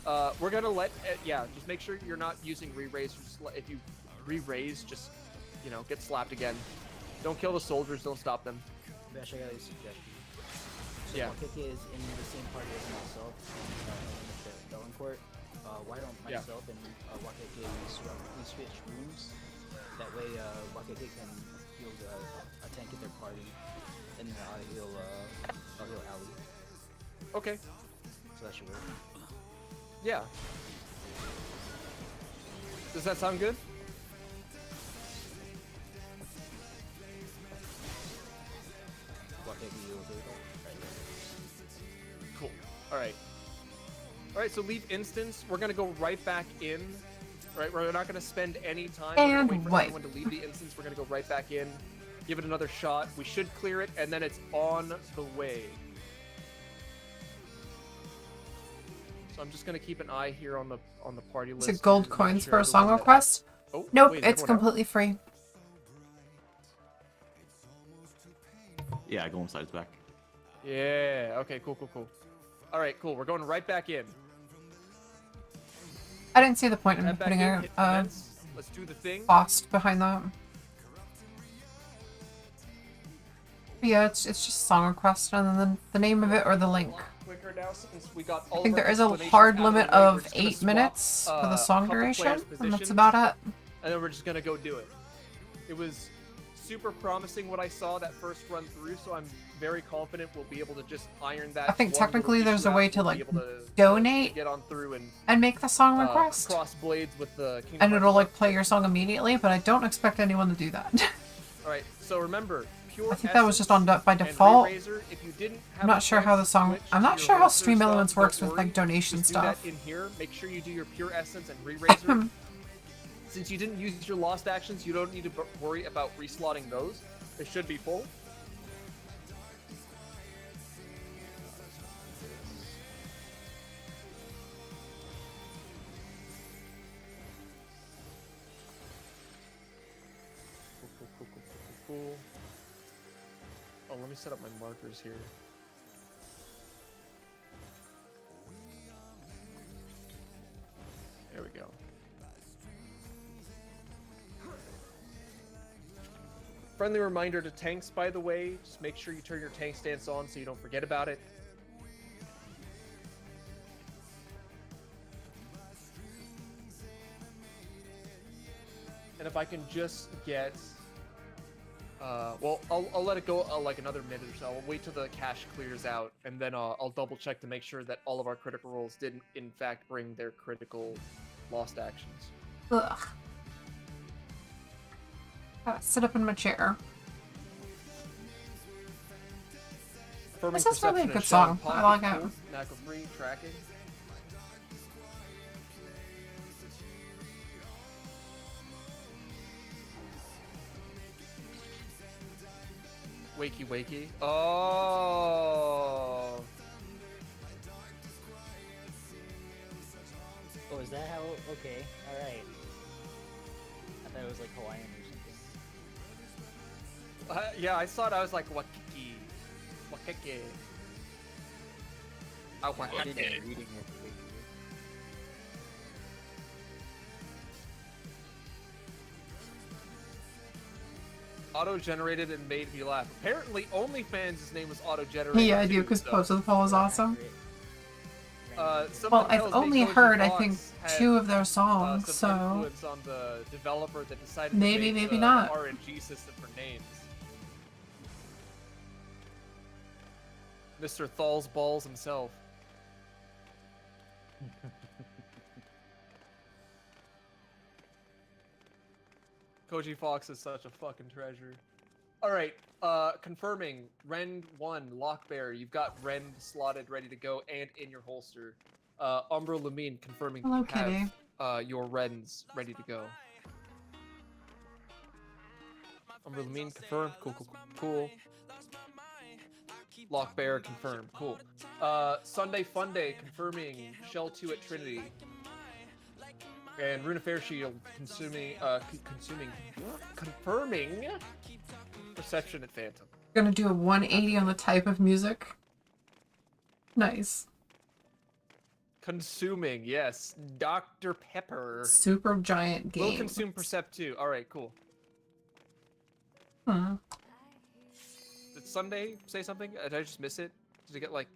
We're going to let... yeah, just make sure you're not using re-raise. If you re-raise, just, you know, get slapped again. Don't kill the soldiers. Don't stop them. Bash, I got a suggestion. So Yeah. Wakeke is in the same party as myself in the Felon Court. Why don't myself and Wakeke we switch rooms? That way Wakeke can heal a tank in their party, and then I'll heal Ali. Okay. So that should work. Yeah. Does that sound good? Wakeke, you okay with that? Cool. Alright. Alright, so leave instance. We're gonna go right back in. Right, we're not gonna spend any time. We're And gonna wait for wipe. everyone to leave the instance. We're gonna go right back in, give it another shot. We should clear it, and then it's on the way. So I'm just gonna keep an eye here on the party list. Is it gold to make coins sure for a song everyone- request? Oh, Nope, wait, it's everyone out? completely free. Yeah, Golem Side's back. Yeah. Okay. Cool. All right. Cool. We're going right back in. I didn't see the point in Right back putting in. a Hit commence. Let's do the thing. cost behind that. But yeah, it's just song request and then the name of it or the link. Quicker now since we got all I think of our there is a explanations hard out of limit the way. We're of just gonna 8 swap, minutes for the song couple duration, players' and that's positions, about it. And then we're just gonna go do it. It was super promising what I saw that first run through, so I'm very confident we'll be able to just iron that. I think one technically little there's a issue way out. to We'll like be able to donate get on through and make the song request. cross blades with the Kingdom And Hearts it'll like stuff. play your song immediately, but I don't expect anyone to do that. Alright, so remember, pure I think that was just on by Essence and default. Re-Razor, if you didn't have I'm a not sure chance how the to song. switch I'm to not your sure how holster Stream stuff, Elements don't works with worry. like donation Just stuff. do that in here. Make sure you do your Pure Essence and Re-Razor. Since you didn't use your lost actions, you don't need to worry about reslotting those. They should be full. Cool. Oh, let me set up my markers here. There we go. Friendly reminder to tanks, by the way, just make sure you turn your tank stance on so you don't forget about it. And if I can just get... well, I'll let it go like another minute or so. I'll wait till the cache clears out, and then I'll double check to make sure that all of our critical rolls didn't, in fact, bring their critical lost actions. Ugh. Sit up in my chair. Affirming This is probably a perception good of shell and song. I pocket, like it. cool. Knuckle 3, tracking. Wakey wakey. Oh. Oh, is that how? Okay, all right. I thought it was like Hawaiian or something. Yeah, I saw it. I was like, Wakiki. Wakeke. I didn't know reading it. Auto-generated and made me laugh. Apparently, OnlyFans' name was auto-generated. Yeah, I do too, because so. Pose of the Fall is awesome. Someone Well, I've tells me only Koji heard I Fox think had, 2 of their songs, some so influence on the developer that decided Maybe, to make maybe the not. RNG system for names. Mr. Thal's balls himself. Koji Fox is such a fucking treasure. Alright, confirming, Rend 1, Lockbear, you've got Rend slotted, ready to go, and in your holster. Umbra Lumine, confirming Hello, you kitty. have your Rends ready to go. Umbra Lumine, confirmed, cool. Lockbear, confirmed, cool. Sunday Funday, confirming, Shell 2 at Trinity. And Runa Fair Shield confirming Perception at Phantom. gonna do a 180 on the type of music. Nice. Consuming, yes. Dr. Pepper. Super giant game. Will consume Percept too. Alright, cool. Hmm. Did Sunday say something? Did I just miss it? Did it get like?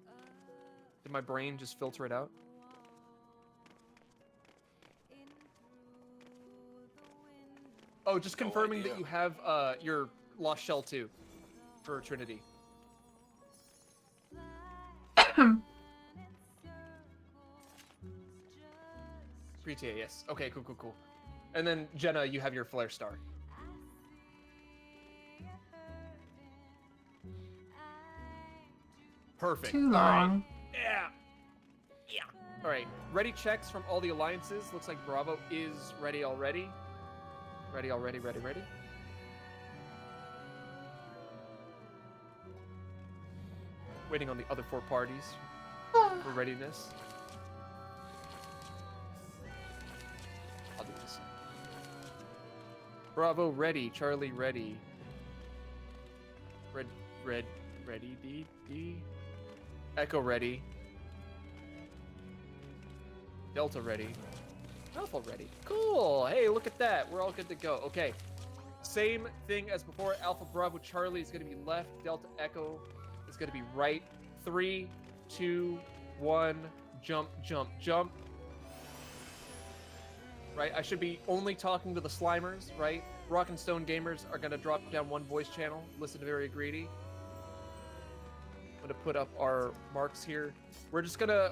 Did my brain just filter it out? Oh, just confirming that you have your Lost Shell 2 for Trinity. Pre-TA, yes. Okay, cool. And then Jenna, you have your Flare Star. Perfect. Too long. All right. Yeah. All right. Ready checks from all the alliances. Looks like Bravo is ready already. Ready. Waiting on the other 4 parties for readiness. I'll do this. Bravo ready. Charlie ready. Ready. D. Echo ready. Delta ready. Alpha ready. Cool. Hey, look at that. We're all good to go. Okay. Same thing as before. Alpha Bravo Charlie is going to be left. Delta Echo is going to be right. 3, 2, 1. Jump. Right? I should be only talking to the Slimers, right? Rock and Stone gamers are going to drop down 1 voice channel. Listen to Very Greedy. I'm going to put up our marks here. We're just gonna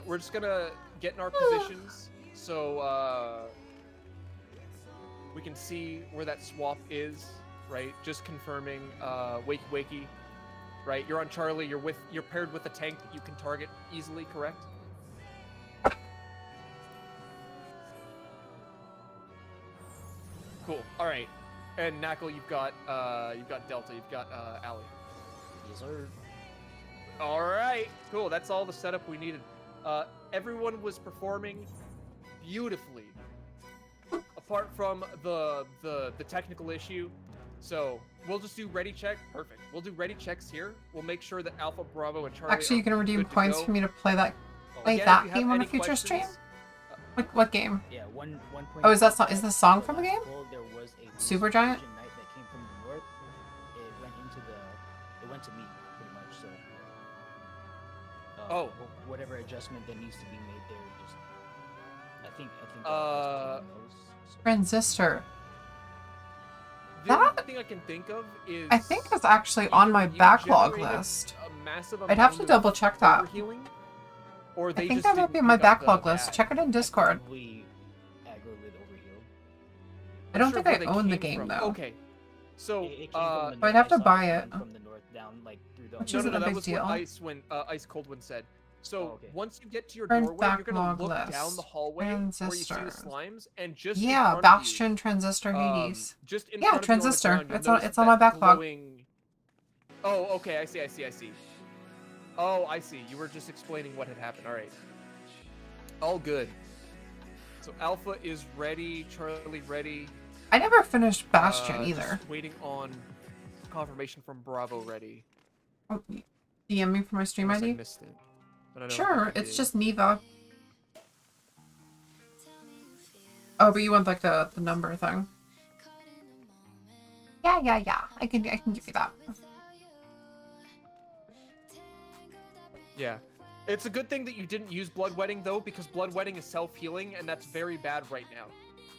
get in our positions so we can see where that swap is, right? Just confirming wakey, right? You're on Charlie, you're paired with a tank that you can target easily, correct? Cool. All right. And Knuckle, you've got Delta, you've got Allie. Yes, sir. All right, cool. That's all the setup we needed. Everyone was performing beautifully, apart from the technical issue. So we'll just do ready check. Perfect. We'll do ready checks here. We'll make sure that Alpha, Bravo, and Charlie. Actually, you can redeem good to points go. for me to play that Again, that if you have game on a any future stream. questions, What game? Yeah, one point. Oh, is that is the song from the game? There was a Super Giant? Knight that came from the north. It went to me pretty much. So. Whatever adjustment that needs to be made there, just I think. Knows, so. Transistor. The only thing I can think of is I think it's actually on my backlog list. I'd have to double check that. Or I think that might be on my backlog list. Check it in Discord. I don't think I own the game though. Okay, so but I'd have to buy it. From the north down, like through the. Which isn't a that big was deal. what Ice Coldwind said. So once you get to your Turn doorway, you're gonna backlog look list. down the hallway where you see the Transistor. slimes, and just in Yeah, front Bastion, of you, Transistor, Hades. just in Yeah, front of you on the Transistor. ground, you'll It's on notice my that backlog. glowing- Oh, okay. I see. Oh, I see. You were just explaining what had happened. All right. All good. So Alpha is ready. Charlie ready. I never finished Bastion either. Just waiting on confirmation from Bravo ready. Oh, DM me for my stream Unless I ID? missed it. But I don't Sure, think I it's did. just Neva. Oh, but you want like the number thing? Yeah. I can give you that. Yeah. It's a good thing that you didn't use Bloodwetting though, because Bloodwetting is self-healing, and that's very bad right now.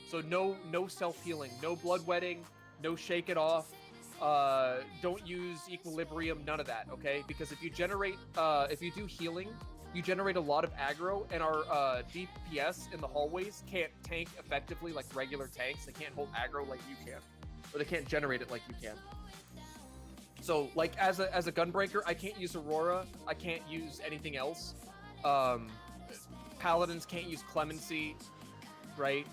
So no self-healing, no Bloodwetting, no Shake It Off. Don't use Equilibrium, none of that, okay? Because if you do healing, you generate a lot of aggro, and our DPS in the hallways can't tank effectively like regular tanks. They can't hold aggro like you can, or they can't generate it like you can. So, like, as a Gunbreaker, I can't use Aurora. I can't use anything else. Paladins can't use Clemency, right?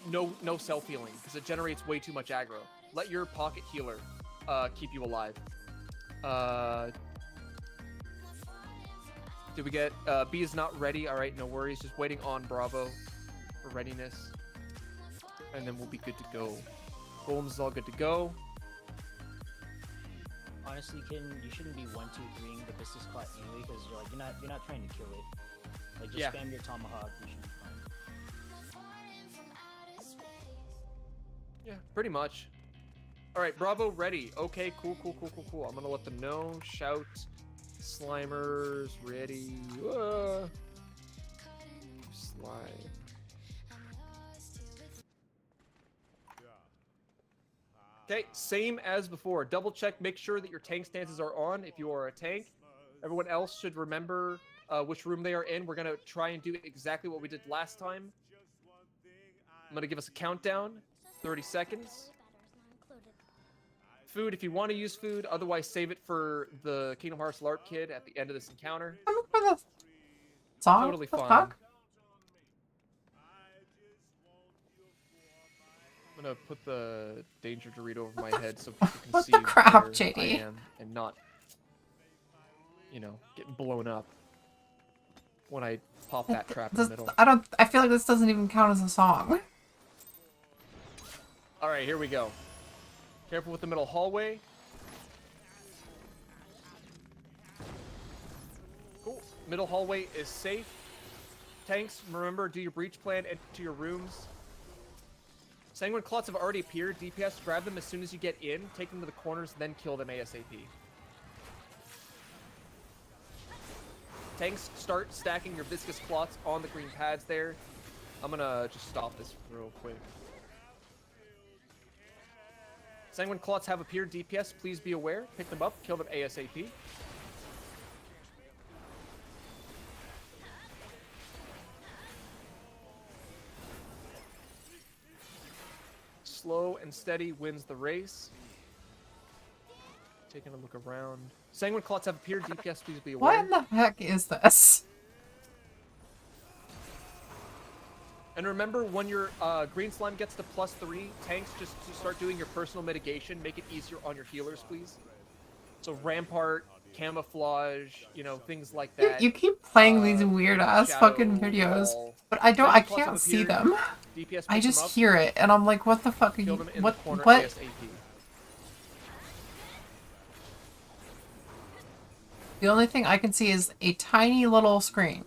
No self-healing, because it generates way too much aggro. Let your pocket healer keep you alive. Did we get... B is not ready. All right, no worries. Just waiting on Bravo for readiness. And then we'll be good to go. Golems is all good to go. Honestly, you shouldn't be 1, 2, 3ing the business clock anyway, because you're not trying to kill it. Like, just spam your tomahawk. You should be fine. Yeah, pretty much. All right, Bravo ready. Okay, cool. I'm gonna let them know. Shout Slimers ready. Slime. Okay, same as before. Double check, make sure that your tank stances are on if you are a tank. Everyone else should remember which room they are in. We're going to try and do exactly what we did last time. I'm going to give us a countdown. 30 seconds. Food if you want to use food. Otherwise, save it for the Kingdom Hearts LARP kid at the end of this encounter. For the song? Totally The fine. fuck? I'm gonna put the danger Dorito over my head so people can What see the crap, where JD? I am and not, you know, getting blown up when I pop that trap in the middle. I feel like this doesn't even count as a song. All right, here we go. Careful with the middle hallway. Cool. Middle hallway is safe. Tanks, remember, do your breach plan, enter to your rooms. Sanguine Clots have already appeared. DPS, grab them as soon as you get in, take them to the corners, then kill them ASAP. Tanks, start stacking your viscous clots on the green pads there. I'm gonna just stop this real quick. Sanguine Clots have appeared. DPS, please be aware. Pick them up, kill them ASAP. Slow and steady wins the race. Taking a look around. Sanguine Clots have appeared. DPS, please be aware. What in the heck is this? And remember, when your green slime gets to +3, tanks, just to start doing your personal mitigation. Make it easier on your healers, please. So Rampart, Camouflage, you know, things like that. You keep playing these weird ass Shadow, fucking videos, Wall. but I Sanguine Clots can't have see appeared. them. DPS, I pick them just up, hear it, and I'm like, what the fuck are kill you? them in What? the corner What? ASAP. The only thing I can see is a tiny little screen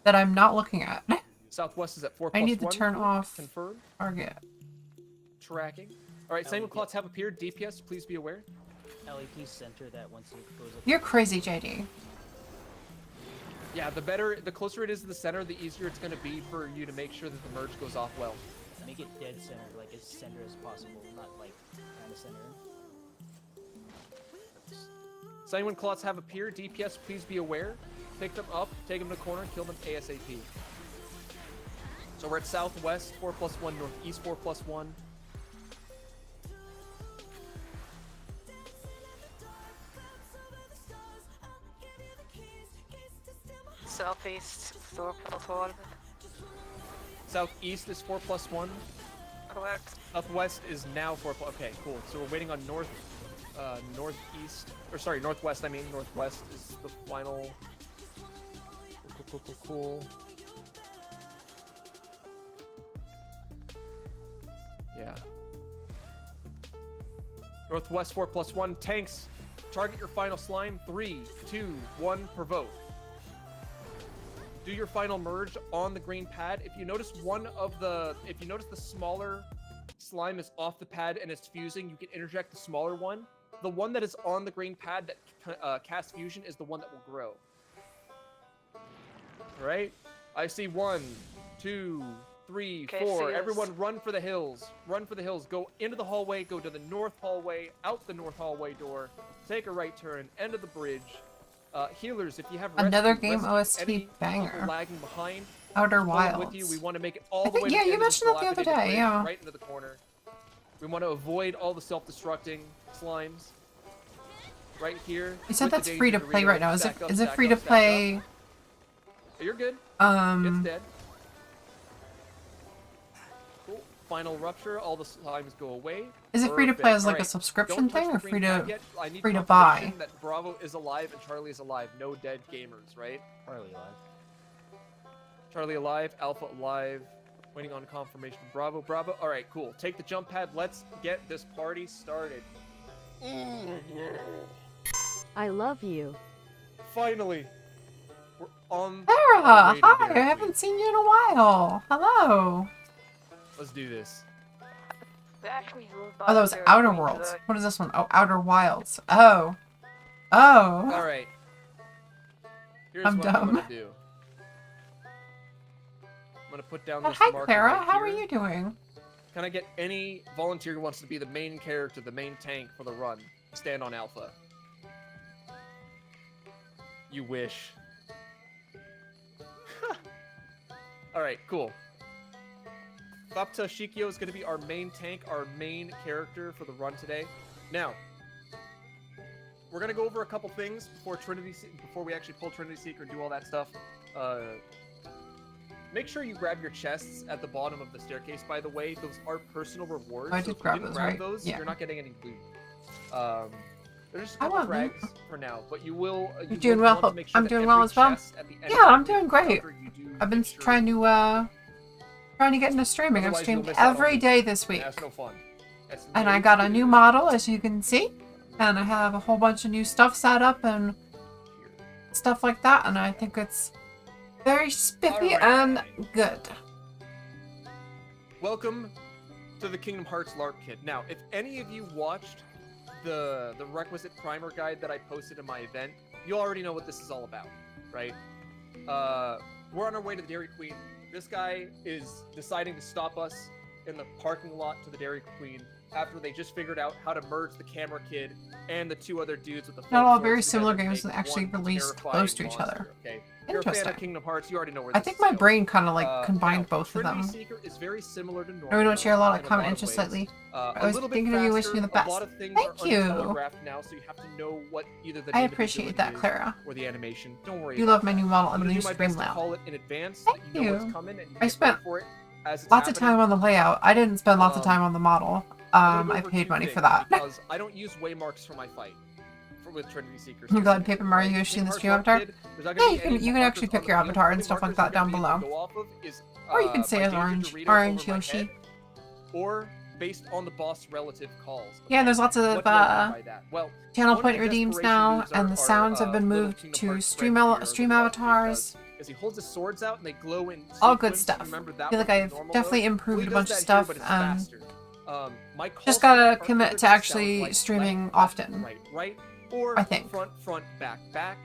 that I'm not looking at. Southwest is at 4+1. I need to turn off Confirm. target. Tracking. All right, Sanguine Clots have appeared. DPS, please be aware. Ellie, please center that once it goes up. You're crazy, JD. Yeah, the closer it is to the center, the easier it's going to be for you to make sure that the merge goes off well. Make it dead center, like as center as possible, not like kind of center. Sanguine Clots have appeared. DPS, please be aware. Pick them up, take them to the corner, kill them ASAP. So we're at Southwest, 4+1, Northeast, 4+1. Southeast, 4+1. Southeast is 4+1. Correct. Southwest is now 4+. Okay, cool. So we're waiting on northeast, or sorry, northwest. I mean, northwest is the final. Cool. Yeah. Northwest 4+1. Tanks, target your final slime. 3, 2, 1. Provoke. Do your final merge on the green pad. If you notice the smaller slime is off the pad and it's fusing, you can interject the smaller one. The one that is on the green pad that casts fusion is the one that will grow. All right? I see 1, 2, 3, 4. Everyone run for the hills. Run for the hills. Go into the hallway. Go to the north hallway. Out the north hallway door. Take a right turn. End of the bridge. Healers, if you have Another rescue, game rescue OST any banger. people lagging behind. Outer Pull them with you. Wilds. We want to make it all the way yeah, to the you end of this mentioned that the other dilapidated day, bridge, yeah. right into the corner. We want to avoid all the self-destructing slimes. Right here. You said with the that's free to danger play Dorito. right now. Is Stack up, it stack free up, to stack play? up. You're good. It's dead. Cool. Final rupture. All the slimes go away. Is it free to play Perfect. as like a Alright, subscription don't touch thing, the or green free pad to yet. I need buy? confirmation that Bravo is alive and Charlie is alive. No dead gamers, right? Charlie alive. Charlie alive. Alpha alive. Waiting on confirmation. Bravo. Bravo. All right, cool. Take the jump pad. Let's get this party started. I love you. Finally, we're on. Sarah, our way to hi! I Dare haven't seen you in a while. Hello. Let's do this. Oh, that was Outer Worlds. What is this one? Oh, Outer Wilds. Oh. Oh. All right. Here's I'm what I'm dumb. gonna do. I'm gonna put down But this hi, marker Clara. right How are here. you doing? Can I get any volunteer who wants to be the main character, the main tank for the run? Stand on Alpha. You wish. Alright, cool. Thopta Shikio is going to be our main tank, our main character for the run today. Now, we're going to go over a couple things before we actually pull Trinity Seeker and do all that stuff. Make sure you grab your chests at the bottom of the staircase, by the way. Those are personal rewards. I so did if you grab didn't those, grab right? those, Yeah. you're not getting any loot. There's just a I couple want loot. frags for now, but you will. You're doing well. I'm doing well as well. Yeah, I'm doing great. I've been trying to get into streaming. I've Otherwise, you'll streamed miss out on every loot. day this week. That's no fun. That's And no I got a fun. new model, as you can see. And I have a whole bunch of new stuff set up and stuff like that. And I think it's very spiffy and good. Welcome to the Kingdom Hearts LARP kit. Now, if any of you watched the requisite primer guide that I posted in my event, you already know what this is all about, right? We're on our way to the Dairy Queen. This guy is deciding to stop us in the parking lot to the Dairy Queen after they just figured out how to merge the camera kid and the two other dudes with the Not all flame very swords similar together to games make that actually one released terrifying close to each monster, other. Okay? If you're a fan Interesting. of Kingdom Hearts, you already know where I this think is my going. brain kind of like combined Now, both of Trinity them. Seeker is very similar to normal. I don't share a lot of in comment of interests ways. lately. A I was little bit thinking of you, wishing you the faster. best. A lot of things Thank are you. untelegraphed now, so you have to know what either the I name of the appreciate ability that, is Clara. or the animation. Don't worry. You about love my that. new model I'm and the gonna new do my stream best to layout. call it in advance. Thank so you know you. what's coming and you I get spent ready for it as it's lots of happening. time on the layout. I didn't spend lots of time on the model. I'm gonna I go over paid two money for things that. because I don't use waymarks for my fight with Trinity Seekers. I'm glad Paper Mario Yoshi in the stream avatar. Yeah, you can actually pick your avatar and stuff like that down below. Or you can say as Orange Yoshi. Or based on the boss relative calls. Yeah, there's lots of What do I mean by that? Well, channel one of point the redeems desperation now, moves and are- the sounds have been little moved Kingdom to Hearts stream friend here, stream little avatars. As he holds his swords out and they glow in All good sequence, stuff. remember I that feel like one from I've normal definitely mode? improved Well, he a does bunch that of here, stuff, but it's and faster. My just calls gotta are commit either to south, actually right, streaming left, often. right, or I think. front, back.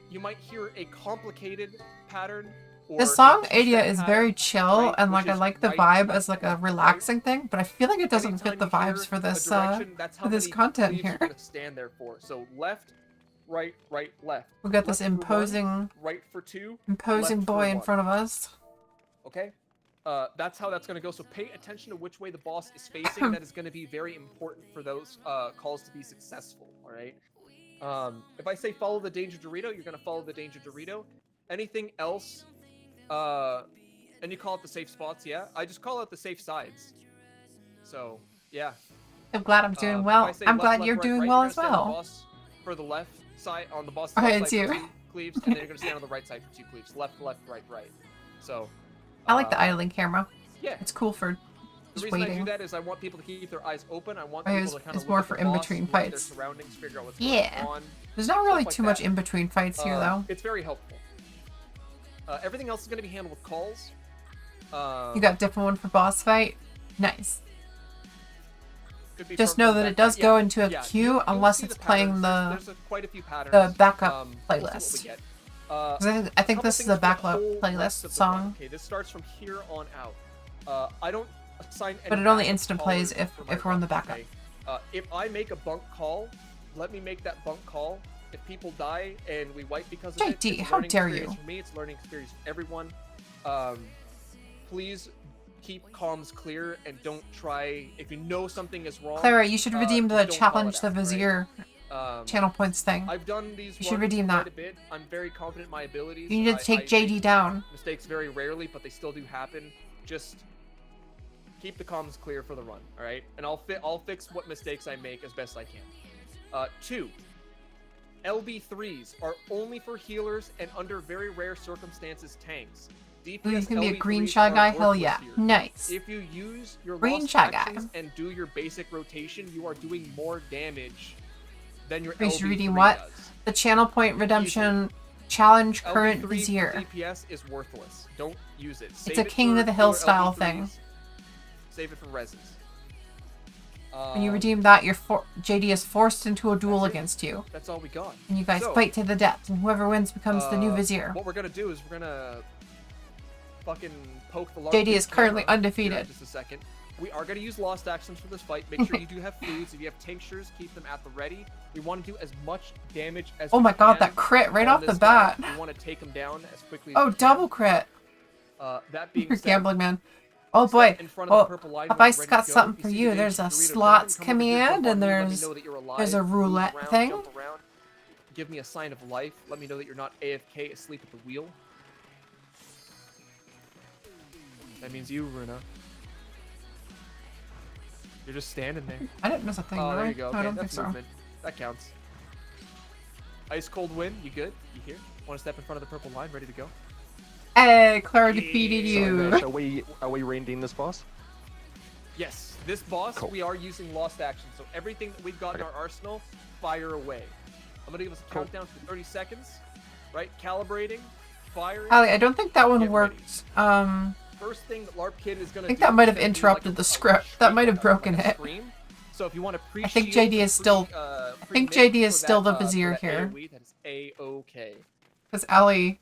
You might hear a complicated pattern. Or The song a two-step Adia is pattern, very chill, right, and which like I is like the right, vibe left, as like a left, relaxing thing, but I feel like it doesn't fit the Anytime you vibes hear for a this direction, that's how for this many content cleaves here. you're gonna stand there for. So left, right, left. We've got this Left for one, imposing right for two, imposing left for boy in one. front of us. Okay? That's how that's going to go. So pay attention to which way the boss is facing. That is going to be very important for those calls to be successful. All right? If I say follow the Danger Dorito, you're going to follow the Danger Dorito. Anything else, and you call it the safe spots, yeah? I just call it the safe sides. So, yeah. I'm glad I'm doing well. I'm glad you're doing well as well. For the left side, on the boss Oh, left it's side for you. 2 cleaves, and then you're going to stand on the right side for 2 cleaves. Left, right. So, I like the idling camera. yeah. It's cool for the just reason I do waiting. that is I want people to keep their eyes open. I want Oh, people it's- to kind it's of more look for at the boss, in-between look at their fights. surroundings, figure out what's Yeah. going on. There's not really stuff like too much that. in between fights here, though. It's very helpful. Everything else is going to be handled with calls. You got a different one for boss fight. Nice. Could be Just front, know front, that it back, does back. go Yeah, into a yeah, queue you'll unless see it's the playing patterns. the There's quite a few patterns. the backup We'll see what we playlist. get. 'Cause I think couple this is things a for the backup whole rest playlist of the run. song. Okay, this starts from here on out. I don't assign any But it only backup instant plays callers if for my we're on the run, backup. okay? If I make a bunk call, let me make that bunk call. If people die and we wipe because of it, JD, it's a how learning dare experience you. For me, it's a learning experience for everyone. Please keep comms clear and don't try. If you know something is wrong, Clara, you should redeem the don't call challenge it the out, right? Vizier channel points thing. I've done these You should runs redeem quite that. a bit. I'm very confident in my abilities. You need to I take JD make down. Mistakes very rarely, but they still do happen. Just keep the comms clear for the run, all right? And I'll fix what mistakes I make as best I can. 2. LB3s are only for healers and under very rare circumstances tanks. DPS He's gonna be a green LB3s shy are guy. Hell worthless yeah, here. nice. If you use your Green lost shy guy. actions and do your basic rotation, you are doing more damage than your We should LB3 redeem what? does. The channel point redemption challenge current LB3 Vizier. DPS is worthless. Don't use it. It's Save a it King for of the Hill killer style LB3s. thing. Save it for reses. When you redeem that, JD is forced into a duel against you. That's all we got. And you guys So, fight to the death, and whoever wins becomes the new vizier. What we're gonna do is we're gonna fucking poke the JD is currently undefeated. In just a second. We are gonna use lost actions for this fight. Make sure you do have foods. If you have tinctures, keep them at the ready. We want to do as much damage as Oh we my god, can that crit right on off the this guy. bat. We want to take him down as quickly as Oh, we can. double crit. That being You're said, gambling, man. Oh boy. in front of the Well, purple line have when I you're ready got to go. something If for see you? the There's a dangerous Dorito slots jumping, come over here, command, jump and on me, let me there's know that you're alive, a move roulette around, thing. jump around. Give me a sign of life. Let me know that you're not AFK asleep at the wheel. That means you, Runa. You're just standing there. I didn't miss a thing, Oh, did there I? you go. I Okay, don't that's think so. movement. That counts. Ice cold wind. You good? You here? Want to step in front of the purple line? Ready to go? Hey, Clara defeated Sorry, you. Mash, are we rending this boss? Yes. This boss, Cool. we are using lost action. So everything that we've got in our arsenal, fire away. I'm gonna give us a countdown for 30 seconds. Right? Calibrating. Firing. Ali, I don't think that one Get ready. worked. First thing that LARP Kid is gonna I think do that might is have gonna do interrupted like the a script. That might have like broken a it. scream. So if you want to I think appreciate JD is still. I think JD is still the vizier here. That is A-OK. Because Ali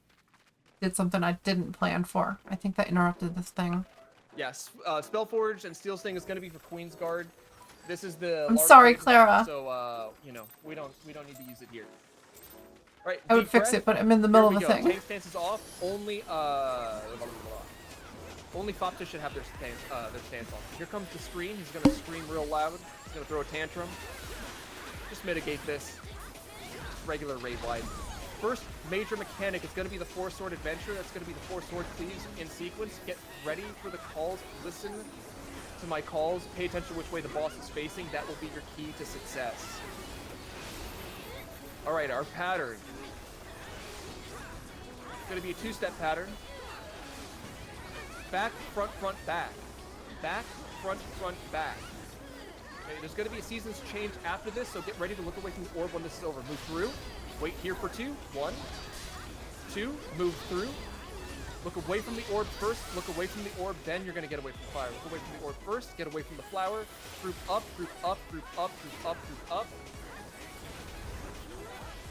did something I didn't plan for. I think that interrupted this thing. Yes, Spellforge and Steel Sting is going to be for Queen's Guard. This is the. I'm LARP sorry, kit, Clara. So you know, we don't need to use it here. All right. I would deep fix breath. it, but I'm in the middle Here of we the go. thing. Tank stance is off. Only Fopta should have their stance on. Here comes the scream. He's going to scream real loud. He's going to throw a tantrum. Just mitigate this. Just regular raid wide. First major mechanic is going to be the 4-sword adventure. That's going to be the 4-sword cleaves in sequence. Get ready for the calls. Listen to my calls. Pay attention to which way the boss is facing. That will be your key to success. All right, our pattern. It's going to be a 2-step pattern. Back, front, front, back. Back, front, front, back. Okay, there's going to be a season's change after this, so get ready to look away from the orb when this is over. Move through. Wait here for 2. 1, 2. Move through. Look away from the orb first. Look away from the orb, then you're going to get away from the fire. Look away from the orb first. Get away from the flower. Group up, group up, group up, group up, group up.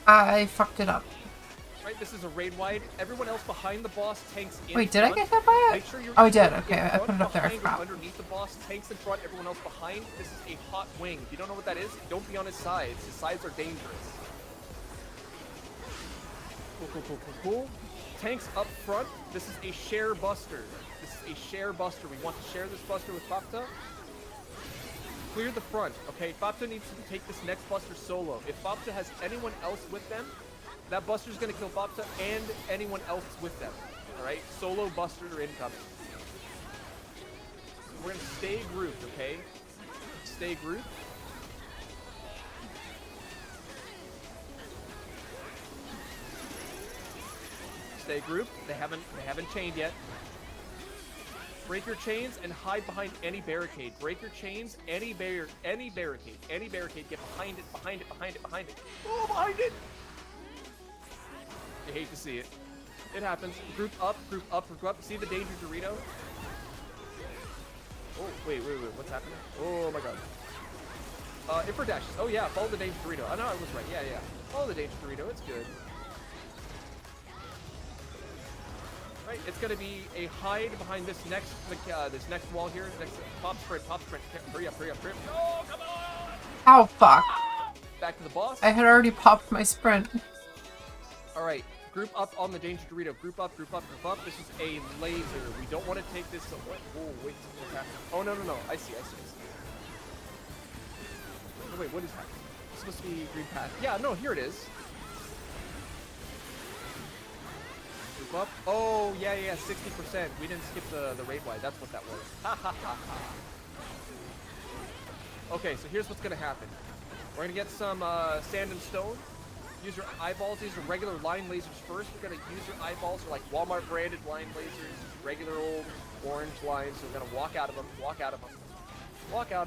I fucked it up. Right, this is a raid wide. Everyone else behind the boss, tanks in Wait, did I front. get hit by it? Make sure you're Oh, I did. in Okay, I front, put it up there. I behind, or forgot. underneath the boss, tanks in front, everyone else behind. This is a hot wing. If you don't know what that is, don't be on his sides. His sides are dangerous. Cool, cool, cool, cool, cool. Tanks up front. This is a share buster. This is a share buster. We want to share this buster with Fopta. Clear the front, okay? Fopta needs to take this next buster solo. If Fopta has anyone else with them, that buster's gonna kill Fopta and anyone else with them. Alright? Solo buster incoming. We're gonna stay grouped, okay? Stay grouped. Stay grouped. They haven't chained yet. Break your chains and hide behind any barricade. Break your chains, any barricade. Get behind it, behind it, behind it, behind it. Oh, behind it! I hate to see it. It happens. Group up, group up, group up. See the danger, Dorito? Oh, wait. What's happening? Oh my god. Infra dashes. Oh yeah, follow the danger, Dorito. Oh no, I was right. Yeah. Follow the danger, Dorito. It's good. Right, it's gonna be a hide behind this next wall here. Next pop sprint. Hurry up. Oh, come on! Oh fuck. Back to the boss. I had already popped my sprint. Alright, group up on the danger Dorito. Group up. This is a laser. We don't want to take this. Oh, wait. What's happening? Oh, no. I see. Oh, wait, what is happening? It's supposed to be green path. Yeah, no, here it is. Group up. Oh, yeah, 60%. We didn't skip the raid wide. That's what that was. Ha. Okay, so here's what's going to happen. We're going to get some sand and stone. Use your eyeballs. These are regular line lasers first. We're going to use your eyeballs. They're like Walmart branded line lasers. Regular old orange lines. So we're going to walk out of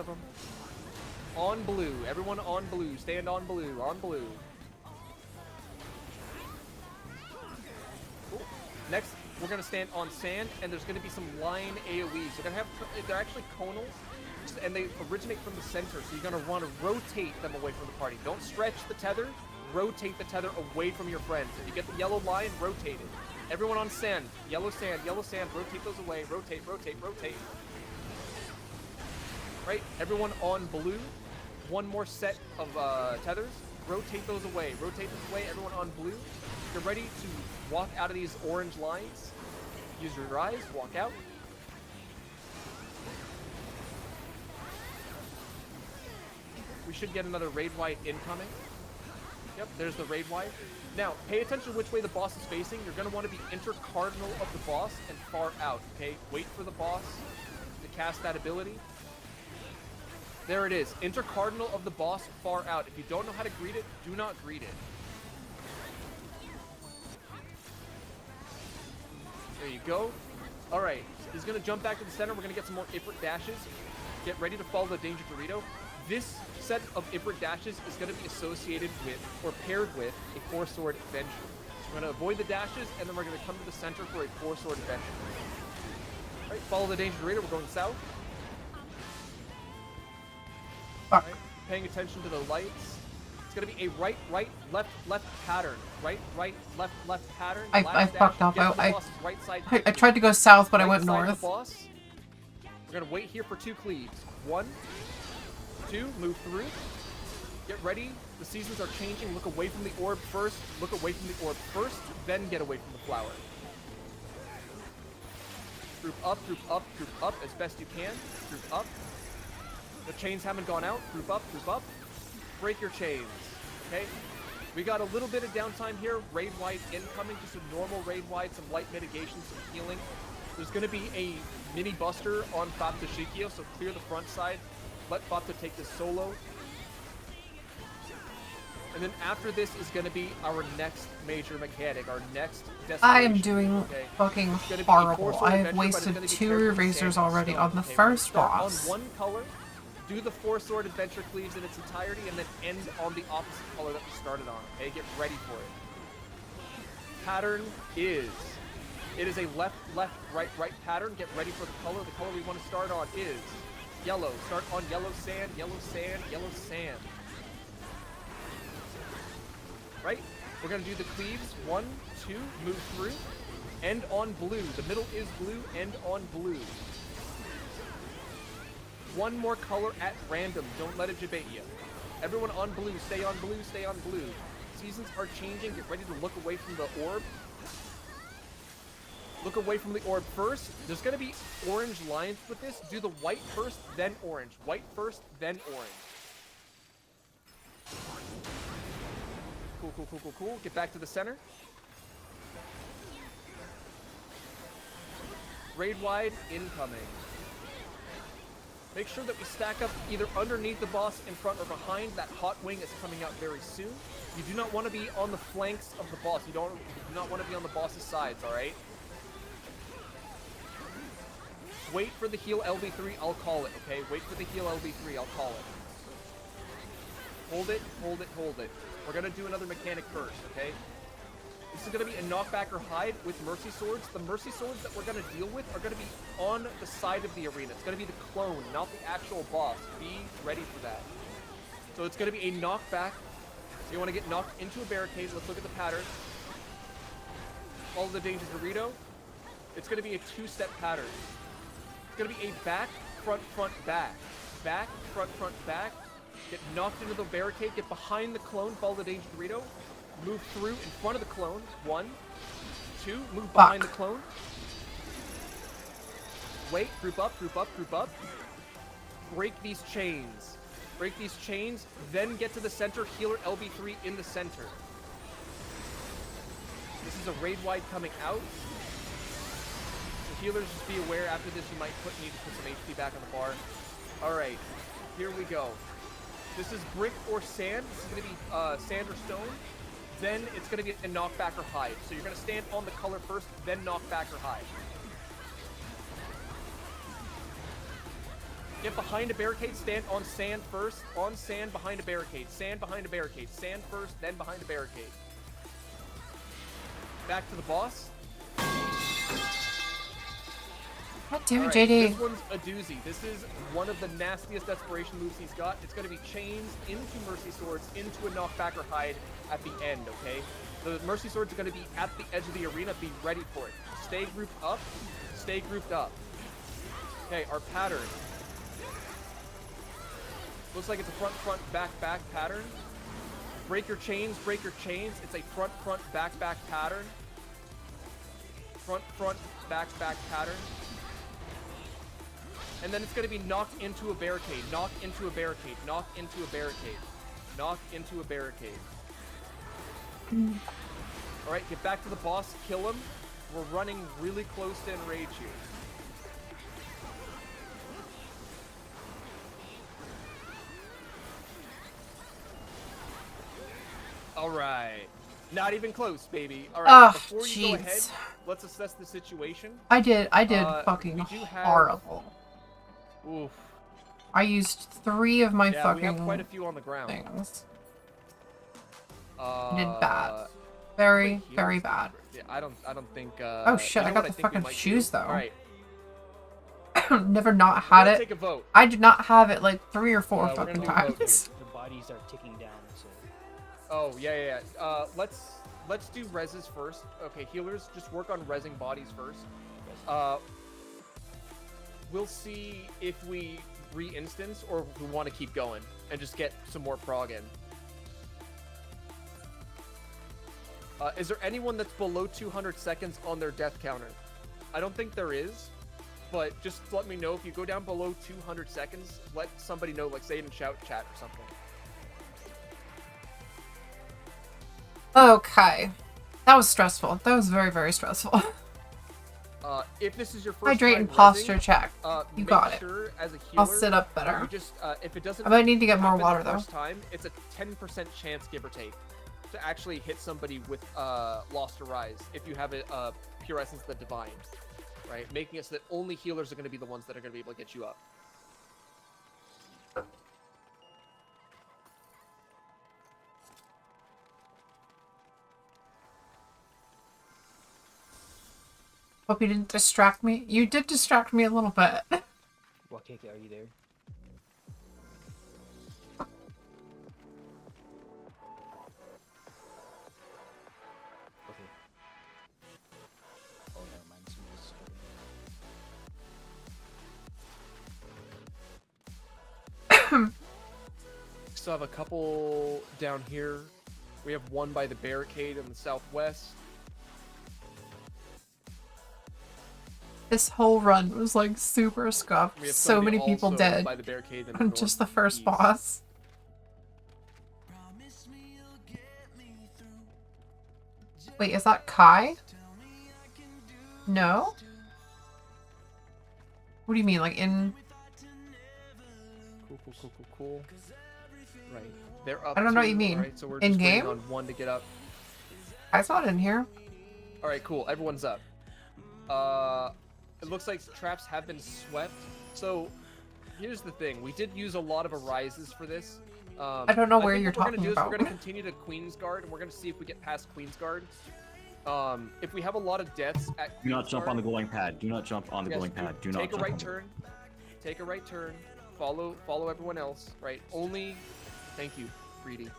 them. On blue. Everyone on blue. Stand on blue. Cool. Next, we're going to stand on sand, and there's going to be some line AoEs. They're actually conal. and they originate from the center, so you're going to want to rotate them away from the party. Don't stretch the tether, rotate the tether away from your friends. If you get the yellow line, rotate it. Everyone on sand, yellow sand, rotate those away, rotate, rotate, rotate. Right, everyone on blue, one more set of tethers, rotate those away, everyone on blue. Get ready to walk out of these orange lines. Use your eyes, walk out. We should get another raid wide incoming. Yep, there's the raid wide. Now, pay attention to which way the boss is facing. You're going to want to be intercardinal of the boss and far out, okay? Wait for the boss to cast that ability. There it is. Intercardinal of the boss, far out. If you don't know how to greet it, do not greet it. There you go. All right. He's going to jump back to the center. We're going to get some more Ifrit dashes. Get ready to follow the Danger Dorito. This set of Ifrit dashes is going to be associated with, or paired with, a 4-sword adventure. So we're going to avoid the dashes, and then we're going to come to the center for a 4-sword adventure. All right, follow the Danger Dorito. We're going south. All right, paying attention to the lights. It's going to be a right, right, left, left pattern. Right, right, left, left pattern. I fucked up. Right side. I tried to go south, but I right went side of north. the boss. We're going to wait here for 2 cleaves. 1, 2, move through. Get ready. The seasons are changing. Look away from the orb first. Look away from the orb first, then get away from the flower. Group up, group up, group up as best you can. Group up. The chains haven't gone out. Group up, group up. Break your chains. Okay? We got a little bit of downtime here. Raid wide incoming. Just a normal raid wide. Some light mitigation, some healing. There's going to be a mini buster on Fapta Shikio, so clear the front side. Let Fapta take this solo. And then after this is going to be our next major mechanic, our next destination. I am doing okay? fucking It's gonna be a horrible. four-sword I adventure, have but it's wasted gonna be 2 character erasers sand already stone. on the Okay, first start boss. on one color, do the 4-sword adventure cleaves in its entirety, and then end on the opposite color that we started on. Okay, get ready for it. Pattern is, it is a left, left, right, right pattern. Get ready for the color. The color we want to start on is yellow. Start on yellow sand, yellow sand, yellow sand. Right? We're going to do the cleaves. 1, 2, move through. End on blue. The middle is blue, end on blue. One more color at random. Don't let it debate you. Everyone on blue, stay on blue, stay on blue. Seasons are changing. Get ready to look away from the orb. Look away from the orb first. There's going to be orange lines with this. Do the white first, then orange. White first, then orange. Cool, cool, cool, cool, cool. Get back to the center. Raid wide incoming. Make sure that we stack up either underneath the boss, in front, or behind. That hot wing is coming out very soon. You do not want to be on the flanks of the boss. You do not want to be on the boss's sides, alright? Wait for the heal LB3, I'll call it, okay? Wait for the heal LB3, I'll call it. Hold it, hold it, hold it. We're going to do another mechanic first, okay? This is going to be a knockback or hide with Mercy Swords. The Mercy Swords that we're going to deal with are going to be on the side of the arena. It's going to be the clone, not the actual boss. Be ready for that. So it's going to be a knockback. So you want to get knocked into a barricade. Let's look at the pattern. Follow the Danger Dorito. It's going to be a 2-step pattern. It's going to be a back, front, front, back. Back, front, front, back. Get knocked into the barricade. Get behind the clone. Follow the Danger Dorito. Move through in front of the clone. 1, 2. Move behind the clone. Wait. Group up. Group up. Group up. Break these chains. Break these chains. Then get to the center. Healer LB3 in the center. This is a raid wide coming out. So healers, just be aware. After this, you might need to put some HP back on the bar. All right. Here we go. This is brick or sand. This is going to be sand or stone. Then it's going to be a knockback or hide. So you're going to stand on the color first, then knockback or hide. Get behind a barricade, stand on sand first. On sand, behind a barricade. Sand, behind a barricade. Sand first, then behind a barricade. Back to the boss. God damn it, Alright, JD. This one's a doozy. This is one of the nastiest desperation moves he's got. It's going to be chains into Mercy Swords, into a knockback or hide at the end, okay? The Mercy Swords are going to be at the edge of the arena. Be ready for it. Stay grouped up. Stay grouped up. Okay, our pattern. Looks like it's a front, front, back, back pattern. Break your chains, break your chains. It's a front, front, back, back pattern. Front, front, back, back pattern. And then it's going to be knocked into a barricade, knock into a barricade, knock into a barricade, knock into a barricade. All right, get back to the boss, kill him. We're running really close to enrage here. All right. Not even close, baby. All right, Oh, before you go ahead, jeez. let's assess the situation. I did fucking we do have- horrible. Oof. I used 3 of my Yeah, fucking we have quite a few on the ground. things. I did bad. Very, wait, very heals? bad. Yeah, I don't think. Oh shit! you I know got what the think we fucking might shoes do? though. All right, Never not we're had gonna it. take a vote. I did not have it like 3 or 4 we're gonna fucking do a vote times. The bodies are ticking down, so. Oh yeah. Let's do reses first. Okay, healers, just work on resing bodies first. We'll see if we re-instance or if we want to keep going and just get some more prog in. Is there anyone that's below 200 seconds on their death counter? I don't think there is, but just let me know if you go down below 200 seconds. Let somebody know, like say it in shout chat or something. Okay, that was stressful. That was very, very stressful. If this is your first Hydrate time and posture resing, check. You make got it. sure as a I'll healer, sit up that better. you just, if it doesn't I might need to get more happen water the though. first time, it's a 10% chance, give or take, to actually hit somebody with Lost to Rise if you have a Pure Essence of the Divine, right? Making it so that only healers are going to be the ones that are going to be able to get you up. Hope you didn't distract me. You did distract me a little bit. Wakeke, are you there? Okay. Oh, never mind. Someone's starting. Still have a couple down here. We have one by the barricade in the southwest. This whole run was like super scuffed. We have So many somebody people also dead by the barricade in the on just the first northeast. boss. Wait, is that Kai? No? What do you mean, like in... Cool. Right. They're up. I don't know what you too, mean. alright, so we're In just waiting game? on one to get up. Kai's not in here. Alright, cool. Everyone's up. It looks like traps have been swept. So, here's the thing. We did use a lot of arises for this. I don't know where think you're what we're talking gonna do about. Is we're going to continue to Queen's Guard, and we're going to see if we get past Queen's Guard. If we have a lot of deaths at Do not Queen's jump Guard, on the glowing pad. Do not jump on the yes, glowing pad. Do not take a jump right on the- turn. Take a right turn. Follow everyone else. Right. Only. Thank you, Greedy.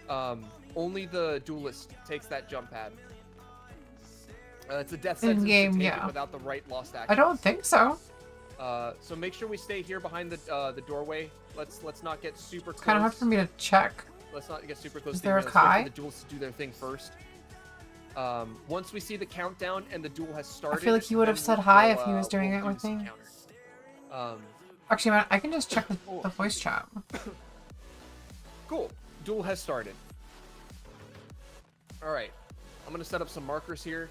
Only the duelist takes that jump pad. It's a death sentence In-game, to take yeah. it without the right lost action. I don't think so. So make sure we stay here behind the doorway. Let's not get super close. It's kind of hard for me to check. Let's not get super close. Is to there a the arena. Let's wait Kai? for the duels to do their thing first. Once we see the countdown and the duel has I started, feel like he would have then said we'll- hi we'll, if he was doing we'll it do with this me. encounter. Actually, man, I can just check the voice chat. Cool. Duel has started. All right. I'm gonna set up some markers here.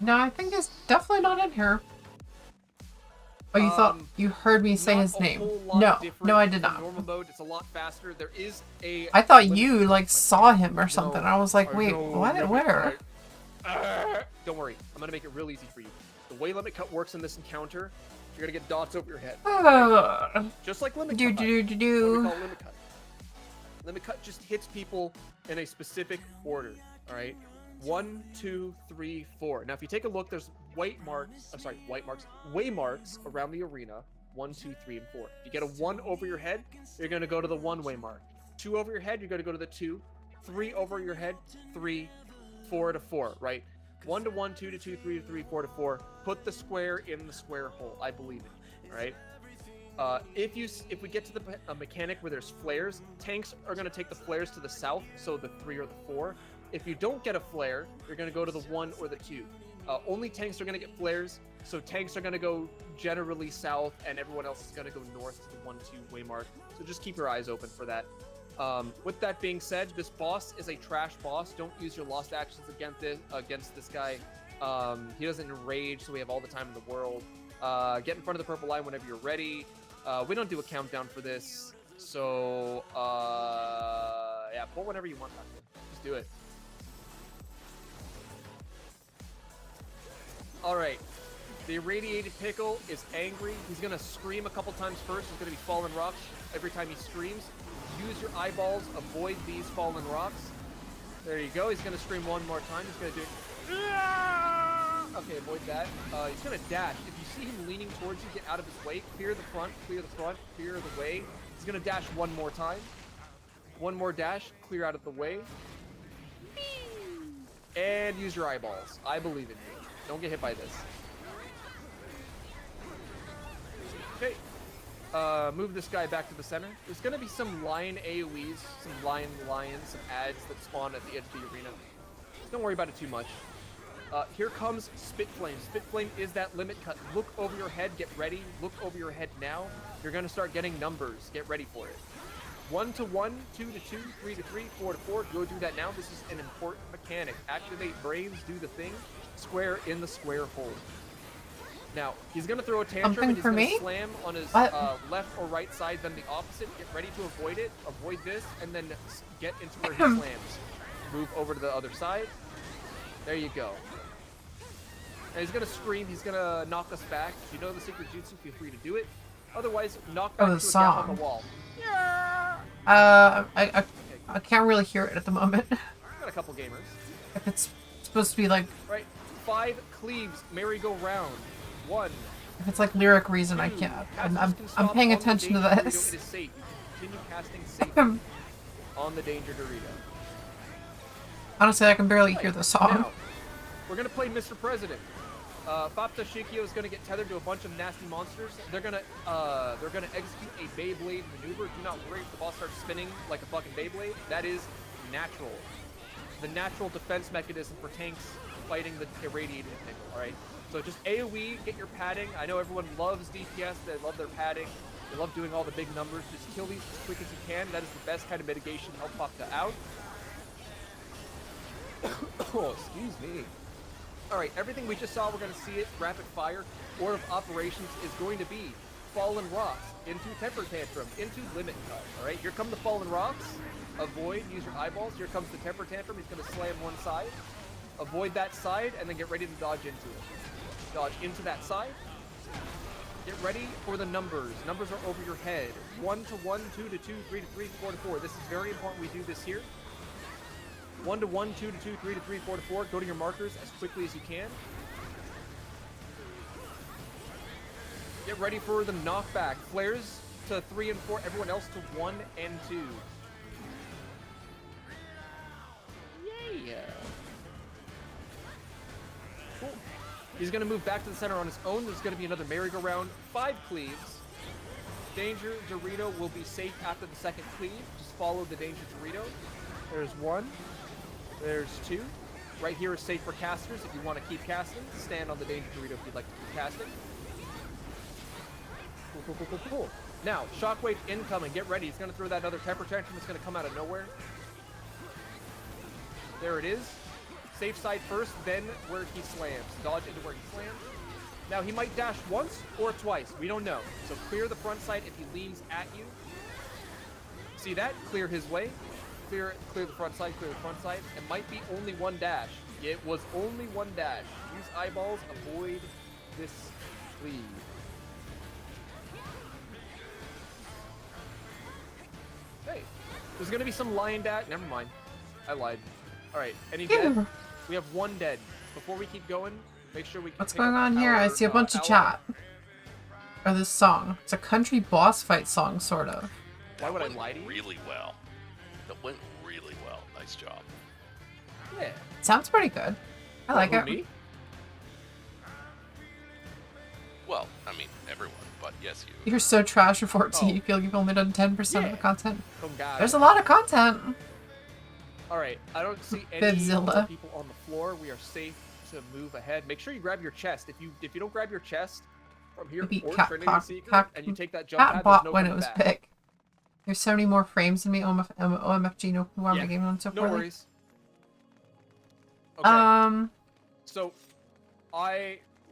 No, I think he's definitely not in here. Oh, you thought you heard me say Not his a name? whole lot No, different no, I did from not. Normal mode. It's a lot faster. There is a. I thought you like saw him or something. No, I was like, I wait, know, what? limit Where? cut. Don't worry, I'm gonna make it real easy for you. The way limit cut works in this encounter, you're gonna get dots over your head. Just like limit cut. That's what we call limit cut. Limit cut just hits people in a specific order. All right. 1, 2, 3, 4. Now, if you take a look, there's white marks. I'm sorry, white marks. Way marks around the arena. 1, 2, 3, and 4. If you get a 1 over your head, you're going to go to the 1-way mark. 2 over your head, you're going to go to the 2. 3 over your head, 3. 4 to 4, right? 1 to 1, 2 to 2, 3 to 3, 4 to 4. Put the square in the square hole. I believe it, right? If we get to the mechanic where there's flares, tanks are going to take the flares to the south, so the 3 or the 4. If you don't get a flare, you're going to go to the 1 or the 2. Only tanks are going to get flares, so tanks are going to go generally south, and everyone else is going to go north to the 1-2 way mark. So just keep your eyes open for that. With that being said, this boss is a trash boss. Don't use your lost actions against this guy. He doesn't enrage, so we have all the time in the world. Get in front of the purple line whenever you're ready. We don't do a countdown for this, so yeah, pull whenever you want. Just do it. All right. The irradiated pickle is angry. He's gonna scream a couple times first. There's gonna be fallen rocks every time he screams. Use your eyeballs. Avoid these fallen rocks. There you go. He's gonna scream one more time. He's gonna do it. Okay, avoid that. He's gonna dash. If you see him leaning towards you, get out of his way. Clear the front. Clear the front. Clear the way. He's gonna dash one more time. One more dash. Clear out of the way. And use your eyeballs. I believe in you. Don't get hit by this. Okay. Move this guy back to the center. There's going to be some lion AoEs, some lions, some ads that spawn at the edge of the arena. Don't worry about it too much. Here comes Spit Flame. Spit Flame is that limit cut. Look over your head. Get ready. Look over your head now. You're going to start getting numbers. Get ready for it. 1 to 1, 2 to 2, 3 to 3, 4 to 4. Go do that now. This is an important mechanic. Activate brains. Do the thing. Square in the square hole. Now, he's going to throw a tantrum and he's going to slam on his left or right side, then the opposite. Get ready to avoid it. Avoid this, and then get into where he slams. Move over to the other side. There you go. And he's going to scream. He's going to knock us back. If you know the secret jutsu, feel free to do it. Otherwise, knock back to a gap on the wall. I can't really hear it at the moment. Got a couple gamers. If it's supposed to be like... Right. 5 cleaves. Merry-go-round. 1. If it's like lyric reason, I can't. I'm paying attention to this. It is safe. Continue casting safe on the Danger Dorito. Honestly, I can barely hear the song. Now, we're gonna play Mr. President. Fapta Shikio is gonna get tethered to a bunch of nasty monsters. They're gonna execute a Beyblade maneuver. Do not worry if the boss starts spinning like a fucking Beyblade. That is natural. The natural defense mechanism for tanks fighting the irradiated pickle. All right. So just AoE, get your padding. I know everyone loves DPS. They love their padding. They love doing all the big numbers. Just kill these as quick as you can. That is the best kind of mitigation to help Fapta out. Oh, excuse me. All right, everything we just saw, we're going to see it. Rapid fire. Order of operations is going to be fallen rocks into temper tantrum, into limit cut. All right, here come the fallen rocks. Avoid, use your eyeballs. Here comes the temper tantrum. He's going to slam one side. Avoid that side, and then get ready to dodge into it. Dodge into that side. Get ready for the numbers. Numbers are over your head. 1 to 1, 2 to 2, 3 to 3, 4 to 4. This is very important we do this here. 1 to 1, 2 to 2, 3 to 3, 4 to 4. Go to your markers as quickly as you can. Get ready for the knockback. Flares to 3 and 4. Everyone else to 1 and 2. Yeah. Cool. He's going to move back to the center on his own. There's going to be another merry-go-round. 5 cleaves. Danger Dorito will be safe after the second cleave. Just follow the Danger Dorito. There's 1. There's 2. Right here is safe for casters. If you want to keep casting, stand on the Danger Dorito if you'd like to keep casting. Cool. Now, Shockwave incoming. Get ready. He's going to throw that other temper tantrum. It's going to come out of nowhere. There it is. Safe side first, then where he slams. Dodge into where he slams. Now, he might dash once or twice. We don't know. So clear the front side if he leans at you. See that? Clear his way. Clear the front side, clear the front side. It might be only one dash. It was only one dash. Use eyeballs. Avoid this cleave. Hey, there's going to be some lion dash. Never mind. I lied. All right, any dead? We have one dead. Before we keep going, make sure we can What's pick going up on here? I our, see a bunch of ally. chat. Or this song. It's a country boss fight song, sort of. Why would I went lie to you? really well. That went really well. Nice job. Yeah. Sounds pretty good. I like Who, it. me? Well, I mean, everyone, but yes, you. You're so trash for 14. Oh. You feel like you've only done 10% of the content. Oh, God. There's a lot of content. All right, I don't see any Bivzilla. more people on the floor. We are safe to move ahead. Make sure you grab your chest. If you don't grab your chest from here Beat or Cat Trinity Cock- Seeker Cat- and you take that jump Cat pad, there's bought no when it coming was back. big. There's so many more frames than me. OMFG, no why Yeah, my game on so no poorly. worries. Okay. So,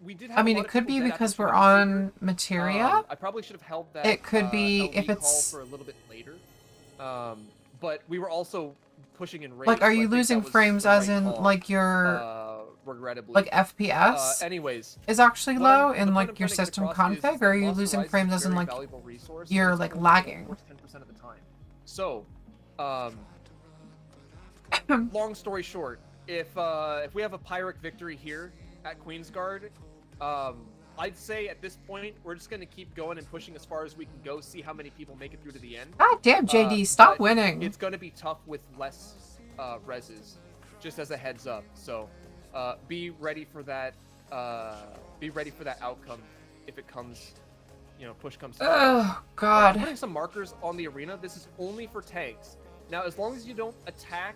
we did have I mean, a lot it of could people be dead after because we're Trinity on Seeker. Materia. I probably should have held that. It could be LE if call it's for a little bit later. But we were also pushing in rage. like, are so I you think that losing was frames the as right in call, like your regrettably. like FPS? Anyways, is actually what low the in point like I'm your trying to get system across is config, or are you Lost losing Horizons frames is as in very like valuable resource, but you're it's like only lagging? 10% of the time. So, long story short, if we have a Pyrrhic victory here at Queensguard, I'd say at this point we're just gonna keep going and pushing as far as we can go, see how many people make it through to the end. God damn, JD, stop but winning. It's gonna be tough with less reses, just as a heads up. So, be ready for that. Be ready for that outcome if it comes. You know, push comes to shove. Oh God. I'm putting some markers on the arena. This is only for tanks. Now, as long as you don't attack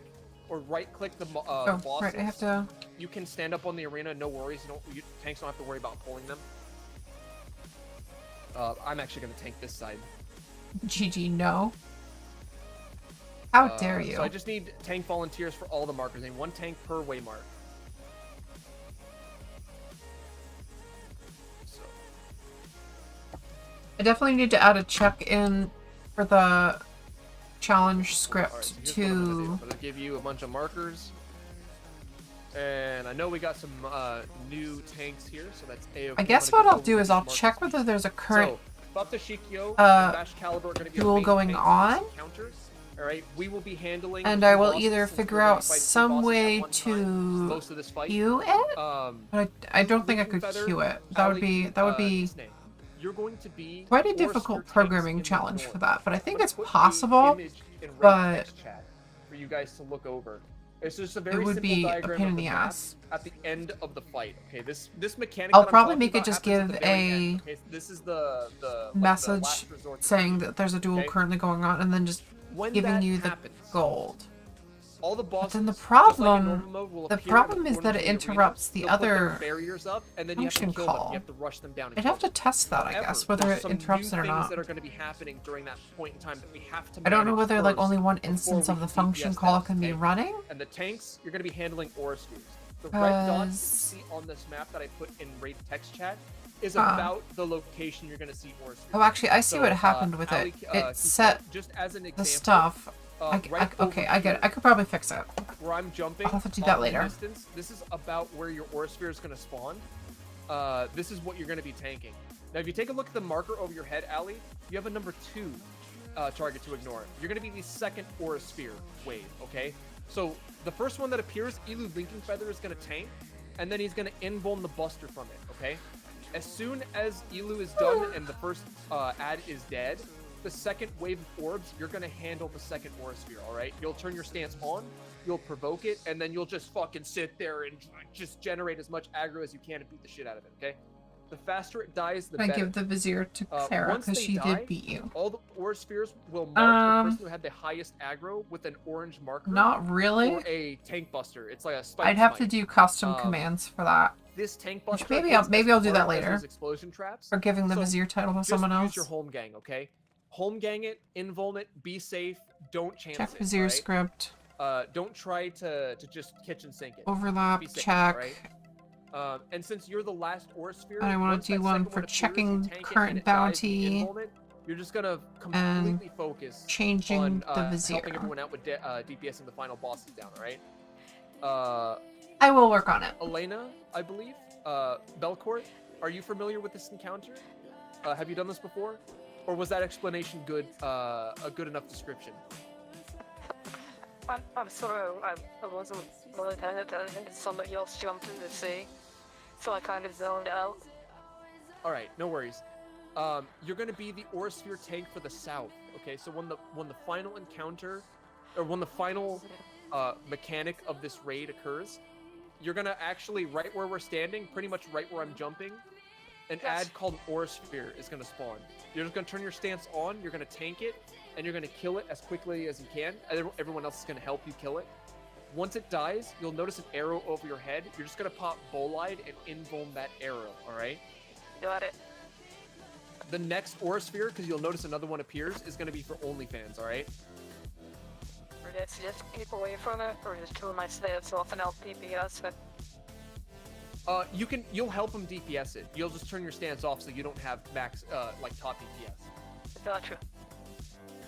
or right-click the bosses, right, I have to. you can stand up on the arena. No worries. Tanks don't have to worry about pulling them. I'm actually going to tank this side. GG, no. How dare you? So I just need tank volunteers for all the markers. I need one tank per waymark. I definitely need to add a check-in for the challenge script Alright, so here's to. what I'm gonna give you a bunch of markers. And I know we got some new tanks here, so that's A-OK. I guess what I'll do is I'll check whether there's a current duel going on, and I will either figure out some way to queue it, but I don't think I could queue it. That would be you're going to be quite a difficult programming challenge for that, but I think it's possible, but for you guys to look over. It's just a very it would simple be a diagram pain of in the the map ass. at the end of the fight. Okay, this mechanic. I'll that I'm probably talking make it about just happens at give the very a end. Okay, so this is the message last resort saying that there's a duel okay? currently going on, and then just When giving that you the happens, gold. all the bosses, But then the just like in problem, normal mode, will the appear in problem is corners that of it the arena. interrupts the They'll put their other barriers up, and then you have to function kill them. call. You have to rush them down. And I'd kill have to them. test that, I However, guess, whether there's it some interrupts new it or things not. that are going to be happening during that point in time that we have to I don't know manage whether like first only one before instance we of the can function DPS call them, can be okay? running. And the tanks, you're going to be handling aura spheres. The red dot you Cause- see on this map that I put in raid text chat is Huh. about the location you're going to see aura spheres. Oh, actually, I see So, what happened with Ali, it. It Kusa, set just as an the example, stuff. right Okay, over I get it. here, I could probably fix it. where I'm jumping. I'll have to do off that the later. Distance, this is about where your aura sphere is going to spawn. This is what you're going to be tanking. Now, if you take a look at the marker over your head, Ali, you have a number 2 target to ignore. You're going to be the second aura sphere wave, okay? So the first one that appears, Elu Linking Feather is going to tank, and then he's going to invuln the Buster from it, okay? As soon as Elu is done and the first ad is dead, the second wave of orbs, you're going to handle the second aura sphere, all right? You'll turn your stance on, you'll provoke it, and then you'll just fucking sit there and just generate as much aggro as you can and beat the shit out of it, okay? The faster it dies, the I better. give the Vizier to Clara Once because they she die, did beat you. all the aura spheres will mark the person Um, who had the highest aggro with an orange marker. Not really. Or a tank buster. It's like a spike I'd have to smite. do custom commands for that. This tank Which buster maybe hits maybe as I'll do that hard as later. those explosion traps. Or giving the So Vizier title to just someone use else. your home gang, okay? Home gang it, invuln it, be safe, don't chance Check it. Vizier alright? script. Don't try to just kitchen sink it. Overlap, Be safe, check. alright? And since you're the last aura sphere, And I want once to do that one second for appears, checking you tank it current and it dies, you bounty invuln it, you're just gonna and completely focus changing on the Vizier. helping everyone out with DPS and the final bosses down. All right. I will work on it. Elena, I believe. Belcourt, are you familiar with this encounter? Have you done this before, or was that explanation good? A good enough description? I'm sorry, I wasn't really paying attention to somebody else jumped in the sea, so I kind of zoned out. All right, no worries. You're gonna be the ore sphere tank for the south. Okay, so when the final encounter, or when the final mechanic of this raid occurs, you're gonna actually right where we're standing, pretty much right where I'm jumping, an ad called ore sphere is gonna spawn. You're just gonna turn your stance on. You're gonna tank it, and you're gonna kill it as quickly as you can. Everyone else is gonna help you kill it. Once it dies, you'll notice an arrow over your head. You're just gonna pop bolide and invuln that arrow. All right. Got it. The next ore sphere, because you'll notice another one appears, is gonna be for OnlyFans. All right. Or let's just keep away from it, or just kill my stance off and I'll DPS it. You'll help him DPS it. You'll just turn your stance off so you don't have max, like top DPS. Gotcha.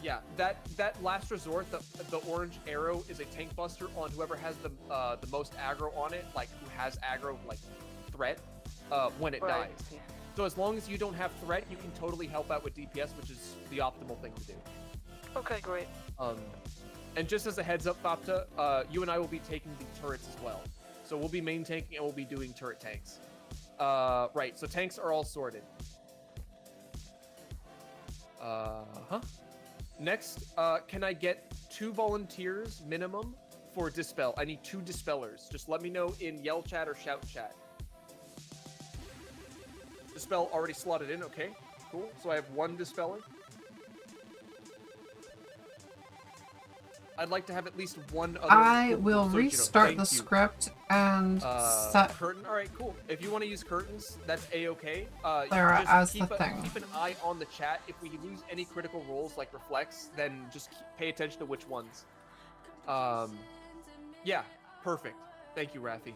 Yeah, that last resort, the orange arrow is a tank buster on whoever has the most aggro on it, like who has aggro like threat, when it dies. Yeah. So as long as you don't have threat, you can totally help out with DPS, which is the optimal thing to do. Okay, great. And just as a heads up, Bapta, you and I will be taking the turrets as well. So we'll be main tanking and we'll be doing turret tanks. Right, so tanks are all sorted. Next, can I get 2 volunteers minimum for Dispel? I need 2 Dispellers. Just let me know in Yell Chat or Shout Chat. Dispel already slotted in, okay. Cool, so I have 1 Dispeller. I'd like to have at least 1 other... I will so, restart you the know, thank you. script and set Curtain, alright, cool. If you want to use curtains, that's a-okay. Clara as the keep thing. Keep an eye on the chat. If we lose any critical rolls like reflex, then just pay attention to which ones. Yeah, perfect. Thank you, Rafi.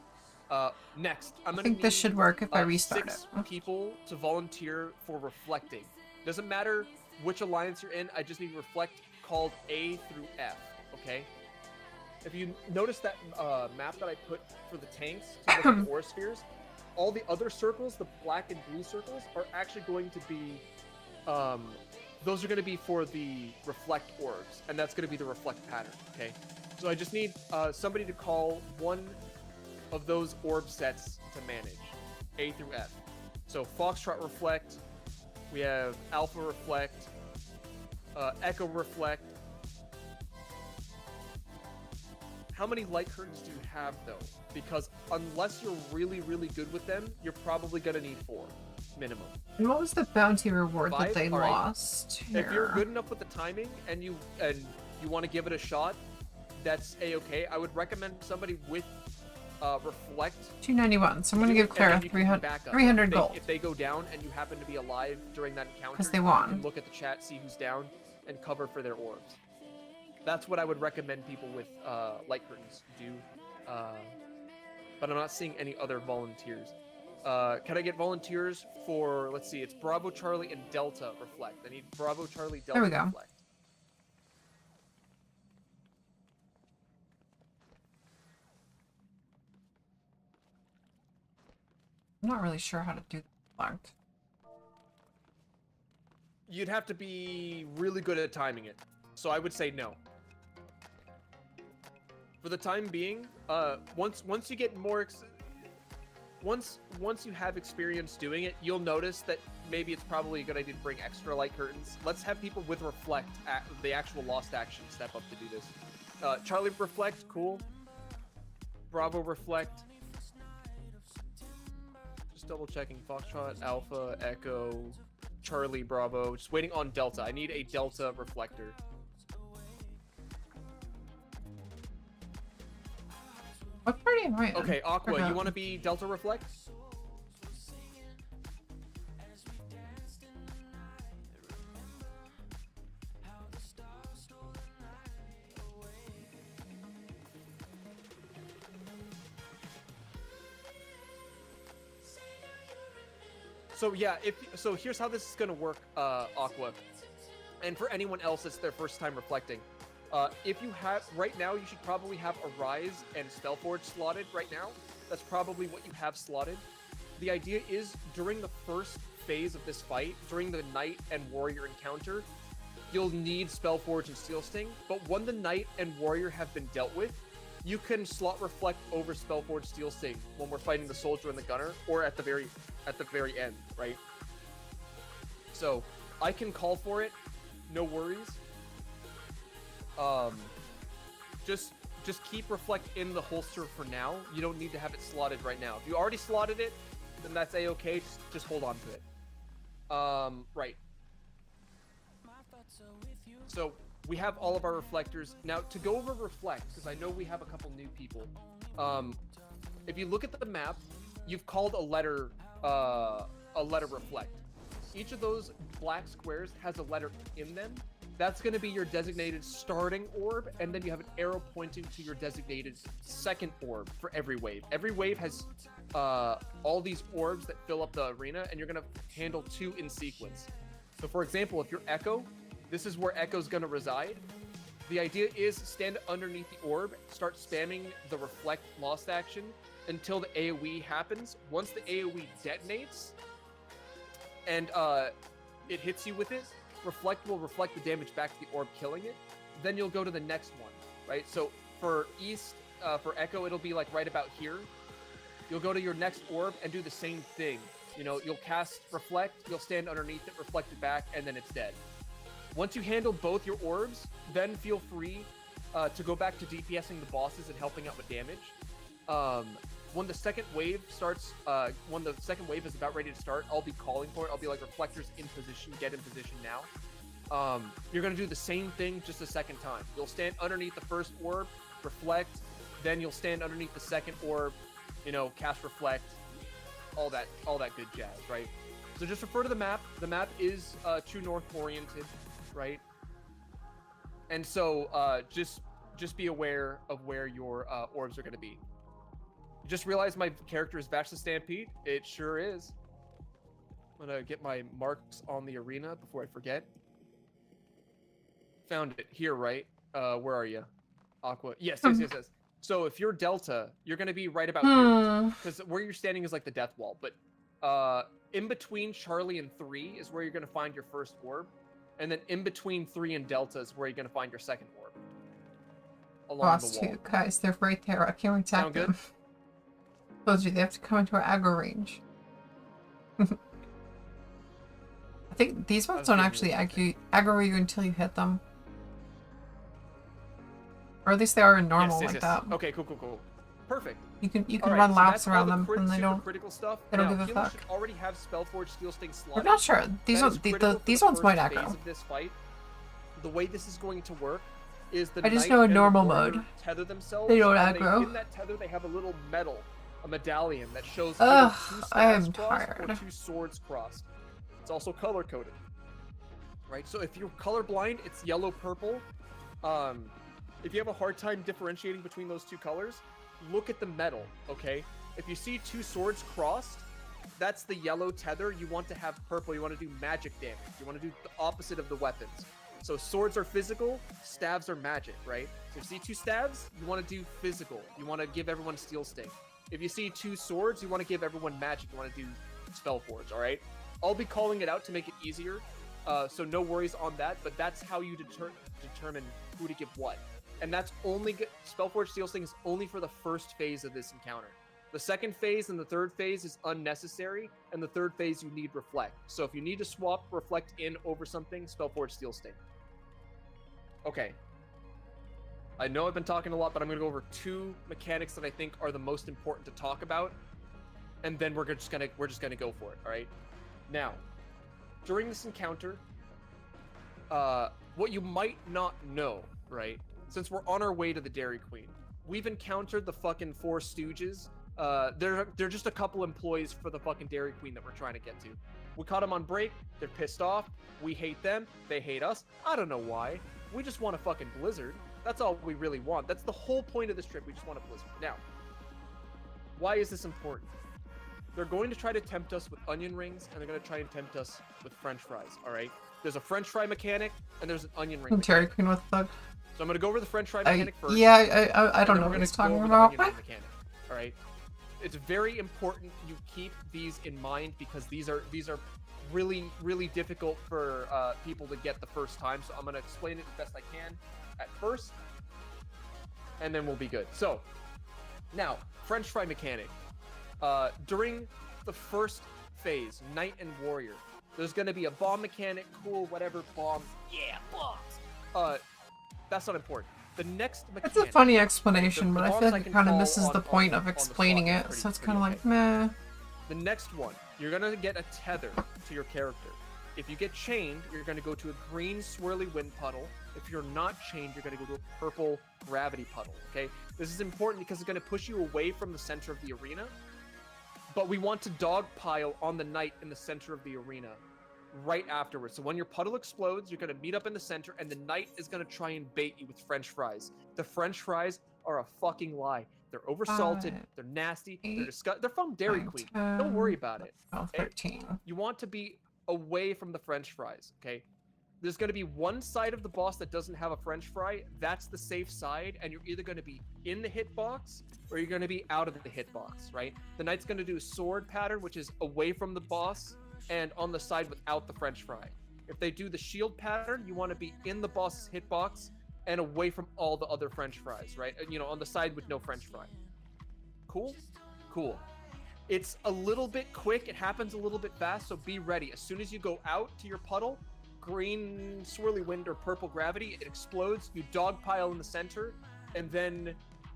Next, I'm I gonna think this need, should work if I restart 6 it. people to volunteer for reflecting. Doesn't matter which alliance you're in, I just need reflect called A through F, okay? If you notice that map that I put for the tanks to look at the ore spheres, all the other circles, the black and blue circles, are actually going to be, those are going to be for the reflect orbs, and that's going to be the reflect pattern, okay? So I just need somebody to call one of those orb sets to manage, A through F. So Foxtrot Reflect, we have Alpha Reflect, Echo Reflect. How many light curtains do you have, though? Because unless you're really, really good with them, you're probably going to need 4, minimum. And what was the bounty reward 5? that they All right. lost? If you're Here. good enough with the timing and you want to give it a shot, that's a-okay. I would recommend somebody with reflect. 291. So I'm gonna give Clara 300 gold. If they go down and you happen to be alive during that encounter, 'Cause they you won. can look at the chat, see who's down, and cover for their orbs. That's what I would recommend people with light curtains do. But I'm not seeing any other volunteers. Can I get volunteers for, let's see, it's Bravo, Charlie, and Delta Reflect. I need Bravo, Charlie, Delta There we go. Reflect. I'm not really sure how to do that. You'd have to be really good at timing it. So I would say no. For the time being, once you get more, once you have experience doing it, you'll notice that maybe it's probably a good idea to bring extra light curtains. Let's have people with reflect, the actual lost action, step up to do this. Charlie reflect, cool. Bravo reflect. Just double checking. Foxtrot, Alpha, Echo, Charlie, Bravo. Just waiting on Delta. I need a Delta reflector. What party am I in? Okay, Aqua, Forgot. you want to be Delta Reflect? So yeah, so here's how this is gonna work, Aqua, and for anyone else that's their first time reflecting. If you have, right now, you should probably have a Rise and Spellforge slotted right now. That's probably what you have slotted. The idea is, during the first phase of this fight, during the Knight and Warrior encounter, you'll need Spellforge and Steel Sting, but when the Knight and Warrior have been dealt with, you can slot Reflect over Spellforge Steel Sting when we're fighting the Soldier and the Gunner, or at the very end, right? So I can call for it, no worries. Just keep Reflect in the holster for now. You don't need to have it slotted right now. If you already slotted it, then that's a-okay. Just hold on to it. Right. So we have all of our reflectors. Now to go over Reflect, because I know we have a couple new people. If you look at the map, you've called a letter Reflect. Each of those black squares has a letter in them. That's going to be your designated starting orb, and then you have an arrow pointing to your designated second orb for every wave. Every wave has all these orbs that fill up the arena, and you're going to handle 2 in sequence. So for example, if you're Echo, this is where Echo's going to reside. The idea is stand underneath the orb, start spamming the Reflect Lost action until the AoE happens. Once the AoE detonates, and it hits you with it, Reflect will reflect the damage back to the orb, killing it. Then you'll go to the next one, right? So for East, for Echo, it'll be like right about here. You'll go to your next orb and do the same thing. You know, you'll cast Reflect, you'll stand underneath it, reflect it back, and then it's dead. Once you handle both your orbs, then feel free to go back to DPSing the bosses and helping out with damage. When the second wave starts, when the second wave is about ready to start, I'll be calling for it. I'll be like, Reflectors in position, get in position now. You're going to do the same thing just a second time. You'll stand underneath the first orb, reflect, then you'll stand underneath the second orb, you know, cast Reflect, all that good jazz, right? So just refer to the map. The map is true north oriented, right? And so just be aware of where your orbs are going to be. Just realized my character is Vash the Stampede. It sure is. I'm gonna get my marks on the arena before I forget. Found it here, right? Where are you? Aqua. Yes. So if you're Delta, you're gonna be right about here, because where you're standing is like the death wall. But in between Charlie and 3 is where you're gonna find your first orb, and then in between 3 and Delta is where you're gonna find your second orb. Along the wall. 2 guys, they're right there. I can't attack Sound them. good? Told you they have to come into our aggro range. I think these ones don't actually aggro you until you hit them. Or at least they are in normal like that. Okay, cool. Perfect. You can All run so laps that's all around the them and they don't critical stuff. they don't Now, give a healers fuck. should already have Spellforge Steel Sting slotted. I'm not sure. These That ones is critical for these the ones might first phase aggro. of this fight. The way this is going to work is the I just Knight know in and the normal Warrior mode, tether themselves. they don't and aggro. In that tether, they have a little a medallion that shows Ugh, either 2 I am staves crossed or tired. 2 swords crossed. It's also color coded, right? So if you're colorblind, it's yellow purple. If you have a hard time differentiating between those 2 colors, look at the metal. Okay, if you see 2 swords crossed, that's the yellow tether. You want to have purple. You want to do magic damage. You want to do the opposite of the weapons. So swords are physical, staves are magic, right? So if you see 2 staves, you want to do physical. You want to give everyone Steel Sting. If you see 2 swords, you want to give everyone magic. You want to do Spellforge, all right? I'll be calling it out to make it easier, so no worries on that, but that's how you determine who to give what. And that's only Spellforge Steel Sting is only for the first phase of this encounter. The second phase and the third phase is unnecessary, and the third phase you need Reflect. So if you need to swap Reflect in over something, Spellforge Steel Sting. Okay. I know I've been talking a lot, but I'm going to go over 2 mechanics that I think are the most important to talk about, and then we're just gonna go for it. All right. Now, during this encounter, what you might not know, right? Since we're on our way to the Dairy Queen, we've encountered the fucking 4 Stooges. They're just a couple employees for the fucking Dairy Queen that we're trying to get to. We caught them on break. They're pissed off. We hate them. They hate us. I don't know why. We just want a fucking blizzard. That's all we really want. That's the whole point of this trip. We just want a blizzard. Now, why is this important? They're going to try to tempt us with onion rings, and they're going to try and tempt us with French fries. All right. There's a French fry mechanic, and there's an onion ring. Dairy Queen with bug. So I'm going to go over the French fry mechanic first. Yeah, I don't know what he's talking about. All right. It's very important you keep these in mind because these are really, really difficult for people to get the first time. So I'm going to explain it the best I can at first, and then we'll be good. So now, French fry mechanic. During the first phase, Knight and Warrior, there's going to be a bomb mechanic, cool, whatever, bomb. Yeah, bombs. That's not important. The next mechanic. It's a funny explanation, the but I feel bombs like can it kind of call misses the point of on the explaining spot. it, Pretty- so it's pretty kind of okay. like, meh. The next one, you're going to get a tether to your character. If you get chained, you're going to go to a green swirly wind puddle. If you're not chained, you're going to go to a purple gravity puddle, okay? This is important because it's going to push you away from the center of the arena, but we want to dogpile on the Knight in the center of the arena right afterwards. So when your puddle explodes, you're going to meet up in the center, and the Knight is going to try and bait you with French fries. The French fries are a fucking lie. They're oversalted, they're nasty, they're disgusting. They're from Dairy Queen. Don't worry about it. 13. You want to be away from the French fries, okay? There's going to be one side of the boss that doesn't have a French fry. That's the safe side, and you're either going to be in the hitbox or you're going to be out of the hitbox, right? The Knight's going to do a sword pattern, which is away from the boss and on the side without the French fry. If they do the shield pattern, you want to be in the boss's hitbox and away from all the other French fries, right? You know, on the side with no French fry. Cool? Cool. It's a little bit quick. It happens a little bit fast, so be ready. As soon as you go out to your puddle, green swirly wind or purple gravity, it explodes. You dogpile in the center, and then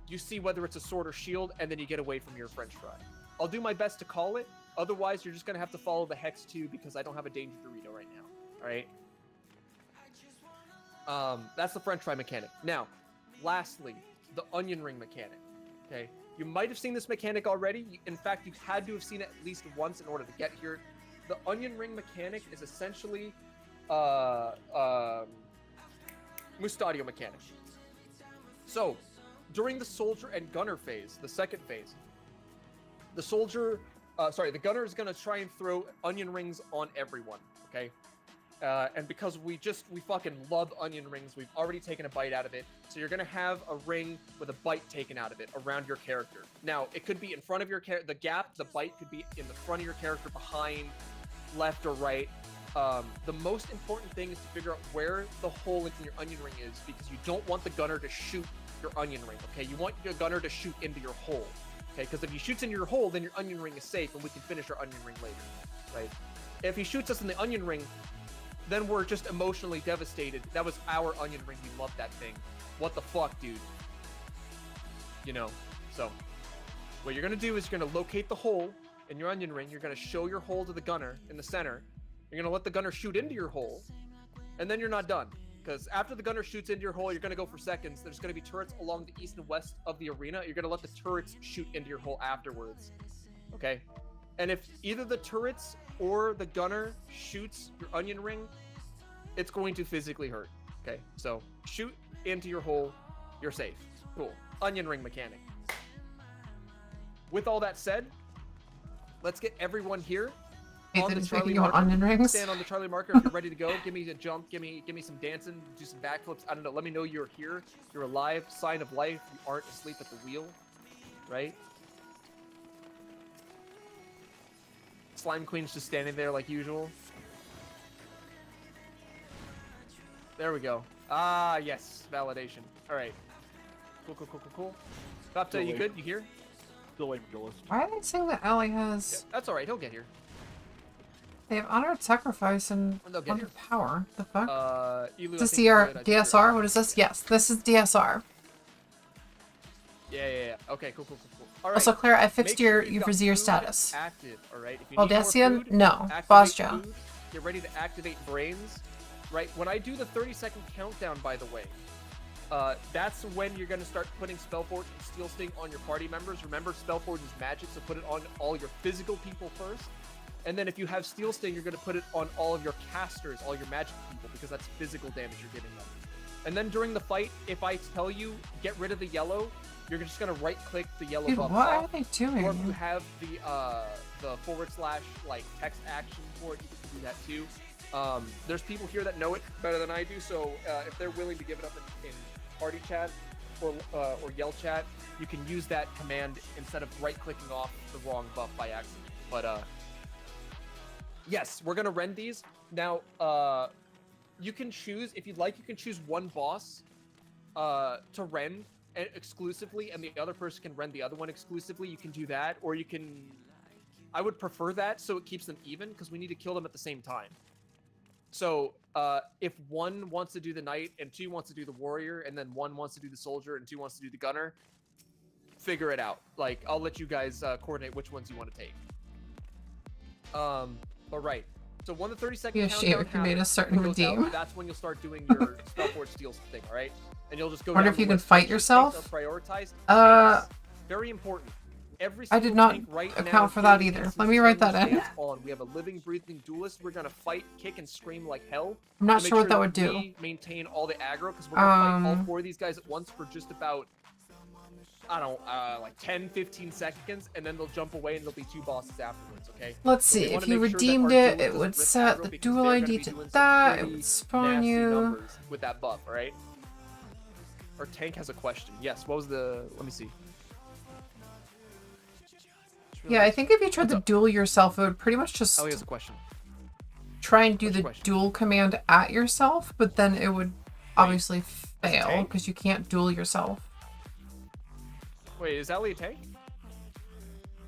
you see whether it's a sword or shield, and then you get away from your French fry. I'll do my best to call it. Otherwise, you're just going to have to follow the Hex 2 because I don't have a Danger Dorito right now. All right? That's the French fry mechanic. Now, lastly, the onion ring mechanic. Okay? You might have seen this mechanic already. In fact, you had to have seen it at least once in order to get here. The onion ring mechanic is essentially Mustadio mechanic. So, during the soldier and gunner phase, the second phase, the gunner is going to try and throw onion rings on everyone, okay? And because we fucking love onion rings, we've already taken a bite out of it. So you're going to have a ring with a bite taken out of it around your character. Now, it could be in front of your character. The bite could be in the front of your character, behind, left, or right. The most important thing is to figure out where the hole in your onion ring is, because you don't want the gunner to shoot your onion ring, okay? You want your gunner to shoot into your hole, okay? Because if he shoots into your hole, then your onion ring is safe, and we can finish our onion ring later, right? If he shoots us in the onion ring, then we're just emotionally devastated. That was our onion ring. We love that thing. What the fuck, dude? You know, so what you're going to do is you're going to locate the hole in your onion ring. You're going to show your hole to the gunner in the center. You're going to let the gunner shoot into your hole, and then you're not done. Because after the gunner shoots into your hole, you're going to go for seconds. There's going to be turrets along the east and west of the arena. You're going to let the turrets shoot into your hole afterwards. Okay? And if either the turrets or the gunner shoots your onion ring, it's going to physically hurt. Okay? So, shoot into your hole. You're safe. Cool. Onion ring mechanic. With all that said, let's get everyone here. On the Charlie marker. Onion rings? Stand on the Charlie marker if you're ready to go. Give me a jump. Give me some dancing. Do some backflips. I don't know. Let me know you're here. You're alive. Sign of life. You aren't asleep at the wheel. Right? Slime Queen's just standing there like usual. There we go. Ah, yes. Validation. All right. Cool. Bapta, you good? You here? Still waiting for Ghost. Why are they saying that Allie has... Yeah, that's all right. He'll get here. They have honored sacrifice and They'll get wonder power. The fuck? Elu, Is this DSR? What is this? Yes, this is DSR. Yeah. Okay, cool. All right. Also, Claire, I fixed Make sure your you've got Brazier food status. Active, all right? If you need more Audacian? food, No. activate Bosja. food. Get ready to activate brains, right? When I do the 30-second countdown, by the way, that's when you're going to start putting Spellforge and Steel Sting on your party members. Remember, Spellforge is magic, so put it on all your physical people first. And then if you have Steel Sting, you're going to put it on all of your casters, all your magic people, because that's physical damage you're giving them. And then during the fight, if I tell you, get rid of the yellow, you're just going to right-click the yellow Dude, buff what off. are they doing? Or if you have the / like text action for it, you can do that too. There's people here that know it better than I do, so if they're willing to give it up in party chat or yell chat, you can use that command instead of right-clicking off the wrong buff by accident. But Yes, we're gonna rend these. Now, you can choose, if you'd like, you can choose one boss to rend exclusively, and the other person can rend the other one exclusively. You can do that, or you can... I would prefer that, so it keeps them even, because we need to kill them at the same time. So, if one wants to do the knight, and 2 wants to do the warrior, and then 1 wants to do the soldier, and 2 wants to do the gunner, figure it out. Like, I'll let you guys coordinate which ones you want to take. But right. So when the 30-second Yeah, countdown if you made a happens, certain it goes out, redeem. that's when you'll start doing your Spellforge Steel thing, all right? And you'll just go Wonder down if you the can list. fight Which tanks yourself? are prioritized. Uh, Very important. Every I did single not tank right account now for that here either. is Let me write that turn in. stance on. We have a living, breathing duelist. We're gonna fight, kick, and scream like hell. I'm not to make sure what that would do. we maintain all the aggro, because we're gonna fight all 4 of these guys at once for just about, I don't know, like 10, 15 seconds, and then they'll jump away and there'll be 2 bosses afterwards, okay? Let's So we see, wanna if you make sure that redeemed our it, duelist it doesn't would rip set aggro the because dual they're ID gonna be to doing some that, it pretty would spawn nasty you. numbers with that buff, alright? Our tank has a question. Yes, what was the... Let me see. Yeah, I think if you tried to duel yourself, it would pretty much just Ellie has a question. try and do What's the your question? duel command at yourself, but then it would obviously fail tank? because you can't duel yourself. Wait, is Ellie a tank?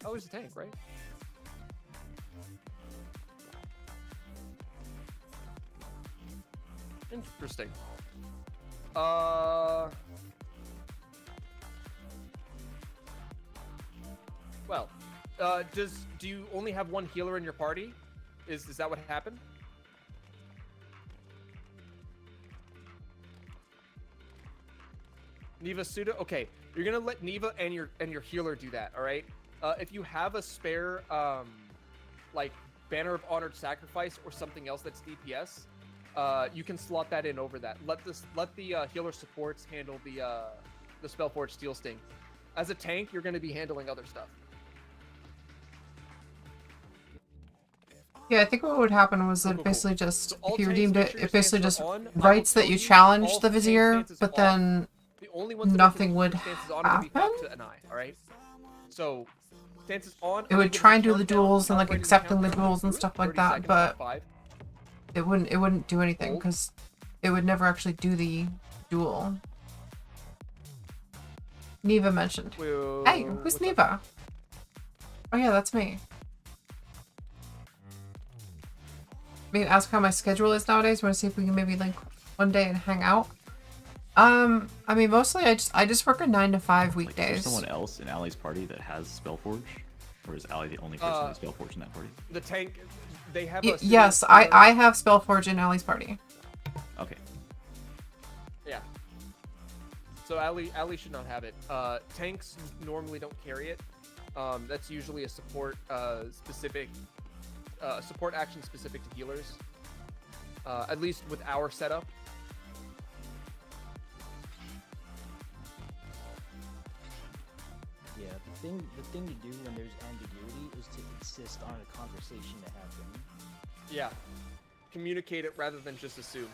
Ellie's a tank, right? Interesting. Well, do you only have 1 healer in your party? Is that what happened? Neva Suda? Okay, you're gonna let Neva and your healer do that, alright? If you have a spare like Banner of Honored Sacrifice or something else that's DPS, you can slot that in over that. Let the healer supports handle the Spellforge Steel Sting. As a tank, you're gonna be handling other stuff. Yeah, I think what would happen was that Cool. it basically just, So all if you tanks, redeemed make it, sure your it basically stances just are on. I will writes that tell you you, challenged all the tank Vizier, stances but off. then The only ones that nothing make would stances on are gonna be happen. back to an eye, alright? So, stances on. It would try and do the duels and like accepting the duels and stuff like that, but it wouldn't do anything because it would never actually do the duel. Neva mentioned. Hey, who's Neva? Oh yeah, that's me. Maybe ask how my schedule is nowadays. Want to see if we can maybe link one day and hang out. I mean, mostly I just work a 9 to 5 weekdays. Is there someone else in Allie's party that has Spellforge, or is Allie the only person with Spellforge in that party? The tank, they have Yes, I have Spellforge in Allie's party. Okay. Yeah. So Allie should not have it. Tanks normally don't carry it. That's usually a support specific support action specific to healers. At least with our setup. Yeah, the thing to do when there's ambiguity is to insist on a conversation to happen. Yeah. Communicate it rather than just assume.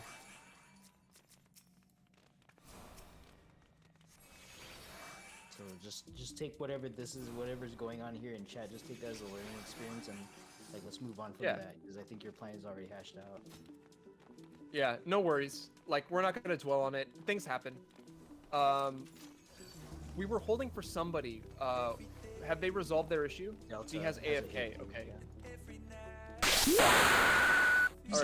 So just take whatever's going on here in chat, just take that as a learning experience and like let's move on from that because I think your plan is already hashed out. Yeah, no worries. Like we're not gonna dwell on it. Things happen. We were holding for somebody. Have they resolved their issue? He has AFK. Okay.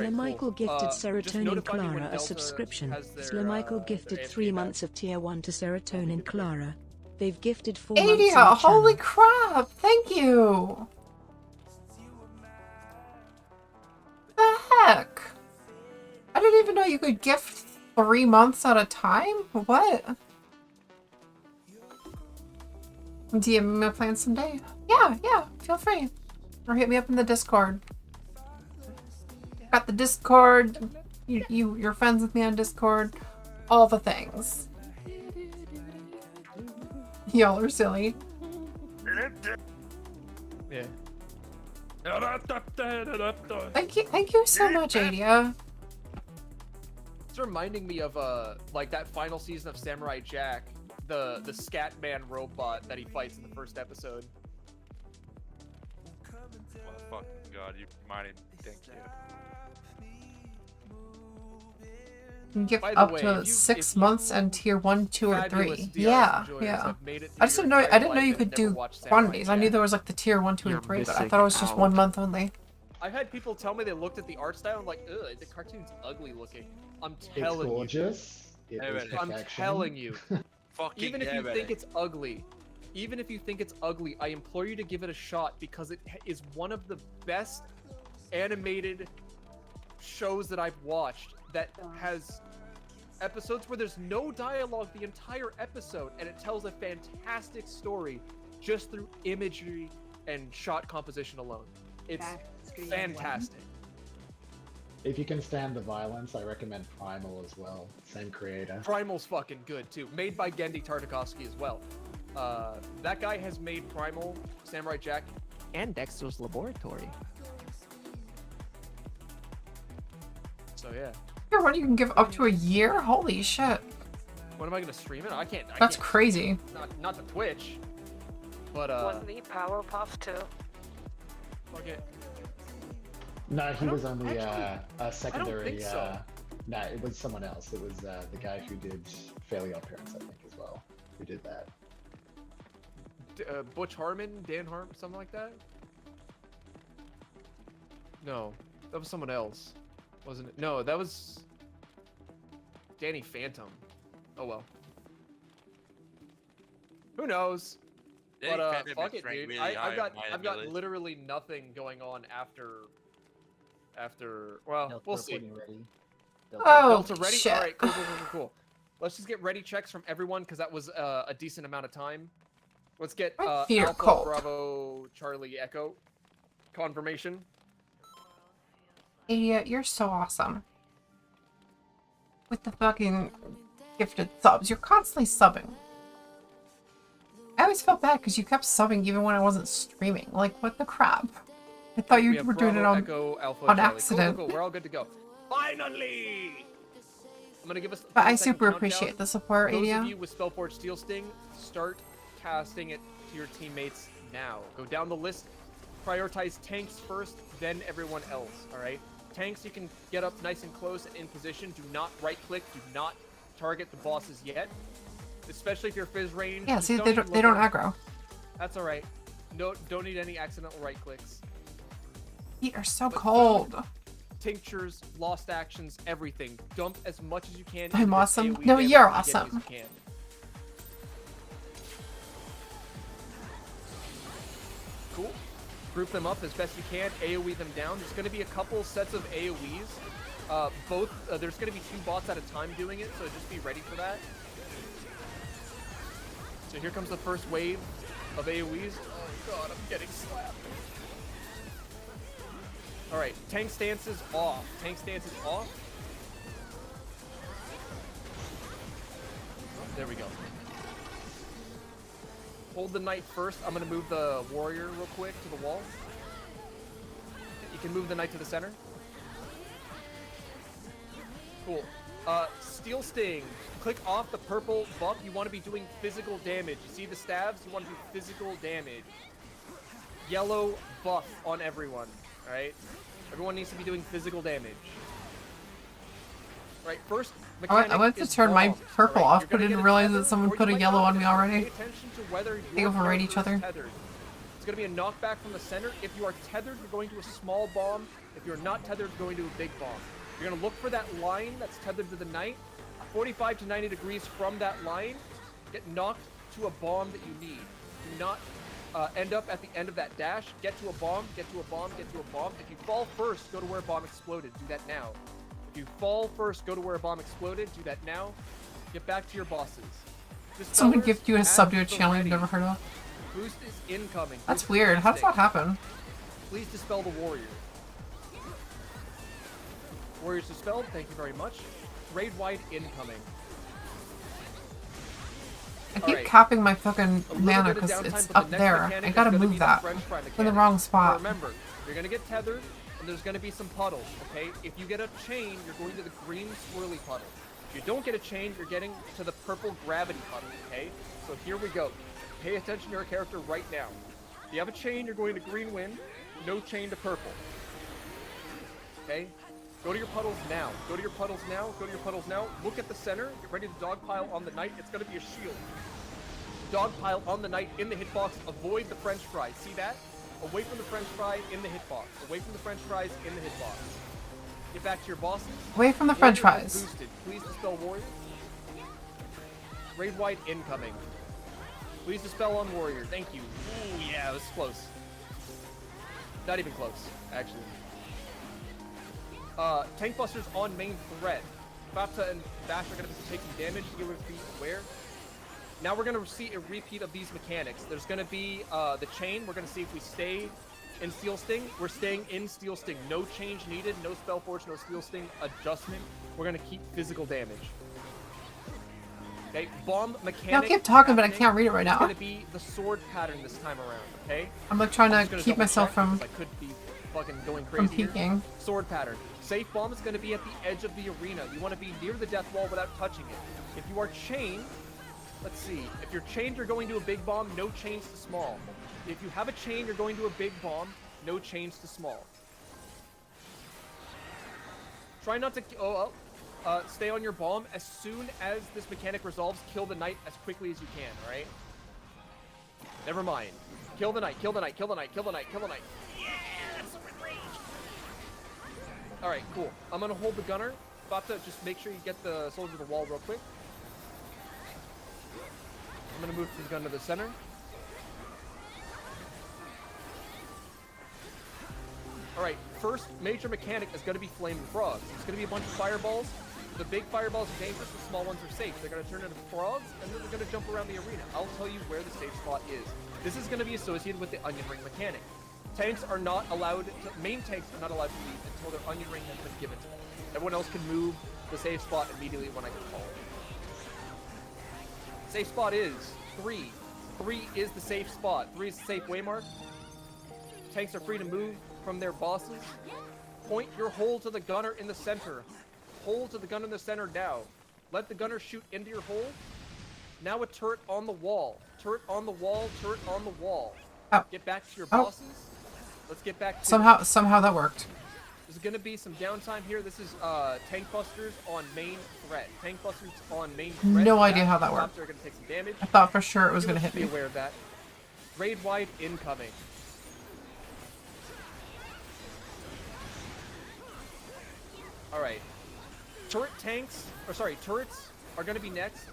Michael gifted Just Serotonin notify me when Clara a Delta subscription. has their, Michael gifted AFK 3 back. months of tier 1 to Serotonin Clara. They've gifted 4 months in Adia, the holy channel. crap! Thank you. The heck? I didn't even know you could gift 3 months at a time. What? DM me my plans someday. Yeah, feel free. Or hit me up in the Discord. Got the Discord. You're friends with me on Discord. All the things. Y'all are silly. Yeah. Thank you so much, Adia. It's reminding me of like that final season of Samurai Jack, the Scatman robot that he fights in the first episode. my fucking god, you might thank you. You can give By the up way, to if you- 6 if you months and tier 1, 2, or fabulous 3. DRS Yeah, enjoyers yeah. have made it I just through didn't know. your I didn't know entire you life could and never do watched Samurai quantities. I knew Jack. there was like the tier 1, 2, You're and 3, but I missing thought it was just 1 out. month only. I've had people tell me they looked at the art style and like, ugh, the cartoon's ugly looking. I'm It's telling you. gorgeous. It is I'm perfection. telling you. Fucking Even if you think it's ugly, I implore you to give it a shot because it is one of the best animated shows that I've watched that has episodes where there's no dialogue the entire episode and it tells a fantastic story just through imagery and shot composition alone. It's fantastic. If you can stand the violence, I recommend Primal as well. Same creator. Primal's fucking good too. Made by Gendy Tartakovsky as well. That guy has made Primal, Samurai Jack, and Dexter's Laboratory. So yeah. Tier 1 you can give up to a year? Holy shit. When am I gonna stream it? I can't. That's crazy. Not to Twitch. But Was the Powerpuff too? Fuck it. No, he I was don't only actually- a secondary. think so. No, it was someone else. It was the guy who did Fairly Odd Parents, I think, as well. Who did that? Butch Harmon, Dan Harmon, something like that. No, that was someone else, wasn't it? No, that was Danny Phantom. Oh well. Who knows? Danny But Phantom fuck is it, ranked dude. really I've high got on my I've got list. literally nothing going on after. Well, we'll see. Oh, Delta ready? shit. All right, cool. Let's just get ready checks from everyone because that was a decent amount of time. Let's get My feet are Alpha cold. Bravo Charlie Echo confirmation. Idiot, you're so awesome. With the fucking gifted subs. You're constantly subbing. I always felt bad because you kept subbing even when I wasn't streaming. Like, what the crap? I thought We you have were doing it Bravo, on, Echo, Alpha, on Charlie. accident. Cool. We're all good to go. Finally! I'm gonna give us. But I 30-second super countdown. appreciate the support, Those Adia. of you with Spellforge Steel Sting, start casting it to your teammates now. Go down the list. Prioritize tanks first, then everyone else. All right. Tanks, you can get up nice and close and in position. Do not right-click. Do not target the bosses yet. Especially if you're fizz range. Yeah, Just see, they even don't look around. aggro. That's all right. No, don't need any accidental right clicks. Feet are so But cold. Tinctures, lost actions, everything. Dump as much as you can. I'm into awesome. AoE No, damage you're as you get awesome. as you can. Cool. Group them up as best you can. AoE them down. There's going to be a couple sets of AoEs. There's going to be 2 bots at a time doing it, so just be ready for that. So here comes the first wave of AoEs. Oh god, I'm getting slapped. Alright, tank stance is off. Tank stance is off. There we go. Hold the knight first. I'm going to move the warrior real quick to the wall. You can move the knight to the center. Cool. Steel Sting. Click off the purple buff. You want to be doing physical damage. You see the stabs? You want to do physical damage. Yellow buff on everyone. Alright? Everyone needs to be doing physical damage. Right, first mechanic I went to is turn my bombs, purple alright? off, You're but gonna didn't get a realize tether, that someone or put you a might yellow not. on me Just already. Pay attention to whether They your overrate each character is other. tethered. It's going to be a knockback from the center. If you are tethered, you're going to a small bomb. If you're not tethered, you're going to a big bomb. You're going to look for that line that's tethered to the knight. 45 to 90 degrees from that line, get knocked to a bomb that you need. Do not end up at the end of that dash. Get to a bomb, get to a bomb, get to a bomb. If you fall first, go to where a bomb exploded. Do that now. If you fall first, go to where a bomb exploded. Do that now. Get back to your bosses. Someone Dispellers gift you a at sub to a the channel you've ready. never heard of. Boost is incoming. That's Boost is weird. How does that boosting. happen? Please dispel the warrior. Warriors dispelled. Thank you very much. Raid wide incoming. I keep Alright. capping my fucking A little mana bit of because downtime, it's but the up next there. mechanic I is gotta gonna be move the that. French fry In the mechanic. wrong So spot. remember, you're gonna get tethered, and there's gonna be some puddles. Okay, if you get a chain, you're going to the green swirly puddle. If you don't get a chain, you're getting to the purple gravity puddle. Okay, so here we go. Pay attention to your character right now. If you have a chain, you're going to green wind. no chain to purple. Okay? Go to your puddles now. Go to your puddles now. Go to your puddles now. Look at the center. Get ready to dogpile on the knight. It's going to be a shield. Dogpile on the knight in the hitbox. Avoid the french fries. See that? Away from the french fry in the hitbox. Away from the french fries in the hitbox. Get back to your bosses. Away from the french Warrior has fries. Boosted. Please dispel warrior. Raid wide incoming. Please dispel on warrior. Thank you. Ooh, yeah, it was close. Not even close, actually. Tank busters on main threat. Bapta and Bash are going to be taking damage. Healers be aware. Now we're going to see a repeat of these mechanics. There's going to be the chain. We're going to see if we stay in Steel Sting. We're staying in Steel Sting. No change needed. No Spell Forge. No Steel Sting adjustment. We're going to keep physical damage. Okay, bomb mechanic. Y'all keep talking, but I can't read it right It's now. going to be the sword pattern this time around. Okay. I'm like trying I'm to just keep gonna myself double check from because I could be fucking going crazy here. peeking. Sword pattern. Safe bomb is going to be at the edge of the arena. You want to be near the death wall without touching it. If you are chained, let's see. If you're chained, you're going to a big bomb. No chains to small. If you have a chain, you're going to a big bomb. No chains to small. Try not to. Stay on your bomb. As soon as this mechanic resolves, kill the knight as quickly as you can, alright? Never mind. Kill the knight, kill the knight, kill the knight, kill the knight, kill the knight. Yeah, that's so rage. Alright, cool. I'm gonna hold the gunner. About to just make sure you get the soldier to the wall real quick. I'm gonna move the gun to the center. Alright, first major mechanic is gonna be flaming frogs. It's gonna be a bunch of fireballs. The big fireballs are dangerous, the small ones are safe. They're going to turn into frogs, and then they're going to jump around the arena. I'll tell you where the safe spot is. This is going to be associated with the onion ring mechanic. Tanks are not allowed to, main tanks are not allowed to leave until their onion ring has been given to them. Everyone else can move the safe spot immediately when I can call it. Safe spot is 3. 3 is the safe spot. 3 is the safe waymark. Tanks are free to move from their bosses. Point your hole to the gunner in the center. Hole to the gunner in the center now. Let the gunner shoot into your hole. Now a turret on the wall. Turret on the wall. Turret on the wall. Oh. Get back to your Oh. bosses. Let's get back to Somehow that worked. There's going to be some downtime here. This is tank busters on main threat. Tank busters on main threat. No idea how that worked. They're going to take some damage. I thought for sure it was going to hit Be me. aware of that. Raid wide incoming. All right. Turrets are going to be next.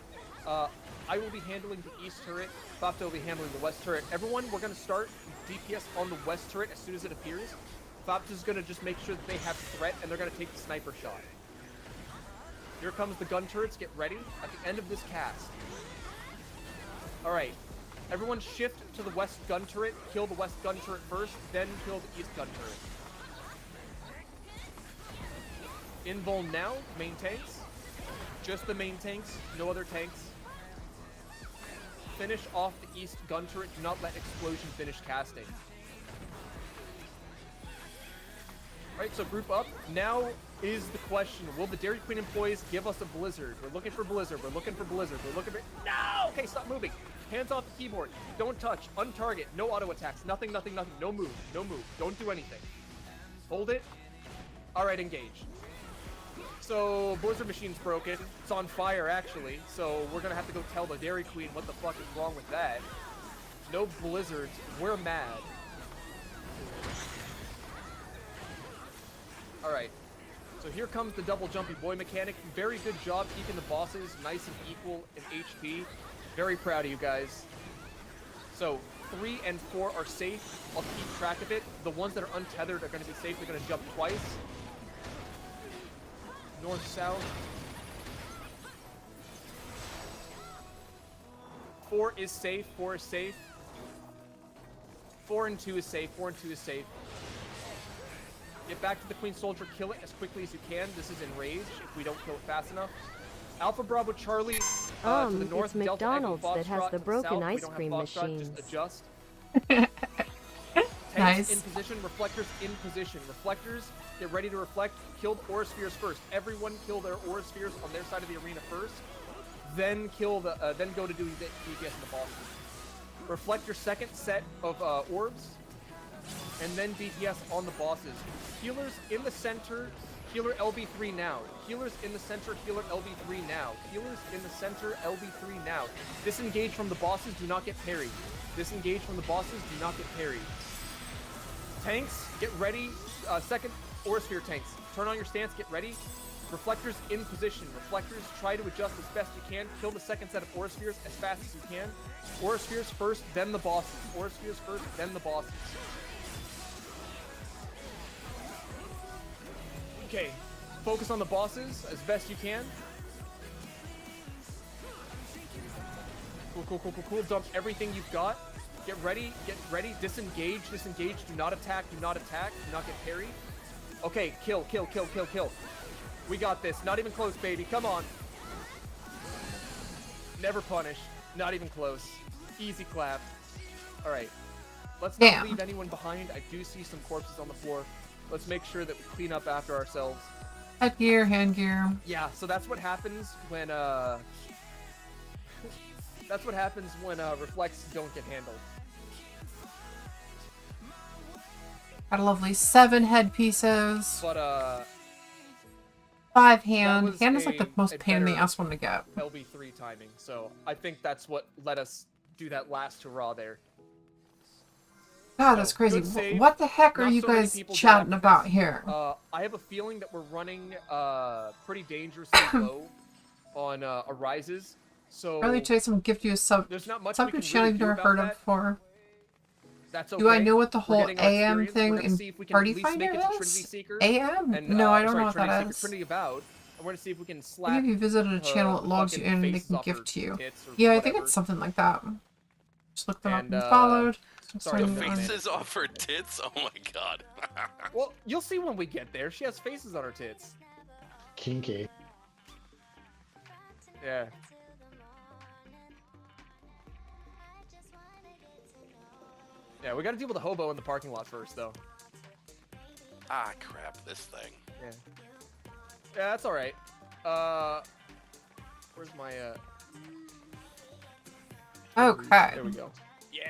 I will be handling the east turret. Bapta will be handling the west turret. Everyone, we're going to start DPS on the west turret as soon as it appears. Bapta's going to just make sure that they have threat, and they're going to take the sniper shot. Here comes the gun turrets. Get ready at the end of this cast. All right. Everyone shift to the west gun turret. Kill the west gun turret first, then kill the east gun turret. Invuln now, main tanks. Just the main tanks, no other tanks. Finish off the east gun turret. Do not let explosion finish casting. Alright, so group up. Now is the question, will the Dairy Queen employees give us a blizzard? We're looking for blizzard. We're looking for blizzard. We're looking for... No! Okay, stop moving. Hands off the keyboard. Don't touch. Untarget. No auto attacks. Nothing, nothing, nothing. No move. No move. Don't do anything. Hold it. Alright, engage. So, Blizzard Machine's broken. It's on fire, actually. So, we're gonna have to go tell the Dairy Queen what the fuck is wrong with that. No blizzards. We're mad. Alright. So here comes the double jumpy boy mechanic. Very good job keeping the bosses nice and equal in HP. Very proud of you guys. So, 3 and 4 are safe. I'll keep track of it. The ones that are untethered are gonna be safe. They're gonna jump twice. North, south. 4 is safe. 4 is safe. 4 and 2 is safe. 4 and 2 is safe. Get back to the Queen Soldier. Kill it as quickly as you can. This is enraged if we don't kill it fast enough. Alpha Bravo Charlie to the north. It's McDonald's that has the broken ice cream machines. Just adjust. Nice. In position, reflectors in position. Reflectors, get ready to reflect. Kill the aura spheres first. Everyone kill their aura spheres on their side of the arena first. Then kill the. Then go to do DPS in the bosses. Reflect your second set of orbs. and then DPS on the bosses. Healers in the center, healer LB3 now. Healers in the center, healer LB3 now. Healers in the center, LB3 now. Disengage from the bosses, do not get parried. Disengage from the bosses, do not get parried. Tanks, get ready. Second Aura Sphere tanks. Turn on your stance, get ready. Reflectors in position. Reflectors, try to adjust as best you can. Kill the second set of Aura Spheres as fast as you can. Aura Spheres first, then the bosses. Aura Spheres first, then the bosses. Okay, focus on the bosses as best you can. Cool. Dump everything you've got. Get ready, disengage, do not attack, do not get parried. Okay, kill. We got this, not even close, baby, come on. Never punish, not even close. Easy clap. All right, let's not leave anyone behind. I do see some corpses on the floor. Let's make sure that we clean up after ourselves. Headgear, handgear. Yeah, so that's what happens when, reflects don't get handled. Got a lovely 7 headpieces. But, 5 hand. Hand is like the most pain in the ass one to get. LB3 timing, so I think that's what let us do that last hurrah there. God, that's crazy. What the heck are you guys chatting about here? I have a feeling that we're running pretty dangerously low on arises. So Early today, someone gifted you a sub. There's not much Something channel you've never heard of before. That's okay. Do I know what the whole AM thing in Party Finder is? AM? No, I don't know what that is. About. And we're gonna see if we can slap. Maybe if you visited a channel, it logs you in and they can gift to you. Yeah, I think it's something like that. Just look them up and followed. Sorry, the faces off her tits? Oh my god. Well, you'll see when we get there. She has faces on her tits. Kinky. Yeah. Yeah, we gotta deal with the hobo in the parking lot first, though. Ah, crap, this thing. Yeah. Yeah, that's alright. Where's my, Okay. There we go. Yeah!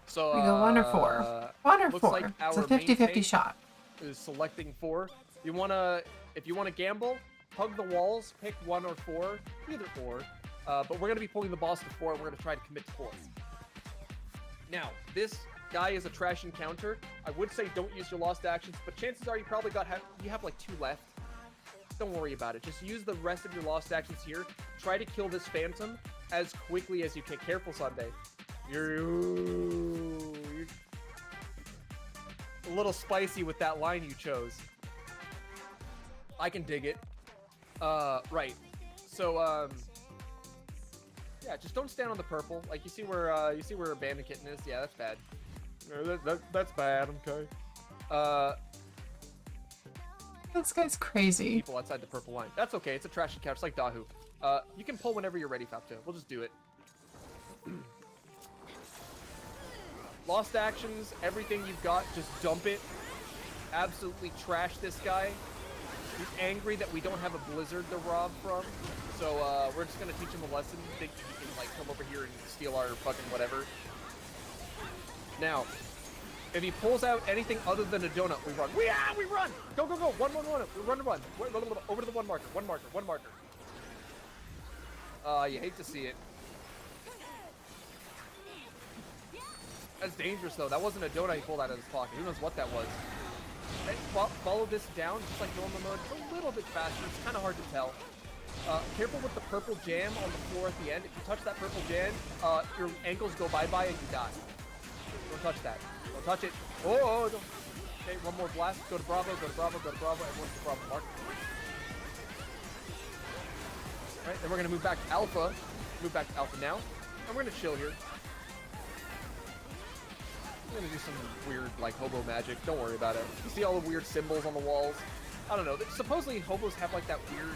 So, we go 1 or 4. 1 or 4. Like it's a 50-50 shot. Is selecting 4. If you wanna gamble, hug the walls, pick 1 or 4, either or. But we're gonna be pulling the boss to 4, and we're gonna try to commit to 4. Now, this guy is a trash encounter. I would say don't use your lost actions, but chances are you probably you have like 2 left. Don't worry about it. Just use the rest of your lost actions here. Try to kill this phantom as quickly as you can. Careful, Sunday. You're a little spicy with that line you chose. I can dig it. Right. So, yeah, just don't stand on the purple. Like, you see where Abandoned Kitten is? Yeah, that's bad. That's bad, okay. This guy's crazy. People outside the purple line. That's okay, it's a trashy couch, like Dahu. You can pull whenever you're ready, Fapto. We'll just do it. Lost actions, everything you've got, just dump it. Absolutely trash this guy. He's angry that we don't have a blizzard to rob from. So, we're just gonna teach him a lesson. Think he can, like, come over here and steal our fucking whatever. Now, if he pulls out anything other than a donut, we run. We run! Go! 1. We run. Over to the 1 marker. 1 marker. You hate to see it. That's dangerous, though. That wasn't a donut he pulled out of his pocket. Who knows what that was? Right, follow this down, just like normal mode. It's a little bit faster. It's kind of hard to tell. Careful with the purple jam on the floor at the end. If you touch that purple jam, your ankles go bye-bye and you die. Don't touch that. Don't touch it. Oh, don't. Okay, 1 more blast. Go to Bravo. Everyone's to Bravo mark. Alright, then we're going to move back to Alpha. Move back to Alpha now. And we're going to chill here. I'm gonna do some weird, like, hobo magic. Don't worry about it. You see all the weird symbols on the walls? I don't know. Supposedly, hobos have, like, that weird,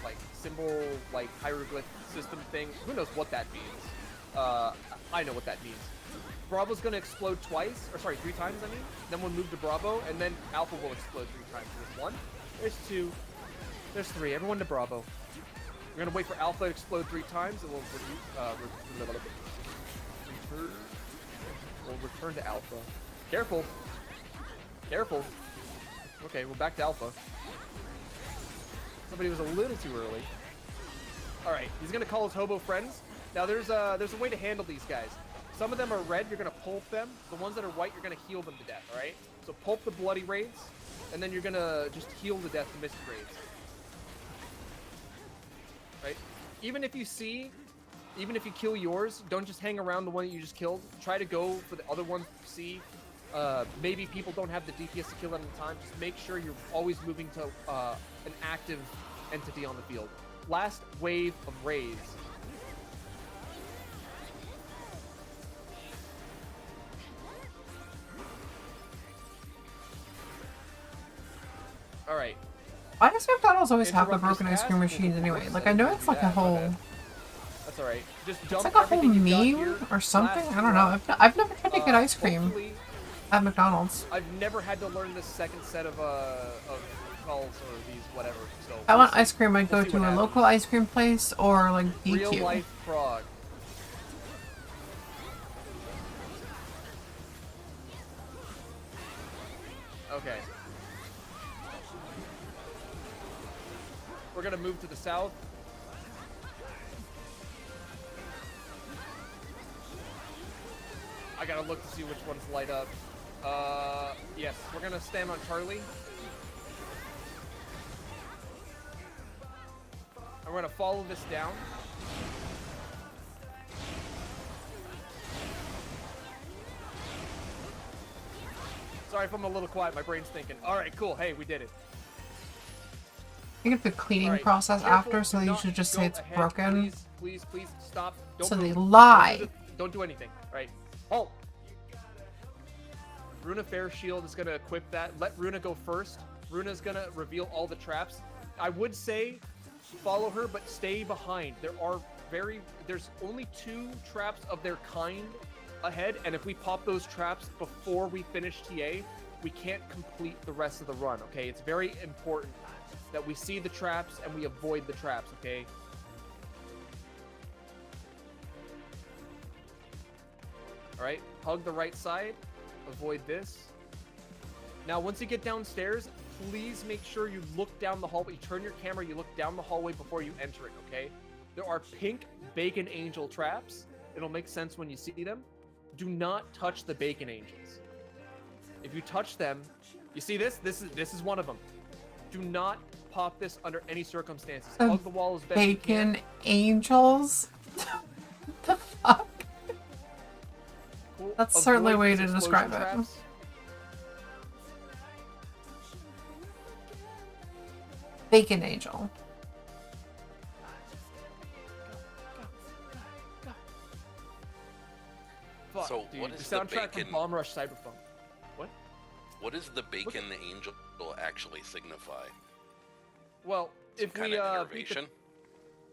like, symbol, like, hieroglyph system thing. Who knows what that means? I know what that means. Bravo's gonna explode twice, or sorry, 3 times, I mean. Then we'll move to Bravo, and then Alpha will explode 3 times. There's 1, there's 2, there's 3. Everyone to Bravo. We're gonna wait for Alpha to explode 3 times, and we'll We'll return to Alpha. Careful. Careful. Okay, we're back to Alpha. Somebody was a little too early. All right, he's gonna call his hobo friends. Now there's a way to handle these guys. Some of them are red, you're gonna pulp them. The ones that are white, you're gonna heal them to death, all right? So pulp the bloody raids, and then you're gonna just heal to death the missed raids. Right? Even if you kill yours, don't just hang around the one that you just killed. Try to go for the other ones to see. Maybe people don't have the DPS to kill at a time. Just make sure you're always moving to an active entity on the field. Last wave of raids. All right. Why does McDonald's always have the Interrupt broken this ice cream task, machines we'll anyway? force Like, it. I know it's like a Yeah, my whole... bad. That's alright. Just It's dump like a whole everything you've got meme here. or something? Last I don't know. I've never tried to get ice cream hopefully- at McDonald's. I've never had to learn this second set of calls or these whatever. So If I want ice cream, I'd we'll go see to what a happens. local ice cream place or like Real DQ. life frog. Okay. We're gonna move to the south. I gotta look to see which ones light up. Yes, we're gonna stand on Charlie. I'm gonna follow this down. Sorry if I'm a little quiet, my brain's thinking. Alright, cool, hey, we did it. I think it's the cleaning Alright, process careful, after, so do you not should just go say it's ahead, broken. Please, stop. Don't So they move. lie. Don't do anything, right? Halt! Runa Fair Shield is gonna equip that. Let Runa go first. Runa's gonna reveal all the traps. I would say follow her, but stay behind. There's only 2 traps of their kind ahead, and if we pop those traps before we finish TA, we can't complete the rest of the run, okay? It's very important that we see the traps and we avoid the traps, okay? Alright, hug the right side, avoid this. Now, once you get downstairs, please make sure you look down the hallway. You turn your camera, you look down the hallway before you enter it, okay? There are pink Bacon Angel traps. It'll make sense when you see them. Do not touch the Bacon Angels. If you touch them, you see this? This is one of them. Do not pop this under any circumstances. Hug the wall as best you can. Bacon angels? The fuck? Cool. That's certainly a Avoid way these to describe explosion it. traps. Bacon angel. Fuck, So dude, what the is the soundtrack Bacon- from Bomb Rush Cyberpunk? What? What does the Bacon Angel actually signify? Well, if kind we of beat the, innervation?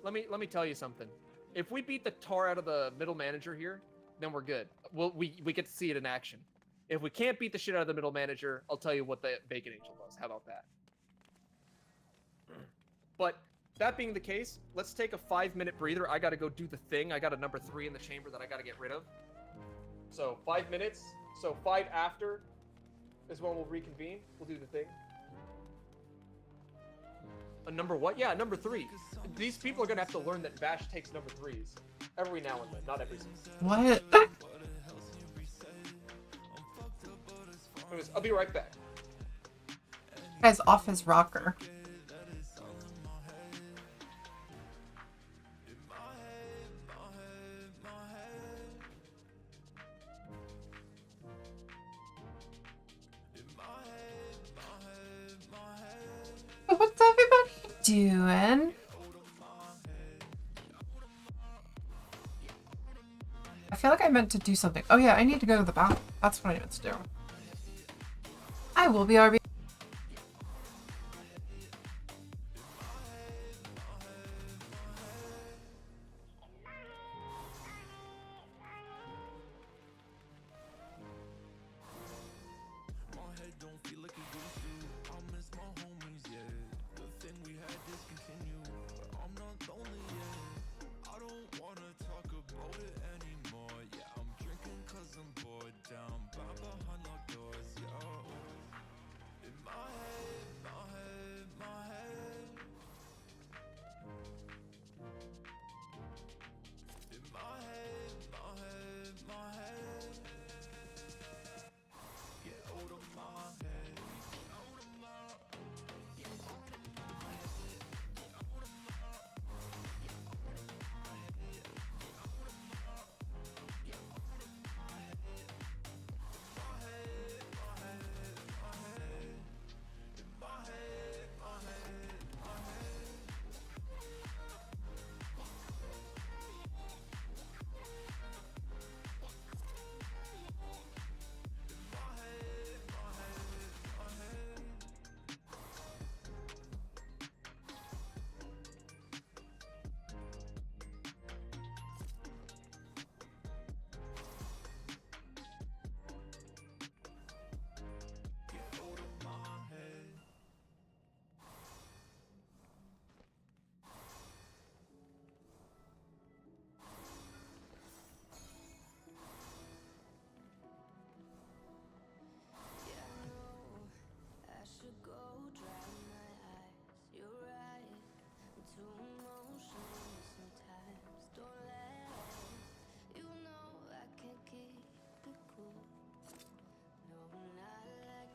let me tell you something. If we beat the tar out of the middle manager here, then we're good. We get to see it in action. If we can't beat the shit out of the middle manager, I'll tell you what the Bacon Angel does. How about that? But that being the case, let's take a 5-minute breather. I gotta go do the thing. I got a number 3 in the chamber that I gotta get rid of. So 5 minutes. So 5 after is when we'll reconvene. We'll do the thing. A number what? Yeah, number 3. These people are gonna have to learn that Bash takes number 3s every now and then, not every season. What? Anyways, I'll be right back. Guy's off his rocker. What's everybody doing? I feel like I meant to do something. Oh yeah, I need to go to the bathroom. That's what I meant to do. I will be RB.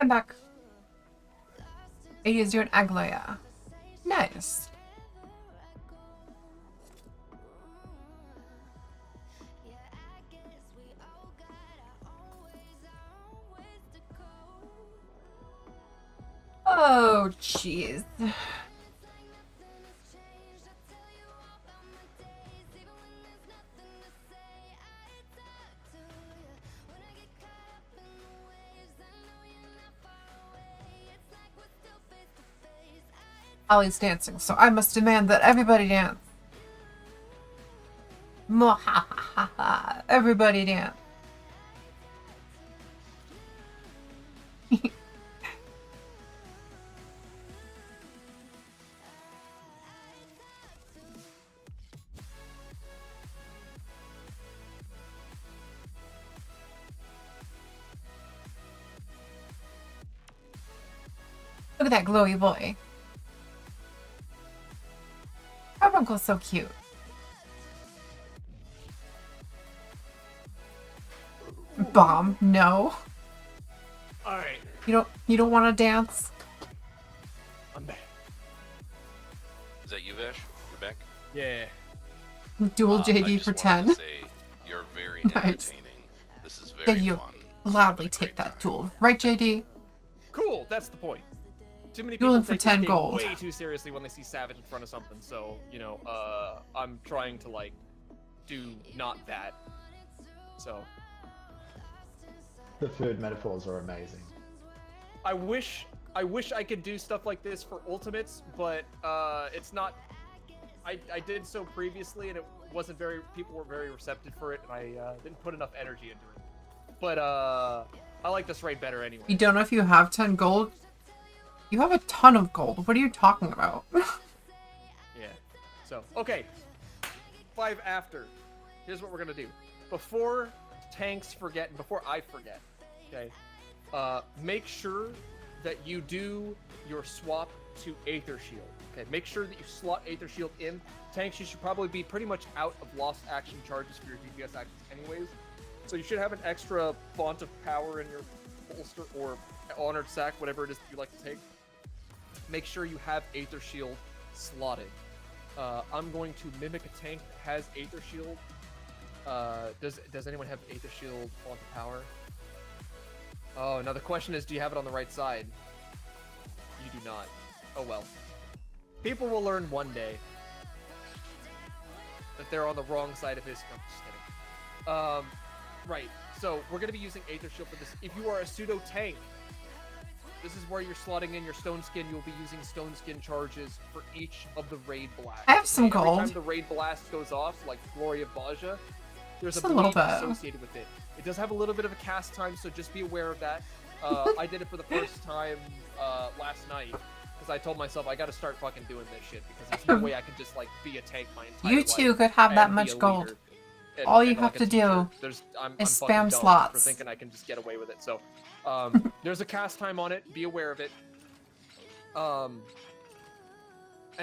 I'm back. He is doing Agloya. Nice. Oh, jeez. Ollie's dancing, so I must demand that everybody dance. Mwahaha. Everybody dance. Look at that glowy boy. Carbuncle's so cute. Bomb, no. Alright. You don't want to dance? I'm back. Is that you, Vesh? You're back? Yeah. Dual I JD just for wanted 10. to say you're very Nice. entertaining. This is Yeah, very you fun. loudly take that duel. Right, JD? Cool, that's the point. Too many Dueling people for take this 10 game gold. way too seriously when they see Savage in front of something, so, you know, I'm trying to, like, do not that. So. The food metaphors are amazing. I wish I could do stuff like this for Ultimates, but, it's not... I did so previously, and it wasn't people weren't very receptive for it, and I, didn't put enough energy into it. But, I like this raid better anyway. You don't know if you have 10 gold? You have a ton of gold. What are you talking about? Yeah. So, okay. 5 after. Here's what we're gonna do. Before tanks forget, and before I forget, okay, make sure that you do your swap to Aether Shield. Okay, make sure that you slot Aether Shield in. Tanks, you should probably be pretty much out of lost action charges for your DPS actions anyways. So you should have an extra font of power in your bolster or honored sack, whatever it is that you like to take. Make sure you have Aether Shield slotted. I'm going to mimic a tank that has Aether Shield. Does anyone have Aether Shield font of power? Oh, now the question is, do you have it on the right side? You do not. Oh well. People will learn one day that they're on the wrong side of history. I'm just kidding. Right. So we're gonna be using Aether Shield for this. If you are a pseudo tank, this is where you're slotting in your Stone Skin. You'll be using Stone Skin charges for each of the raid blasts. I have some Every gold. time the raid blast goes off, like Glory of Baja, there's Just a a little bleed bit. associated with it. It does have a little bit of a cast time, so just be aware of that. I did it for the first time last night because I told myself I got to start fucking doing this shit because there's no way I can just like be a tank my entire You life too could have that and be much a gold. leader and- All you and, have like, a to teacher. do I'm is fucking spam dumb slots. for thinking I can just get away with it. So there's a cast time on it. Be aware of it. And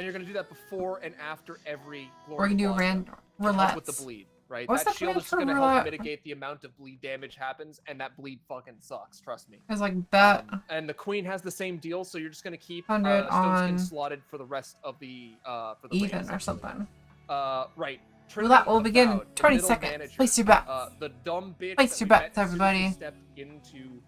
you're gonna do that before and after every glory. We're gonna do boss random to help with roulettes. the bleed, right? What's that the shield plan is for gonna help roulette? mitigate the amount of bleed damage happens, and that bleed fucking sucks. Trust me. It's like bet. And the queen has the same deal, so you're just gonna keep 100 Stone Skin on slotted for the rest of the for the even raid, or something. right. Roulette will begin in Avowed, the 20 middle seconds. manager, Place your bets. The dumb bitch Place that your we met bets, as soon as we everybody. stepped into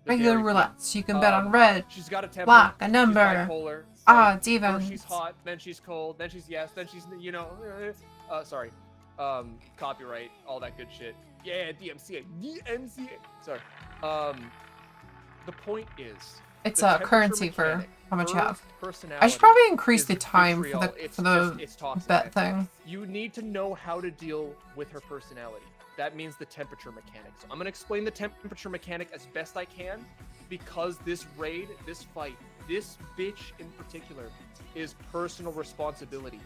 the Regular Dairy Queen. roulettes. You can bet on red, She's got a temper. black, a she's number, bipolar, odds, right? even. First she's hot, then she's cold, then she's yes, then she's sorry, copyright, all that good shit. Yeah, DMCA. Sorry. The point is, It's the a temperature currency for mechanic, how much you her have. personality I should probably increase is the time vitriol. for It's the toxic. bet thing. You need to know how to deal with her personality. That means the temperature mechanic. So I'm gonna explain the temperature mechanic as best I can, because this raid, this fight, this bitch in particular, is personal responsibility.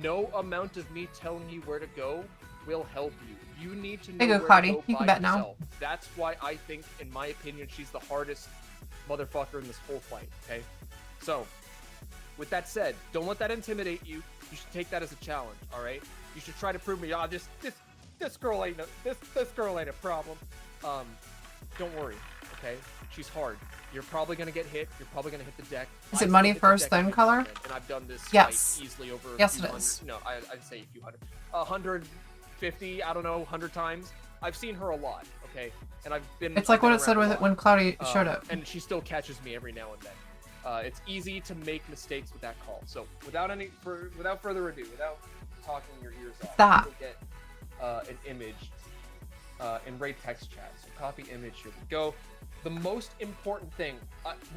No amount of me telling you where to go will help you. You need to know There you go, where Cloudy. to go You by can bet now. yourself. That's why I think, in my opinion, she's the hardest motherfucker in this whole fight. Okay, so with that said, don't let that intimidate you. You should take that as a challenge. All right, you should try to prove me. This girl ain't this girl ain't a problem. Don't worry. Okay, she's hard. You're probably gonna get hit. You're probably gonna hit the deck. Is I it still money hit the first, deck then every color? now and then, and I've done this Yes. fight easily over. Yes, a it few hundred, is. No, I'd say a few hundred. 150. I don't know, 100 times. I've seen her a lot. Okay, and I've been. It's like I've been what it said around a with it lot. when Cloudy showed it. And she still catches me every now and then. It's easy to make mistakes with that call. So without further ado, without talking your ears off, That. you'll get an image in Ray text chat. So copy image. Here we go. The most important thing.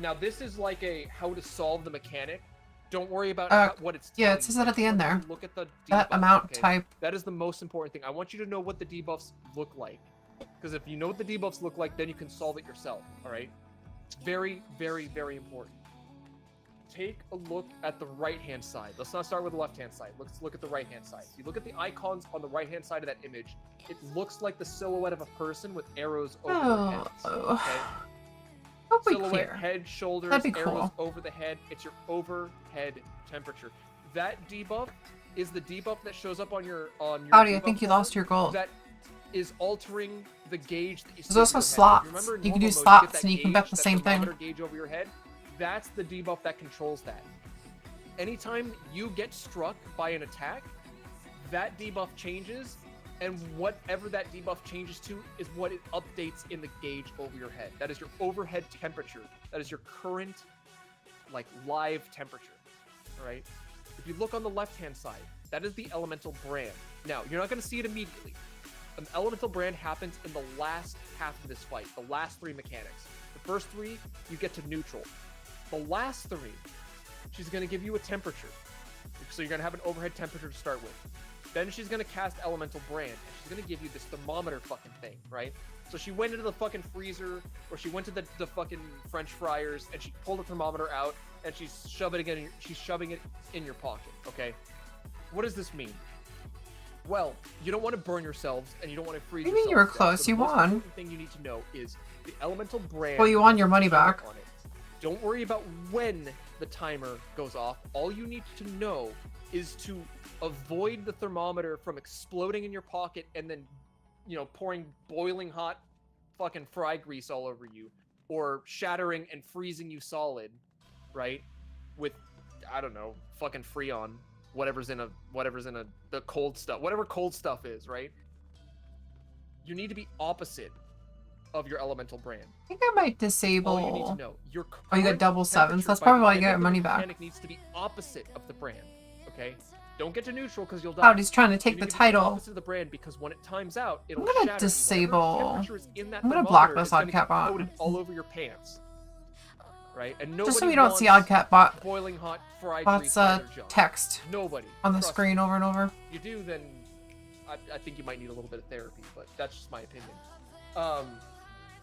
Now this is like a how to solve the mechanic. Don't worry about what it's. Yeah, telling it says you. that at the I end want you there. to look at the That debuffs, amount okay? type. That is the most important thing. I want you to know what the debuffs look like. Because if you know what the debuffs look like, then you can solve it yourself, alright? It's very, very, very important. Take a look at the right-hand side. Let's not start with the left-hand side. Let's look at the right-hand side. If you look at the icons on the right-hand side of that image, it looks like the silhouette of a person with arrows over their heads, okay? Hope we Silhouette, clear. head, shoulders, That'd be arrows cool. over the head. It's your overhead temperature. That debuff is the debuff that shows up on your Cloudy, I debuff think you bar lost your gold. That is altering the gauge that you see. There's also over your head. slots. Remember in You can normal do mode, slots get and you that can bet gauge, the that same thing. thermometer gauge over your head. That's the debuff that controls that. Anytime you get struck by an attack, that debuff changes, and whatever that debuff changes to is what it updates in the gauge over your head. That is your overhead temperature. That is your current, like, live temperature. All right. If you look on the left-hand side, that is the elemental brand. Now, you're not going to see it immediately. An elemental brand happens in the last half of this fight, the last 3 mechanics. The first 3, you get to neutral. The last 3, she's going to give you a temperature. So you're going to have an overhead temperature to start with. Then she's going to cast elemental brand, and she's going to give you this thermometer fucking thing, right? So she went into the fucking freezer, or she went to the fucking French fryers, and she pulled the thermometer out, and she's shoving it in your pocket, okay? What does this mean? Well, you don't want to burn yourselves, and you don't want to freeze What do you mean yourselves. you were close? So the You most won. important thing you need to know is the elemental brand. Well, you won your money has a timer back. on it. Don't worry about when the timer goes off. All you need to know is to avoid the thermometer from exploding in your pocket and then, you know, pouring boiling hot fucking fry grease all over you, or shattering and freezing you solid, right? With, I don't know, fucking Freon, whatever's in the cold stuff, whatever cold stuff is, right? You need to be opposite of your elemental brand. I think I might disable. All you need to know, your Oh, you got current double sevens. temperature That's by probably the why you end get of the money back. mechanic needs to be opposite of the brand, okay? Don't get to neutral because you'll die. Cloudy's trying to take You the need to be title. opposite of the brand, because when it times out, it'll gonna shatter. Whatever disable- temperature is in that I'm gonna block thermometer this is gonna Oddcat get bot. coated all over your pants, right? And Just so nobody we don't see wants Oddcat bot. boiling hot fried Bot's grease on their junk. text Nobody on the Trust screen me. over and over. You do, then I think you might need a little bit of therapy, but that's just my opinion.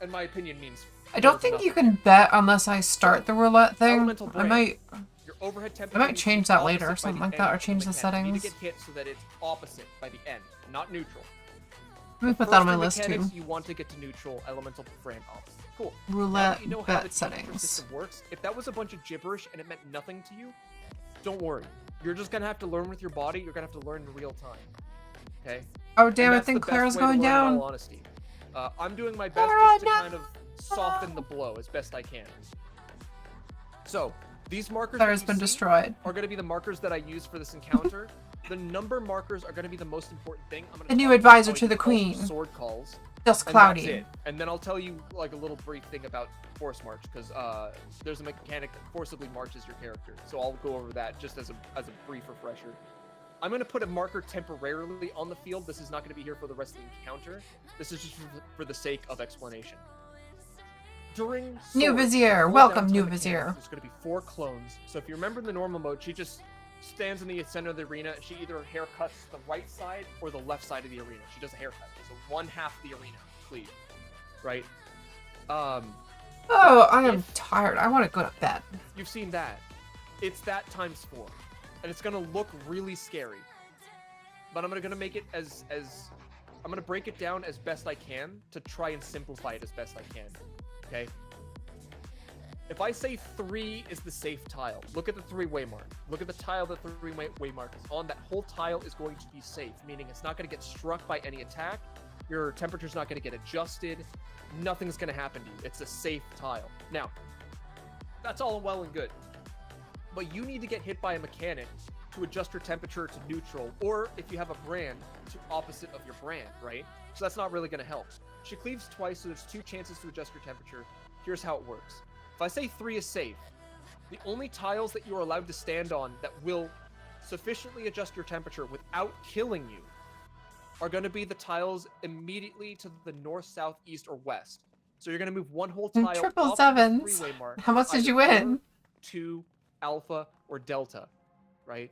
And my opinion means I don't think you can bet unless I start the roulette thing. elemental I brand. might. Your overhead I temperature might needs to change be that later or opposite by something the like end that, or of change the mechanic. You need settings. to get hit so that it's opposite by the end, not neutral. Let me The put that on first my three list too. mechanics, you want to get to neutral, elemental brand opposite. Cool. Now Roulette that you know how bet the temperature settings. system works, if that was a bunch of gibberish and it meant nothing to you, don't worry. You're just gonna have to learn with your body. You're gonna have to learn in real time. Okay. Oh damn! And I that's think the best Clara's way to going learn, in down. all honesty. I'm doing my best just to kind of soften the blow as best I can. So these markers Clara's that you been see destroyed. are going to be the markers that I use for this encounter. The number markers are going to be the most important thing. I'm gonna The new talk about advisor how to you the call queen. Sword calls. Just and Cloudy. That's it. And then I'll tell you like a little brief thing about force march, because there's a mechanic that forcibly marches your character. So I'll go over that just as a brief refresher. I'm going to put a marker temporarily on the field. This is not going to be here for the rest of the encounter. This is just for the sake of explanation. During New sword, Vizier. cooldown Welcome, time New mechanics, Vizier. There's going to be 4 clones. So if you remember in the normal mode, she just stands in the center of the arena. She either haircuts the right side or the left side of the arena. She does a haircut. So one half of the arena cleave, right? Oh, I am tired. I want to go to bed. You've seen that. It's that times 4. And it's gonna look really scary. But I'm gonna make it as I'm gonna break it down as best I can to try and simplify it as best I can. Okay? If I say 3 is the safe tile, look at the 3-way mark. Look at the tile that the 3-way mark is on. That whole tile is going to be safe, meaning it's not gonna get struck by any attack. Your temperature's not going to get adjusted. Nothing's going to happen to you. It's a safe tile. Now, that's all well and good. But you need to get hit by a mechanic to adjust your temperature to neutral, or if you have a brand, to opposite of your brand, right? So that's not really going to help. She cleaves twice, so there's 2 chances to adjust your temperature. Here's how it works. If I say 3 is safe, the only tiles that you are allowed to stand on that will sufficiently adjust your temperature without killing you are going to be the tiles immediately to the north, south, east, or west. So you're going to move 1 whole tile Triple off the sevens. freeway mark. How much did either you win? 4, 2, alpha, or delta, right?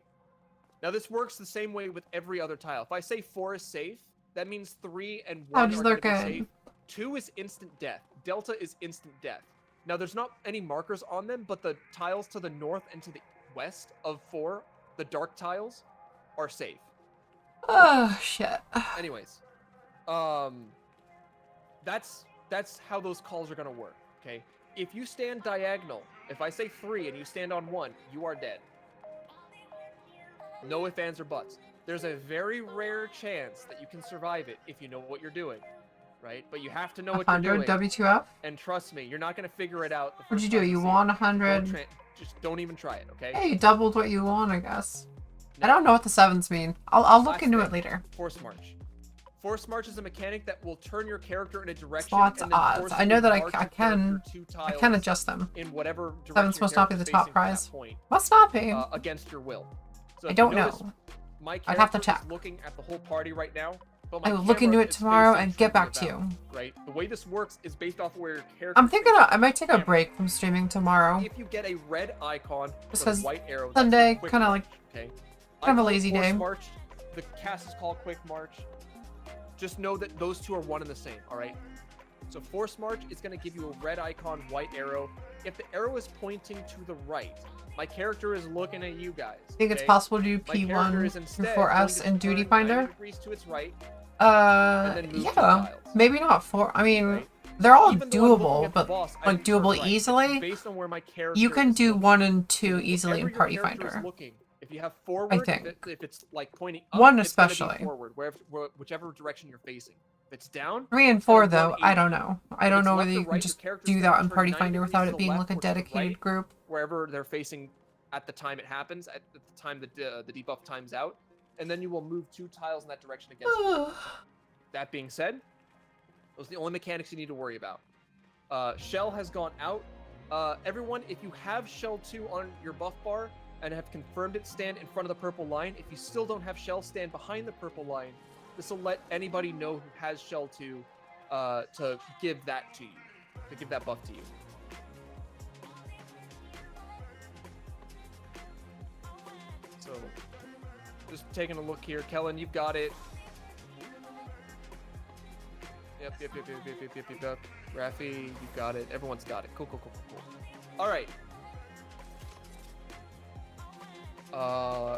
Now this works the same way with every other tile. If I say 4 is safe, that means 3 and 1 are going to be safe. 2 is instant death. Delta is instant death. Now there's not any markers on them, but the tiles to the north and to the west of 4, the dark tiles, are safe. Oh shit. Anyways, that's how those calls are gonna work. Okay, if you stand diagonal, if I say 3 and you stand on 1, you are dead. No ifs, ands, or buts. There's a very rare chance that you can survive it if you know what you're doing, right? But you have to know what you're 100 doing. W2F? And trust me, you're not gonna figure it out. What'd you do? You won 100? Just don't even try it, okay? Hey, you doubled what you won, I guess. I don't know what the 7s mean. I'll look Last into thing, it later. Force March. Force March is a mechanic that will turn your character in a direction. Spots, and then odds. force I you know to that march I your can character 2 tiles adjust them. in whatever direction 7's supposed to not be the top prize. Must not be. Against your will. So I if don't you notice, know. My I'd have to character is check. looking at the whole party right now. But I my will look into camera it is tomorrow facing and get back the to you. bow, right? The way this works is based off of where your character. I'm thinking I might take a break from streaming tomorrow. If you get a red icon Just with a 'cause white arrow, Sunday, that's a quick kinda march, like- okay? kind of a I call it lazy Force day. March. The cast is called Quick March. Just know that those 2 are one and the same, all right? So Force March is going to give you a red icon, white arrow. If the arrow is pointing to the right, my character is looking at you guys. Think it's okay? possible to do My character P1 is through instead 4S going in to Duty turn Finder? 90 degrees to its right, and then move 2 Yeah, tiles. maybe not 4. I mean, they're all Even though I'm looking doable, at the but boss, I like would turn doable right. It's easily. based on where my character You can is do looking. 1 and 2 easily in Wherever your Party character is Finder. looking, if you have forward, think. if it's like pointing up, 1 it's gonna be especially. forward, whichever direction you're facing. If it's down, 3 and it's gonna 4 though, I 180. don't know. I If don't it's know left whether or you can right, just the character's do gonna that in turn Party 90 Finder degrees without to it the being left like a or to the dedicated right, group. wherever they're facing at the time it happens, at the time the debuff time's out, and then you will move 2 tiles in that direction against you. That being said, those are the only mechanics you need to worry about. Shell has gone out. Everyone, if you have Shell 2 on your buff bar and have confirmed it, stand in front of the purple line. If you still don't have Shell, stand behind the purple line. This will let anybody know who has Shell 2 to give that to you, to give that buff to you. So, just taking a look here. Kellen, you've got it. Yep. Rafi, you've got it. Everyone's got it. Cool. All right.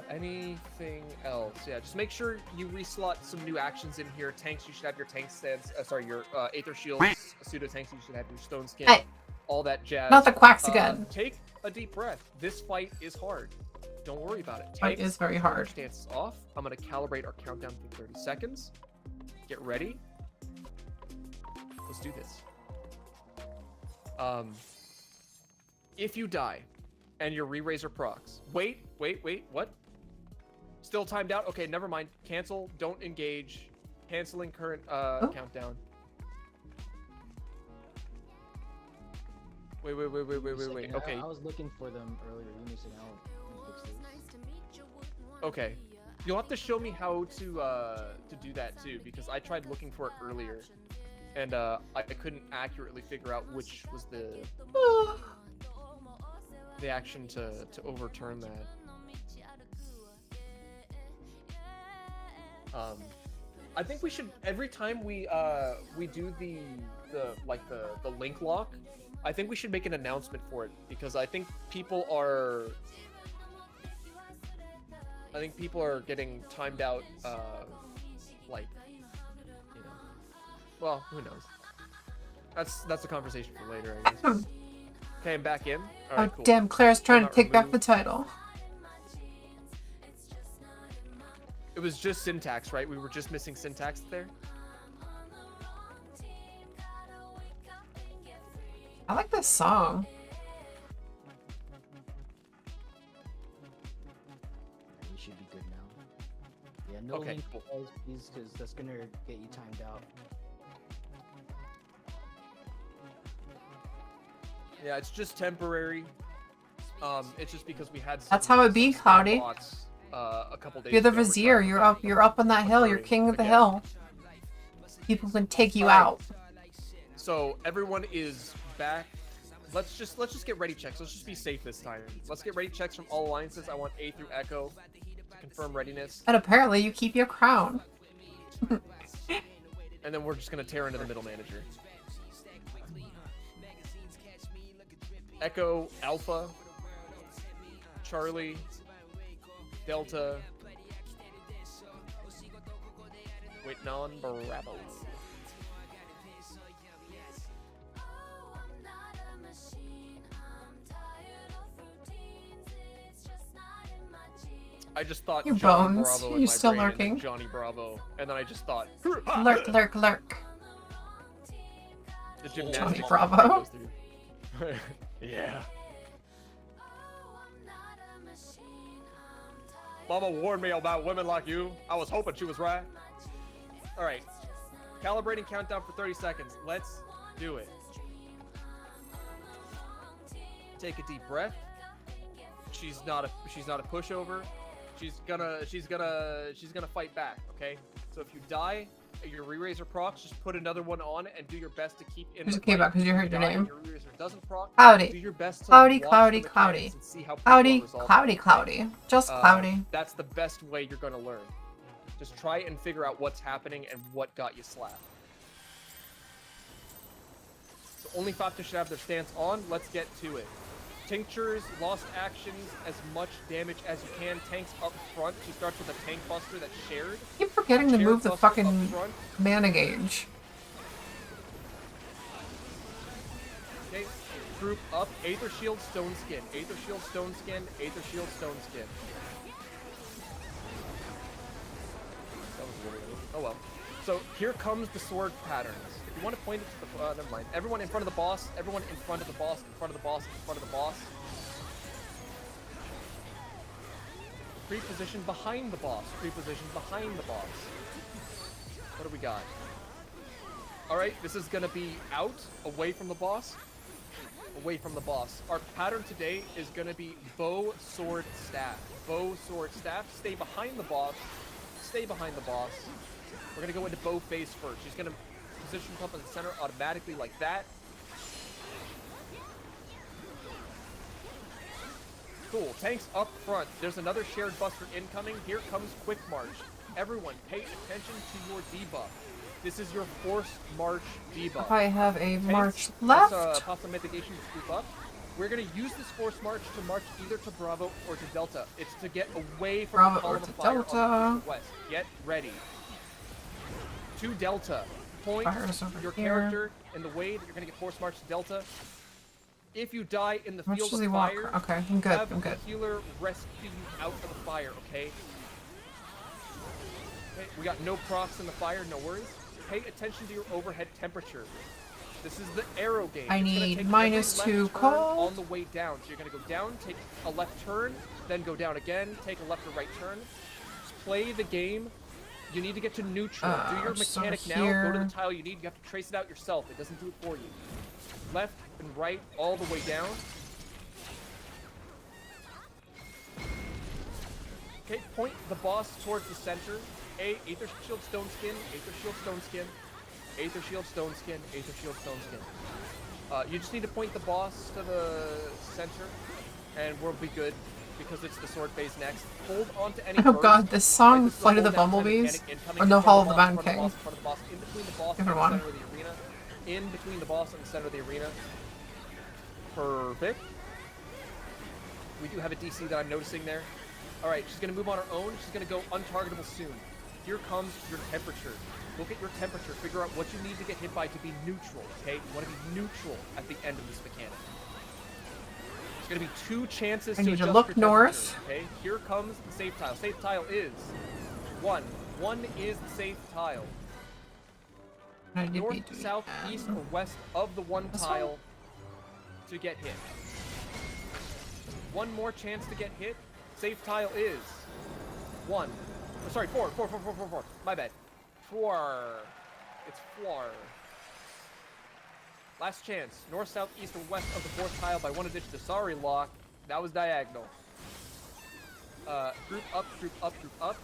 Anything else? Yeah, just make sure you reslot some new actions in here. Tanks, you should have your tank stance. Your Aether Shields. Pseudo tanks, you should have your Stone Skin. Hey. All that jazz. Not the quacks again. Take a deep breath. This fight is hard. Don't worry about it. Fight Tanks, is very turn your hard. Stances off. I'm gonna calibrate our countdown for 30 seconds. Get ready. Let's do this. If you die and your re-raiser procs, wait, what? Still timed out? Okay, never mind. Cancel, don't engage. Canceling current countdown. Wait. Okay. I was looking for them earlier. You missing out. Okay. You'll have to show me how to do that too, because I tried looking for it earlier, and I couldn't accurately figure out which was the action to overturn that. I think we should, every time we do the link lock, I think we should make an announcement for it, because I think people are getting timed out, well, who knows? That's a conversation for later, I guess. Okay, I'm back in. All right, cool. Damn, Claire's trying to Not take back removed. the title. It was just syntax, right? We were just missing syntax there. I like this song. We should be good now. Yeah, no Okay, link cool. please, because that's gonna get you timed out. Yeah, it's just temporary. It's just because we had. That's how it be, some spam Cloudy. bots, a couple days You're the ago. We're vizier. trying to You're up on that hill. You're king of the again. hill. People can take you Alright. out. So everyone is back. Let's just get ready checks. Let's just be safe this time. Let's get ready checks from all alliances. I want A through Echo to confirm readiness, And apparently you keep your crown. and then we're just gonna tear into the middle manager. Echo, Alpha, Charlie, Delta, waiting on Bravo. I just thought Your Johnny bones. Bravo in You're my still brain, and then lurking. Johnny Bravo, and then I just thought Lurk, lurk, lurk. the gymnastics Johnny that Bravo. goes through. Yeah. Mama warned me about women like you. I was hoping she was right. All right. Calibrating countdown for 30 seconds. Let's do it. Take a deep breath. She's not a pushover. She's gonna fight back, okay? So if you die, your re-raiser procs, just put another one on and do your best to keep in It's the okay, fight. Buck, 'cause you If heard your die name. and your re-raiser doesn't proc, Cloudy. do your best to Cloudy, watch cloudy, the cloudy. mechanics and see how people Cloudy, resolve cloudy, it. cloudy. Just cloudy. That's the best way you're gonna learn. Just try and figure out what's happening and what got you slapped. So only Fapta should have their stance on. Let's get to it. Tinctures, lost actions, as much damage as you can. Tanks up front. She starts with a tank buster that's shared. Keep forgetting to Shared move the buster up fucking front. mana gauge. Okay, group up. Aether Shield, Stone Skin. Aether Shield, Stone Skin. Aether Shield, Stone Skin. That was a little weird. Oh well. So here comes the sword patterns. If you want to point it to the, never mind. Everyone in front of the boss. Everyone in front of the boss. In front of the boss. In front of the boss. Pre-position behind the boss. Pre-position behind the boss. What do we got? Alright, this is gonna be out, away from the boss. Away from the boss. Our pattern today is gonna be bow, sword, staff. Bow, sword, staff. Stay behind the boss. Stay behind the boss. We're gonna go into bow phase first. She's gonna position herself in the center automatically like that. Cool. Tanks up front. There's another shared buster incoming. Here comes Quick March. Everyone, pay attention to your debuff. This is your force march debuff. I have a Tanks, march left. Pasta mitigation group up. We're gonna use this force march to march either to Bravo or to Delta. It's to get away from Bravo the column or to of fire Delta. on the west. Get ready. To Delta. Point Fire's over your here. character in the way that you're gonna get force march to Delta. If you die in the How much field does he of walk? fire, Okay, I'm good, have I'm good. a healer rescue you out of the fire, okay? Okay, we got no procs in the fire, no worries. Pay attention to your overhead temperature. This is the arrow game. I It's gonna need take -2 every left turn cold. on the way down. So you're gonna go down, take a left turn, then go down again, take a left or right turn. Just play the game. You need to get to neutral. Do your so mechanic now. Go to here. the tile you need. You have to trace it out yourself. It doesn't do it for you. Left and right, all the way down. Okay, point the boss towards the center. Aether Shield, Stone Skin, Aether Shield, Stone Skin, Aether Shield, Stone Skin, Aether Shield, Stone Skin. You just need to point the boss to the center, and we'll be good, because it's the sword phase next. Hold on to any Oh burst. god, this song, This is a Flight of the hold down kind of Bumblebees? mechanic incoming Or in no, front Hall of of the boss, Bound in front King? of the boss, in front of the boss, in between the boss and Different the one. center of the arena. In between the boss and the center of the arena. Perfect. We do have a DC that I'm noticing there. Alright, she's going to move on her own. She's going to go untargetable soon. Here comes your temperature. Look at your temperature. Figure out what you need to get hit by to be neutral, okay? You want to be neutral at the end of this mechanic. There's going to be 2 chances I to need to adjust look your temperature, north. okay? Here comes the safe tile. Safe tile is 1. 1 is the safe tile. I did North, be doing south, that. east, or west of the 1 This tile one? to get hit. One more chance to get hit. Safe tile is 1. Oh, sorry, 4. My bad. 4. It's 4. Last chance. North, south, east, or west of the 4th tile by 1 addition to sorry, lock. That was diagonal. Group up, group up, group up.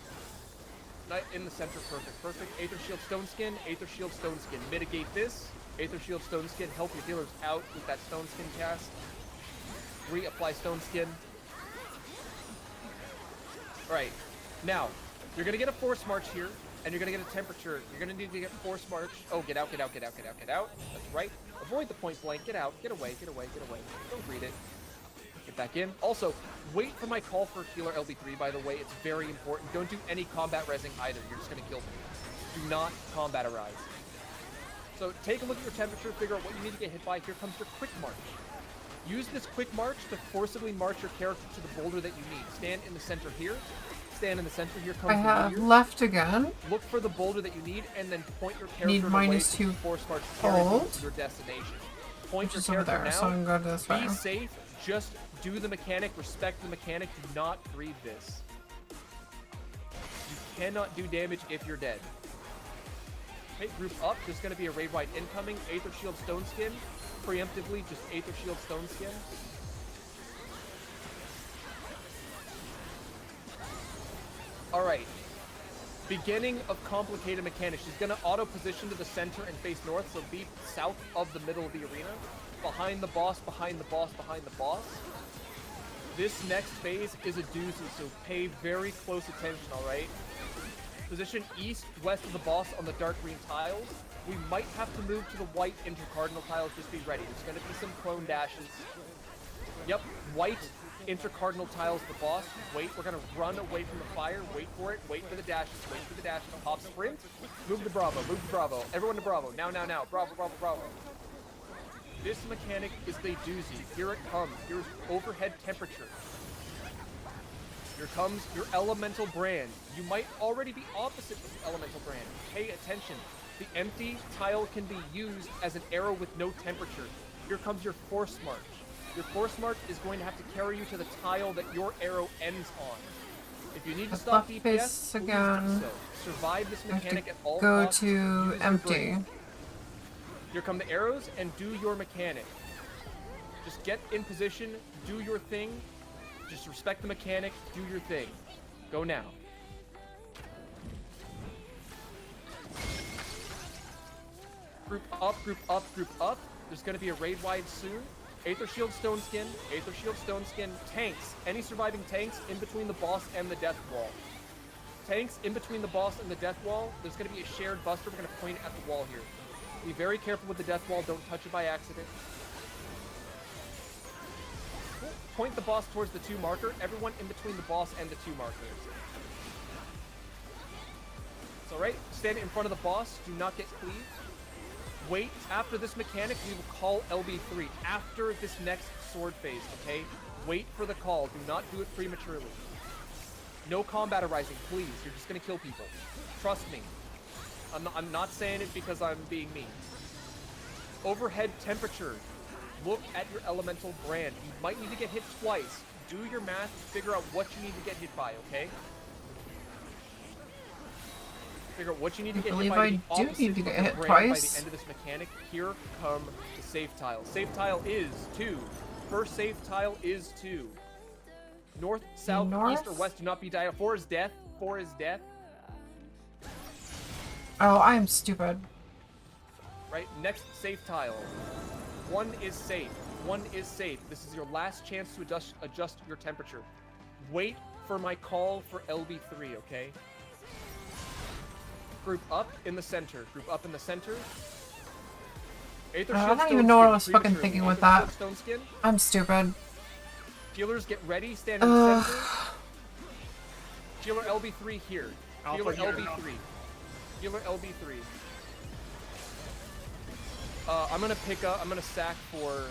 In the center, perfect. Aether Shield, Stone Skin, Aether Shield, Stone Skin. Mitigate this. Aether Shield, Stone Skin. Help your healers out with that Stone Skin cast. Reapply Stone Skin. Alright. Now, you're gonna get a Force March here, and you're gonna get a Temperature. You're gonna need to get Force March. Oh, get out. That's right. Avoid the point blank. Get out. Get away. Don't read it. Get back in. Also, wait for my call for healer LB3, by the way. It's very important. Don't do any combat resing either. You're just going to kill me. Do not combat arise. So take a look at your temperature, figure out what you need to get hit by. Here comes your quick march. Use this quick march to forcibly march your character to the boulder that you need. Stand in the center here. Stand in the center. Here comes I have the meteor. left again. Look for the boulder that you need, and then point your character Need away -2 to force march carry you hold. to your destination. Point Which your is over character there, now. so I can go this way. Be safe. Just do the mechanic. Respect the mechanic. Do not read this. You cannot do damage if you're dead. Okay, group up. There's going to be a raid wide incoming. Aether Shield, Stone Skin. Preemptively, just Aether Shield, Stone Skin. Alright. Beginning of complicated mechanics. She's going to auto position to the center and face north, so be south of the middle of the arena. Behind the boss, behind the boss, behind the boss. This next phase is a doozy, so pay very close attention, alright? Position east, west of the boss on the dark green tiles. We might have to move to the white intercardinal tiles, just be ready. There's going to be some clone dashes. Yep, white intercardinal tiles the boss. Wait, we're going to run away from the fire. Wait for it. Wait for the dashes. Hop sprint. Move to Bravo. Everyone to Bravo. Now. Bravo. This mechanic is the doozy. Here it comes. Here's overhead temperature. Here comes your elemental brand. You might already be opposite of the elemental brand. Pay attention. The empty tile can be used as an arrow with no temperature. Here comes your force march. Your force march is going to have to carry you to the tile that your arrow ends on. If you need to stop DPS, please do so. Survive this mechanic at all costs. Go to empty. Here come the arrows, and do your mechanic. Just get in position, do your thing. Just respect the mechanic, do your thing. Go now. Group up, group up, group up. There's going to be a raid wide soon. Aether Shield, Stone Skin. Aether Shield, Stone Skin. Tanks. Any surviving tanks in between the boss and the death wall. Tanks in between the boss and the death wall. There's going to be a shared buster. We're going to point at the wall here. Be very careful with the death wall. Don't touch it by accident. Point the boss towards the 2 marker. Everyone in between the boss and the 2 markers. It's alright. Stand in front of the boss. Do not get cleaved. Wait. After this mechanic, we will call LB3. After this next sword phase, okay? Wait for the call. Do not do it prematurely. No combat arising, please. You're just going to kill people. Trust me. I'm not saying it because I'm being mean. Overhead temperature. Look at your elemental brand. You might need to get hit twice. Do your math. Figure out what you need to get hit by, okay? Figure out what you need to get hit by. I do need to get hit twice. By the end of this mechanic, here come the safe tile. Safe tile is 2. First safe tile is 2. North, south, east, or west. Do not be diagonal. 4 is death. 4 is death. Oh, I'm stupid. Right, next safe tile. 1 is safe. 1 is safe. This is your last chance to adjust your temperature. Wait for my call for LB3, okay? Group up in the center. Group up in the center. Aether Shield, I don't even know what I was fucking thinking with that. Stone Skin. I'm stupid. Healers, get ready. Stand in the center. Healer LB3 here. Healer LB3. Healer LB3. I'm gonna sack for...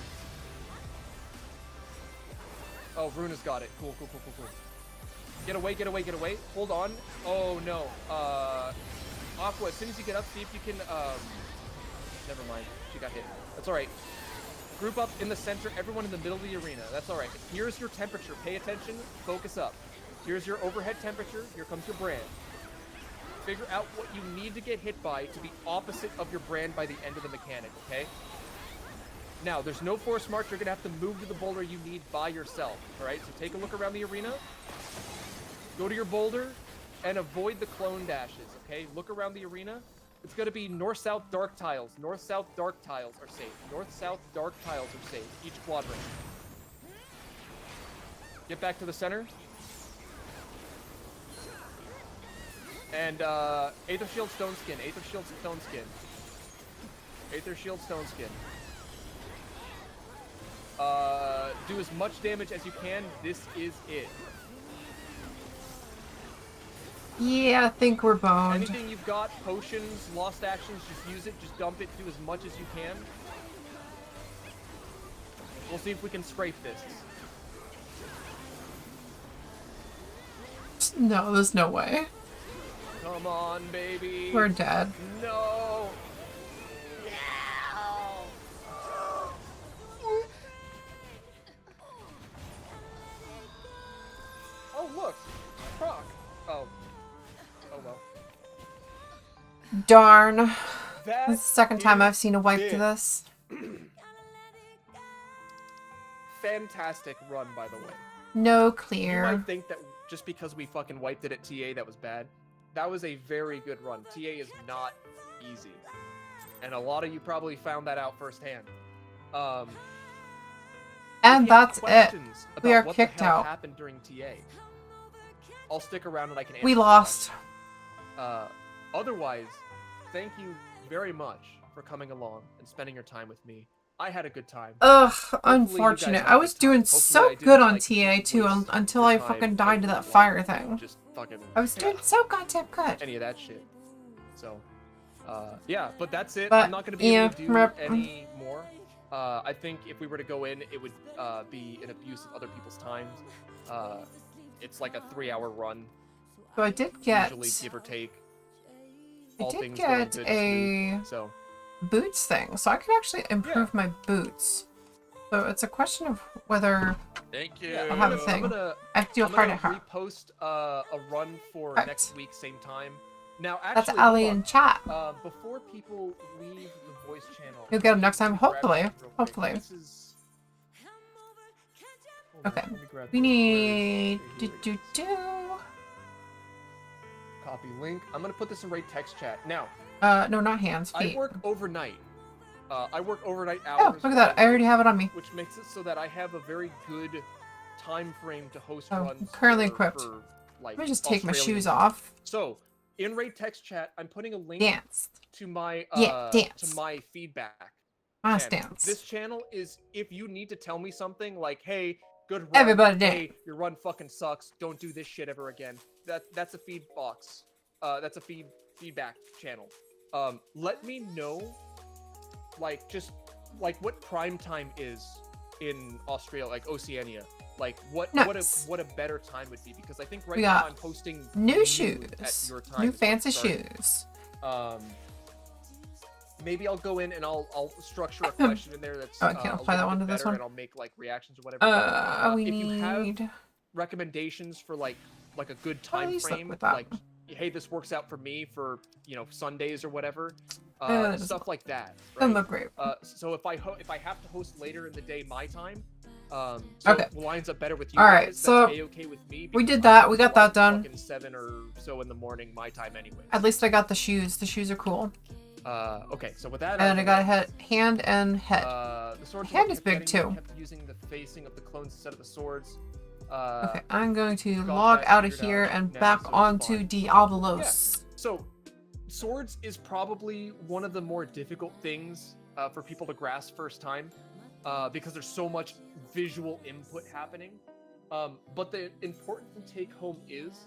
Oh, Runa's got it. Cool. Get away. Hold on. Oh, no. Aqua, as soon as you get up, see if you can, never mind. She got hit. That's alright. Group up in the center, everyone in the middle of the arena. That's all right. Here's your temperature. Pay attention. Focus up. Here's your overhead temperature. Here comes your brand. Figure out what you need to get hit by to be opposite of your brand by the end of the mechanic, okay? Now, there's no force march. You're going to have to move to the boulder you need by yourself, all right? So take a look around the arena. Go to your boulder and avoid the clone dashes, okay? Look around the arena. It's going to be north-south dark tiles. North-south dark tiles are safe. North-south dark tiles are safe. Each quadrant. Get back to the center. And Aether Shield Stone Skin. Aether Shield Stone Skin. Aether Shield Stone Skin. Do as much damage as you can. This is it. Yeah, I think we're boned. Anything you've got, potions, lost actions, just use it, just dump it, do as much as you can. We'll see if we can scrape this. No, there's no way. Come on, baby. We're dead. No. Oh, look. Proc. Oh. Oh, well. Darn. This That is the second time I've seen a wipe it. to this. Fantastic run, by the way. No You clear. might think that just because we fucking wiped it at TA, that was bad. That was a very good run. TA is not easy. And a lot of you probably found that out firsthand. And if you have that's it. questions We about are what kicked the hell out. happened during TA, I'll stick around and I can answer We them. lost. Otherwise, thank you very much for coming along and spending your time with me. I had a good time. Ugh, Hopefully you guys unfortunate. had I a was good time. doing Hopefully so I good didn't, on like, TA too waste until your I time fucking died to that and fire thing. just fucking I was doing so goddamn good. any of that shit. So, yeah, but that's it. But, I'm not going to be able to do rip. any more. I think if we were to go in, it would be an abuse of other people's time. It's like a 3-hour run. So I did get. Usually, give or take. I All did things going get good and a smooth, so boots thing, so I can actually improve my boots. So it's a question of whether Thank you. I'll have a thing. I have to do a I'm heart gonna at heart. repost a run for Right. next week, same time. Now, That's actually, Ali hold on. in chat. Before people leave the voice channel, You'll get them next time, grab hopefully. this real quick. Hopefully. This is... Hold on, Okay. let me grab We this. need Where is it? Here it is. Copy link. I'm gonna put this in right text chat. Now, no, not hands, I feet. work overnight. I work overnight Oh, hours. look at that. I already have it on me. Which makes it so that I have a very good time frame to host Oh, runs. I'm currently for, equipped. for, like, Let me just take my Australian shoes time. off. So, in raid text chat, I'm putting a link Dance. to my dance. to my feedback. Last channel. dance. This channel is if you need to tell me something like, "Hey, good run. Everybody Hey, dance. your run fucking sucks. Don't do this shit ever again." That's a feed box. That's a feedback channel. Let me know, like, just like what prime time is in Australia, like Oceania. Like what Nuts. what a better time would be, because I think right We now got I'm posting new at shoes. your time New is when fancy it's starting. shoes. Maybe I'll go in and I'll structure a question in there that's Oh, I can't a apply that little one bit to this better, one. and I'll make like reactions or whatever. We if you have need. recommendations for like a good How do time you look frame, with that? like, hey, this works out for me for Sundays or whatever, that doesn't stuff like that. Doesn't Right? look great. So if I have to host later in the day my time, so Okay. it lines up better with you All guys. right, That's so A-okay with me, we because did I that. have We to got that like done. fucking 7 or so in the morning my time anyway. At least I got the shoes. The shoes are cool. Okay, so with that, And I got a hand and head. The swords Hand I is kept big getting, I too. kept using the facing of the clones instead of the swords. Okay, I'm going to got log that out of figured here out and now, back so it's onto fine. Diablos. Yeah. So, swords is probably one of the more difficult things for people to grasp first time, because there's so much visual input happening. But the important take home is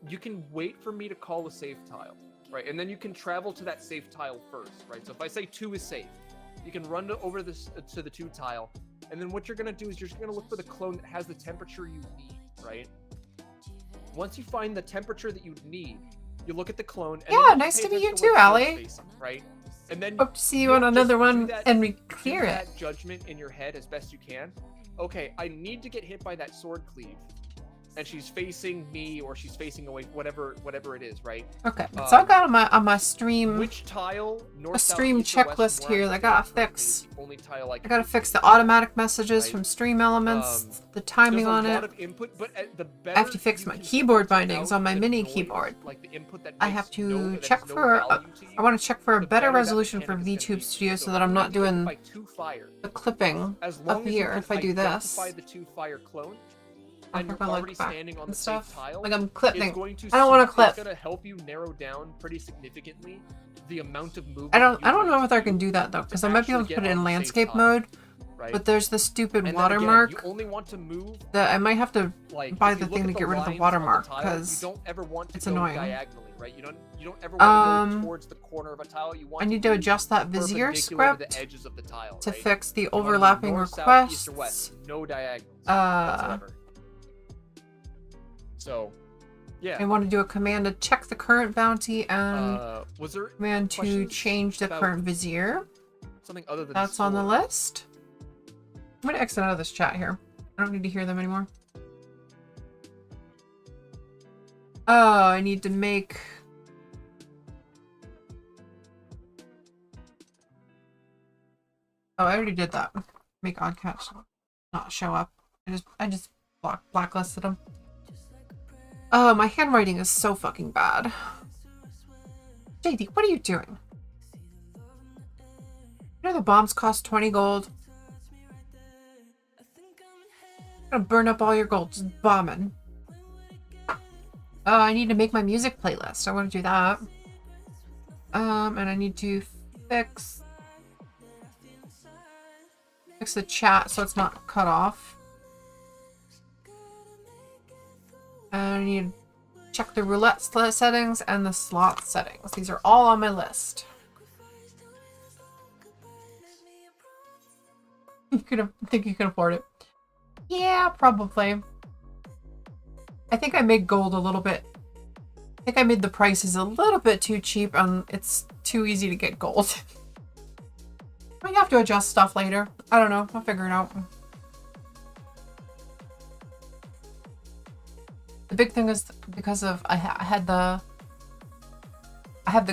you can wait for me to call a save tile, right? And then you can travel to that save tile first, right? So if I say 2 is safe, you can run over this to the 2 tile, and then what you're gonna do is you're just gonna look for the clone that has the temperature you need, right? Once you find the temperature that you need, you look at the clone. And Yeah, then you nice pay to meet attention you to where too, the sword's Allie. facing, right? And then Hope to see you on another one and we clear do it. that judgment in your head as best you can. Okay, I need to get hit by that sword cleave, and she's facing me or she's facing away, whatever it is, right? Okay, so I got on my stream Which tile? North, a south, stream east, or west, checklist from where here I'm that I looking gotta at currently fix. is the only tile I I gotta fix the automatic messages from stream elements, the timing on it. Input, but the I have to fix my keyboard bindings on my mini keyboard. like the input that I have to check for. I want to check for a better resolution for VTube Studio so that I'm not doing the clipping up here if I do this. The two fire clone, I and you're forgot, like, already back standing on and the safe stuff. tile. Like, I'm clipping. It's going to I don't want to clip. It's gonna help you narrow down pretty significantly the amount of movement. I don't know if I can do that though, because I might be able to put it in landscape mode. Right? But there's the stupid And then watermark again, you only want to move that I might have to buy if the you look thing at to get rid of the lines on watermark tile, because you don't ever want to it's go annoying. diagonally, right? You don't ever want to go towards the corner of a tile. You want I need to adjust that vizier perpendicular to script the edges of the tile, to right? fix the You wanna do overlapping north, south, requests. east, or west. No diagonals whatsoever. So, yeah. I want to do a command to check the current bounty and Was there command to questions change the about current vizier. something other than That's on the sword? list. I'm gonna exit out of this chat here. I don't need to hear them anymore. Oh, I need to make... Oh, I already did that. Make odd catch not show up. I just blacklisted them. Oh, my handwriting is so fucking bad. JD, what are you doing? You know the bombs cost 20 gold? I'm gonna burn up all your gold just bombing. Oh, I need to make my music playlist. I want to do that. And I need to fix the chat so it's not cut off. And I need to check the roulette settings and the slot settings. These are all on my list. Think you can afford it? Yeah, probably. I think I made gold a little bit. I think I made the prices a little bit too cheap and it's too easy to get gold. I have to adjust stuff later. I don't know. I'll figure it out. The big thing is because of I had the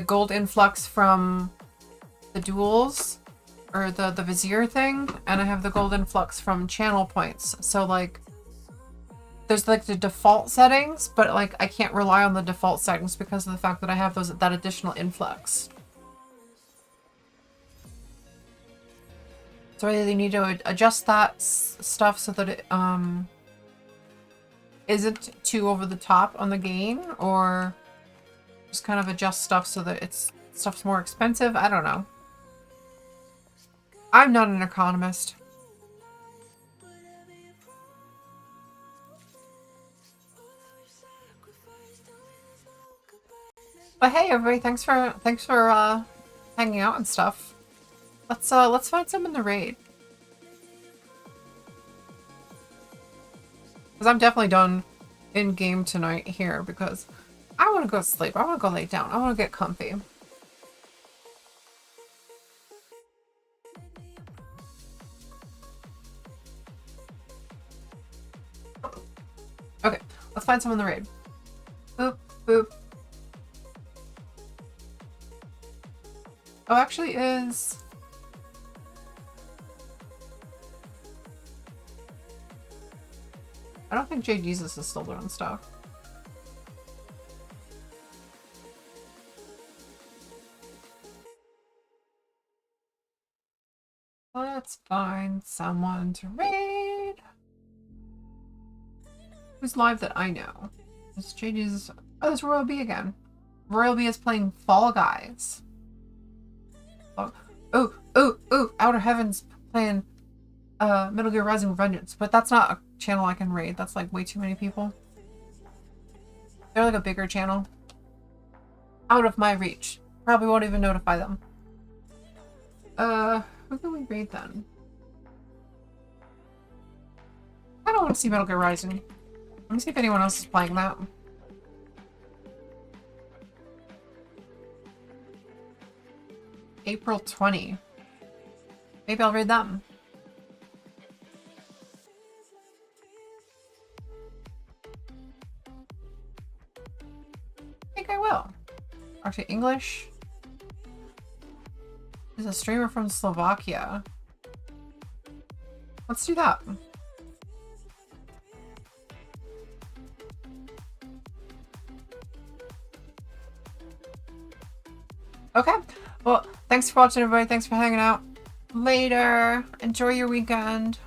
gold influx from the duels or the vizier thing, and I have the gold influx from channel points. So like there's like the default settings, but like I can't rely on the default settings because of the fact that I have that additional influx. So I either need to adjust that stuff so that it isn't too over the top on the gain, or just kind of adjust stuff so that stuff's more expensive. I don't know. I'm not an economist. But hey everybody, thanks for hanging out and stuff. Let's find some in the raid. Because I'm definitely done in game tonight here because I want to go to sleep. I want to go lay down. I want to get comfy. Okay, let's find some in the raid. Boop, boop. Oh, actually is... I don't think J Jesus is still doing stuff. Let's find someone to raid. Who's live that I know? This J Jesus. Oh, there's Royal B again. Royal B is playing Fall Guys. Oh, Outer Heavens playing Metal Gear Rising Vengeance, but that's not a channel I can raid. That's like way too many people. They're like a bigger channel. Out of my reach. Probably won't even notify them. Who can we raid then? I don't want to see Metal Gear Rising. Let me see if anyone else is playing that. April 20. Maybe I'll read them. I think I will. Actually, English. There's a streamer from Slovakia. Let's do that. Okay. Well, thanks for watching, everybody. Thanks for hanging out. Later. Enjoy your weekend.